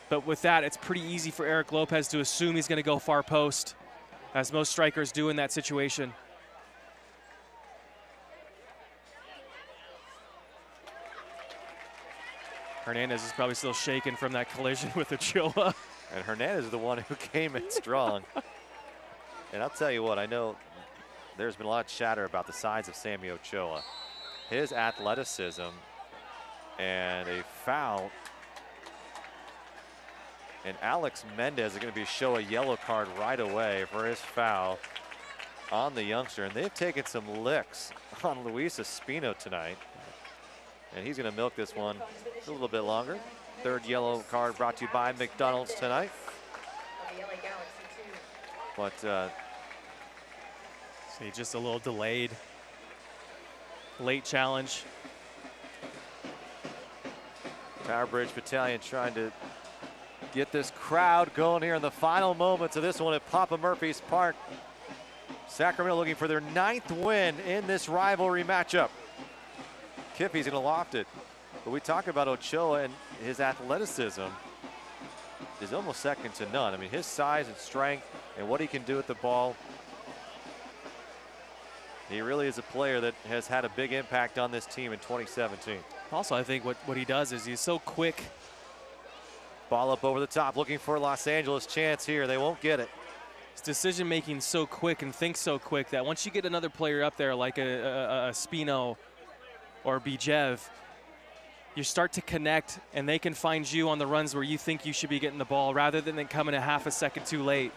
But with that, it's pretty easy for Eric Lopez to assume he's going to go far post, as most strikers do in that situation. Hernandez is probably still shaken from that collision with Ochoa. And Hernandez is the one who came in strong. And I'll tell you what, I know there's been a lot of chatter about the size of Sammy Ochoa. His athleticism and a foul. And Alex Mendez is going to be show a yellow card right away for his foul on the youngster. And they've taken some licks on Luis Espino tonight. And he's going to milk this one a little bit longer. Third yellow card brought to you by McDonald's tonight. But see, just a little delayed. Late challenge. Tower Bridge Battalion trying to get this crowd going here in the final moments of this one at Papa Murphy's Park. Sacramento looking for their 9th win in this rivalry matchup. Kiffy's going to loft it. But we talk about Ochoa, and his athleticism is almost second to none. I mean, his size and strength and what he can do with the ball. He really is a player that has had a big impact on this team in 2017. Also, I think what he does is he's so quick. Ball up over the top, looking for a Los Angeles chance here. They won't get it. His decision making so quick and thinks so quick that once you get another player up there like a Spino or Bijev, you start to connect, and they can find you on the runs where you think you should be getting the ball rather than coming a half a second too late.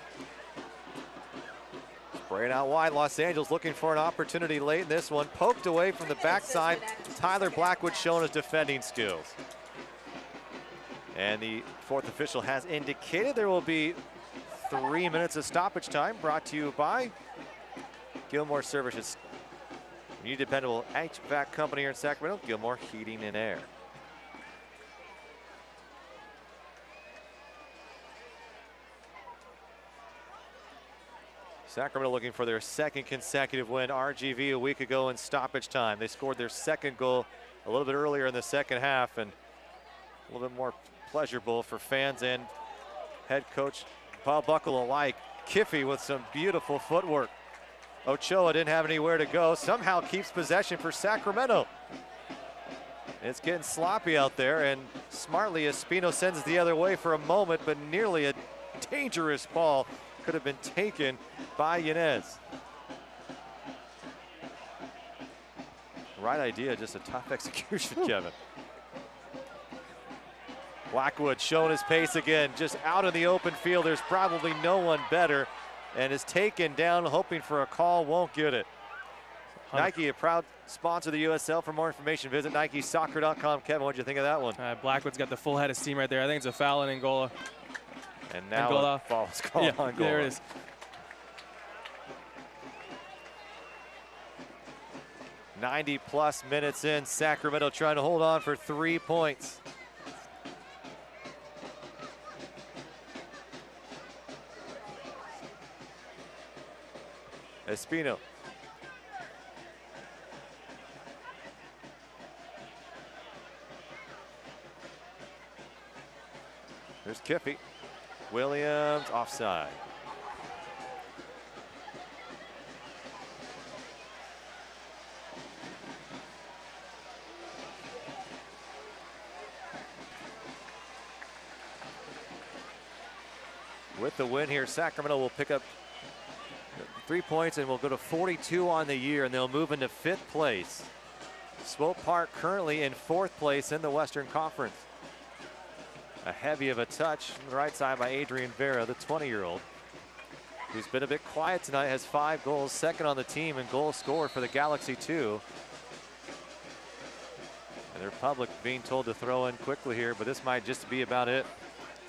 Spraying out wide, Los Angeles looking for an opportunity late in this one. Poked away from the backside. Tyler Blackwood showing his defending skills. And the fourth official has indicated there will be 3 minutes of stoppage time, brought to you by Gilmore Services. You need a dependable HVAC company here in Sacramento, Gilmore Heating and Air. Sacramento looking for their 2nd consecutive win. RGV a week ago in stoppage time. They scored their 2nd goal a little bit earlier in the 2nd half, and a little bit more pleasurable for fans and head coach Bob Buckle alike. Kiffy with some beautiful footwork. Ochoa didn't have anywhere to go. Somehow keeps possession for Sacramento. It's getting sloppy out there, and smartly Espino sends it the other way for a moment, but nearly a dangerous ball could have been taken by Yanez. Right idea, just a tough execution, Kevin. Blackwood showing his pace again, just out in the open field. There's probably no one better, and is taken down, hoping for a call, won't get it. Nike, a proud sponsor of the USL. For more information, visit NikeSoccer.com. Kevin, what'd you think of that one? Blackwood's got the full head of steam right there. I think it's a foul in Angola. And now Angola. A foul is called on Angola. There it is. +90 minutes in, Sacramento trying to hold on for 3 points. Espino. There's Kiffy. Williams offside. With the win here, Sacramento will pick up 3 points and will go to 42 on the year, and they'll move into 5th place. Swope Park currently in 4th place in the Western Conference. A heavy of a touch on the right side by Adrian Vera, the 20-year-old, who's been a bit quiet tonight, has 5 goals, 2nd on the team in goals scored for the Galaxy 2. And the Republic being told to throw in quickly here, but this might just be about it.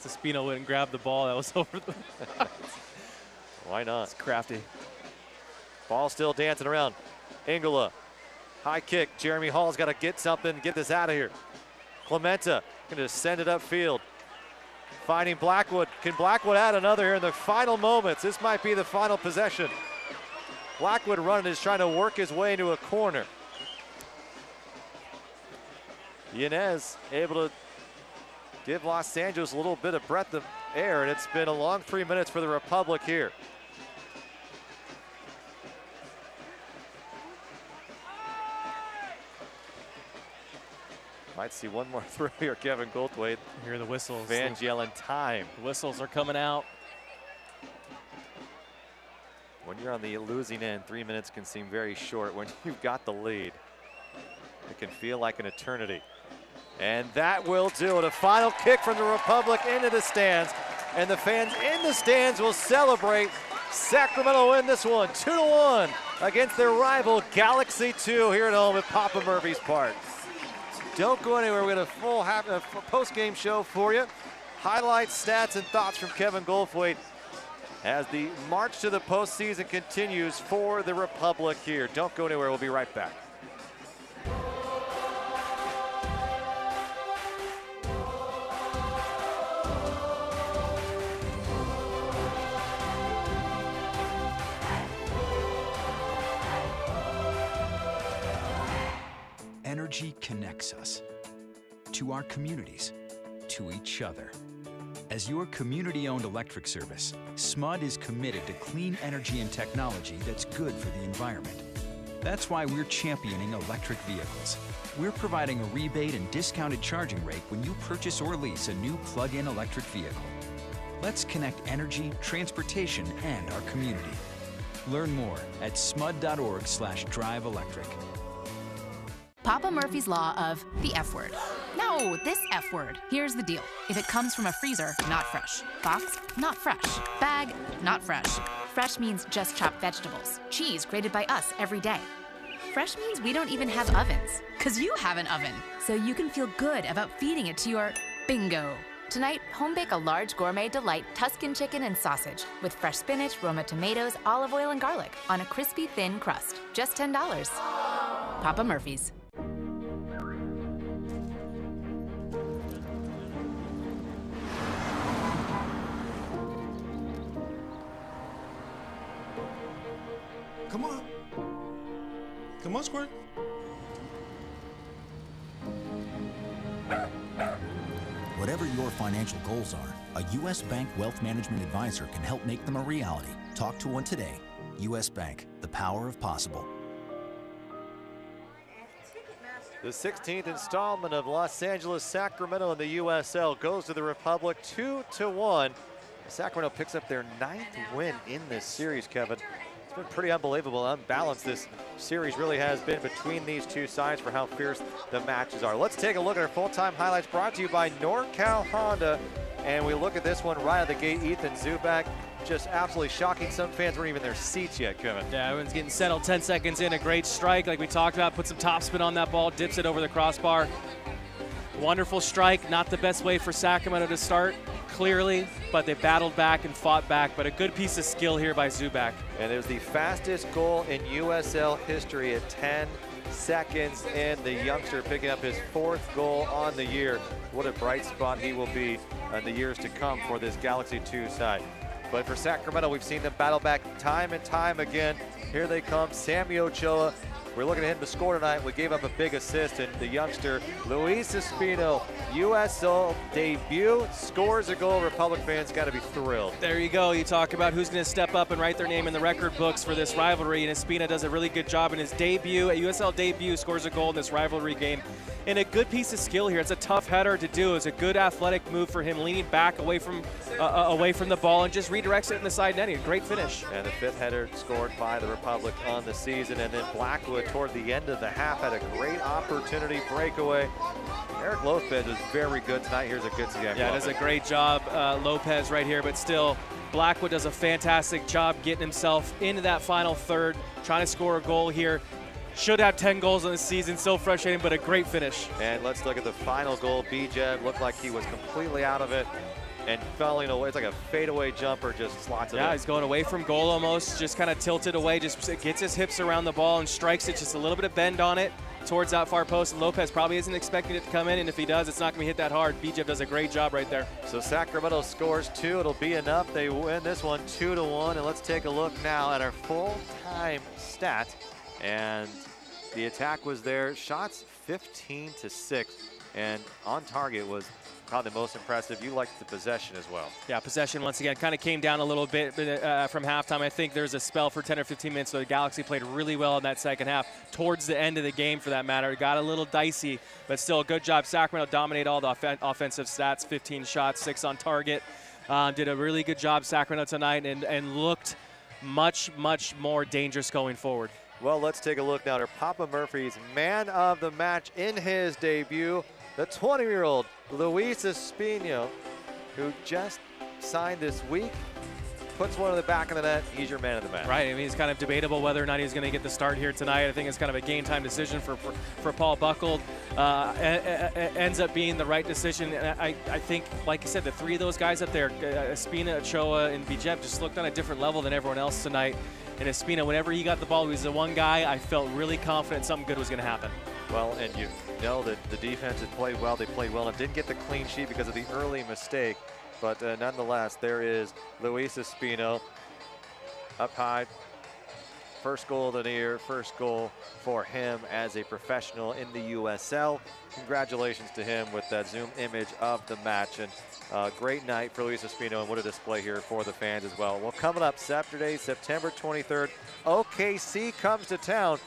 Espino went and grabbed the ball that was over the Why not? It's crafty. Ball still dancing around. Ingela, high kick. Jeremy Hall's got to get something, get this out of here. Clementa going to send it upfield. Finding Blackwood. Can Blackwood add another here in the final moments? This might be the final possession. Blackwood running is trying to work his way into a corner. Yanez able to give Los Angeles a little bit of breath of air, and it's been a long 3 minutes for the Republic here. Might see one more throw here, Kevin Goldthwait. Hear the whistles. Fans yelling time. The whistles are coming out. When you're on the losing end, 3 minutes can seem very short. When you've got the lead, it can feel like an eternity. And that will do it. A final kick from the Republic into the stands. And the fans in the stands will celebrate. Sacramento win this one 2-1 against their rival Galaxy 2 here at home at Papa Murphy's Park. Don't go anywhere. We're going to a post-game show for you. Highlights, stats, and thoughts from Kevin Goldthwait as the march to the postseason continues for the Republic here. Don't go anywhere. We'll be right back. Energy connects us to our communities, to each other. As your community-owned electric service, SMUD is committed to clean energy and technology that's good for the environment. That's why we're championing electric vehicles. We're providing a rebate and discounted charging rate when you purchase or lease a new plug-in electric vehicle. Let's connect energy, transportation, and our community. Learn more at smud.org/drive-electric. Papa Murphy's law of the F word. No, this F word. Here's the deal. If it comes from a freezer, not fresh. Box, not fresh. Bag, not fresh. Fresh means just chopped vegetables. Cheese created by us every day. Fresh means we don't even have ovens, because you have an oven. So you can feel good about feeding it to your bingo. Tonight, home bake a large gourmet delight Tuscan chicken and sausage with fresh spinach, Roma tomatoes, olive oil, and garlic on a crispy, thin crust. Just $10. Papa Murphy's. Come on. Come on, Squirt. Whatever your financial goals are, a U.S. Bank Wealth Management Advisor can help make them a reality. Talk to one today. U.S. Bank, the power of possible. The 16th installment of Los Angeles Sacramento in the USL goes to the Republic 2-1. Sacramento picks up their 9th win in this series, Kevin. It's been pretty unbelievable, unbalanced this series really has been between these two sides for how fierce the matches are. Let's take a look at our full-time highlights brought to you by NorCal Honda. And we look at this one right out of the gate. Ethan Zubak, just absolutely shocking. Some fans weren't even in their seats yet, Kevin. Yeah, everyone's getting settled 10 seconds in. A great strike like we talked about. Put some topspin on that ball, dips it over the crossbar. Wonderful strike. Not the best way for Sacramento to start, clearly, but they battled back and fought back. But a good piece of skill here by Zubak. And it was the fastest goal in USL history at 10 seconds in. The youngster picking up his 4th goal on the year. What a bright spot he will be in the years to come for this Galaxy 2 side. But for Sacramento, we've seen them battle back time and time again. Here they come, Sammy Ochoa. We're looking at him to score tonight. We gave up a big assist, and the youngster, Luis Espino, USL debut, scores a goal. Republic fans got to be thrilled. There you go. You talk about who's going to step up and write their name in the record books for this rivalry, and Espino does a really good job in his debut. A USL debut, scores a goal in this rivalry game. And a good piece of skill here. It's a tough header to do. It's a good athletic move for him, leaning back away from the ball and just redirects it in the side netting. A great finish. And the 5th header scored by the Republic on the season. And then Blackwood toward the end of the half had a great opportunity breakaway. Eric Lopez was very good tonight. Here's a good example. Yeah, does a great job, Lopez right here, but still Blackwood does a fantastic job getting himself into that final third, trying to score a goal here. Should have 10 goals in the season, so frustrating, but a great finish. And let's look at the final goal. Bijeb looked like he was completely out of it and falling away. It's like a fadeaway jumper, just slots it in. Yeah, he's going away from goal almost, just kind of tilted away, just gets his hips around the ball and strikes it, just a little bit of bend on it. towards that far post, and Lopez probably isn't expecting it to come in, and if he does, it's not going to be hit that hard. BJEP does a great job right there. So Sacramento scores 2. It'll be enough. They win this one 2-1, and let's take a look now at our full-time stat. And the attack was there. Shots 15-6, and on target was probably the most impressive. You liked the possession as well. Yeah, possession once again kind of came down a little bit from halftime. I think there's a spell for 10 or 15 minutes, so the Galaxy played really well in that second half. Towards the end of the game, for that matter, it got a little dicey, but still a good job. Sacramento dominated all the offensive stats, 15 shots, 6 on target. Did a really good job, Sacramento, tonight, and looked much, much more dangerous going forward. Well, let's take a look now at Papa Murphy's man of the match in his debut, the 20-year-old Luis Espino, who just signed this week, puts one in the back of the net. He's your man of the match. Right. I mean, it's kind of debatable whether or not he's going to get the start here tonight. I think it's kind of a game time decision for Paul Buckled. Ends up being the right decision. And I think, like you said, the 3 of those guys up there, Espino, Ochoa, and BJEP, just looked on a different level than everyone else tonight. And Espino, whenever he got the ball, he was the one guy I felt really confident something good was going to happen. Well, and you know that the defense had played well. They played well and didn't get the clean sheet because of the early mistake. But nonetheless, there is Luis Espino up high. First goal of the year, first goal for him as a professional in the USL. Congratulations to him with that zoom image of the match. And great night for Luis Espino, and what a display here for the fans as well. Well, coming up Saturday, September 23rd, OKC comes to town.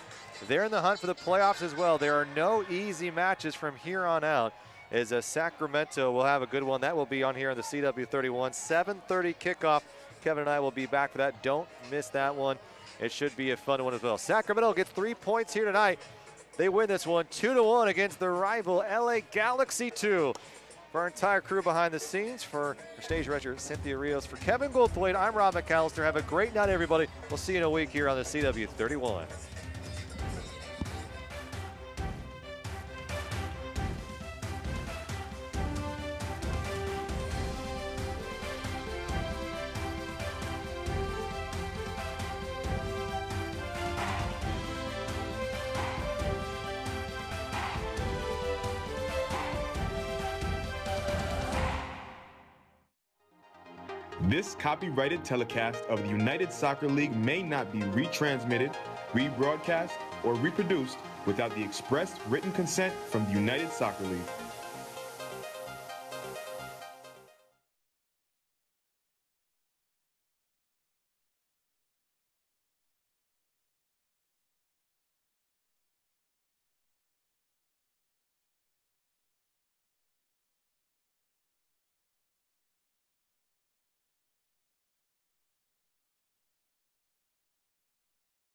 They're in the hunt for the playoffs as well. There are no easy matches from here on out, as Sacramento will have a good one. That will be on here on the CW31, 7:30 kickoff. Kevin and I will be back for that. Don't miss that one. It should be a fun one as well. Sacramento gets 3 points here tonight. They win this one 2-1 against the rival LA Galaxy 2. For our entire crew behind the scenes, for our stage director Cynthia Rios, for Kevin Goldthwait, I'm Rob McAllister. Have a great night, everybody. We'll see you in a week here on the CW31. This copyrighted telecast of the United Soccer League may not be retransmitted, rebroadcast, or reproduced without the express written consent from the United Soccer League.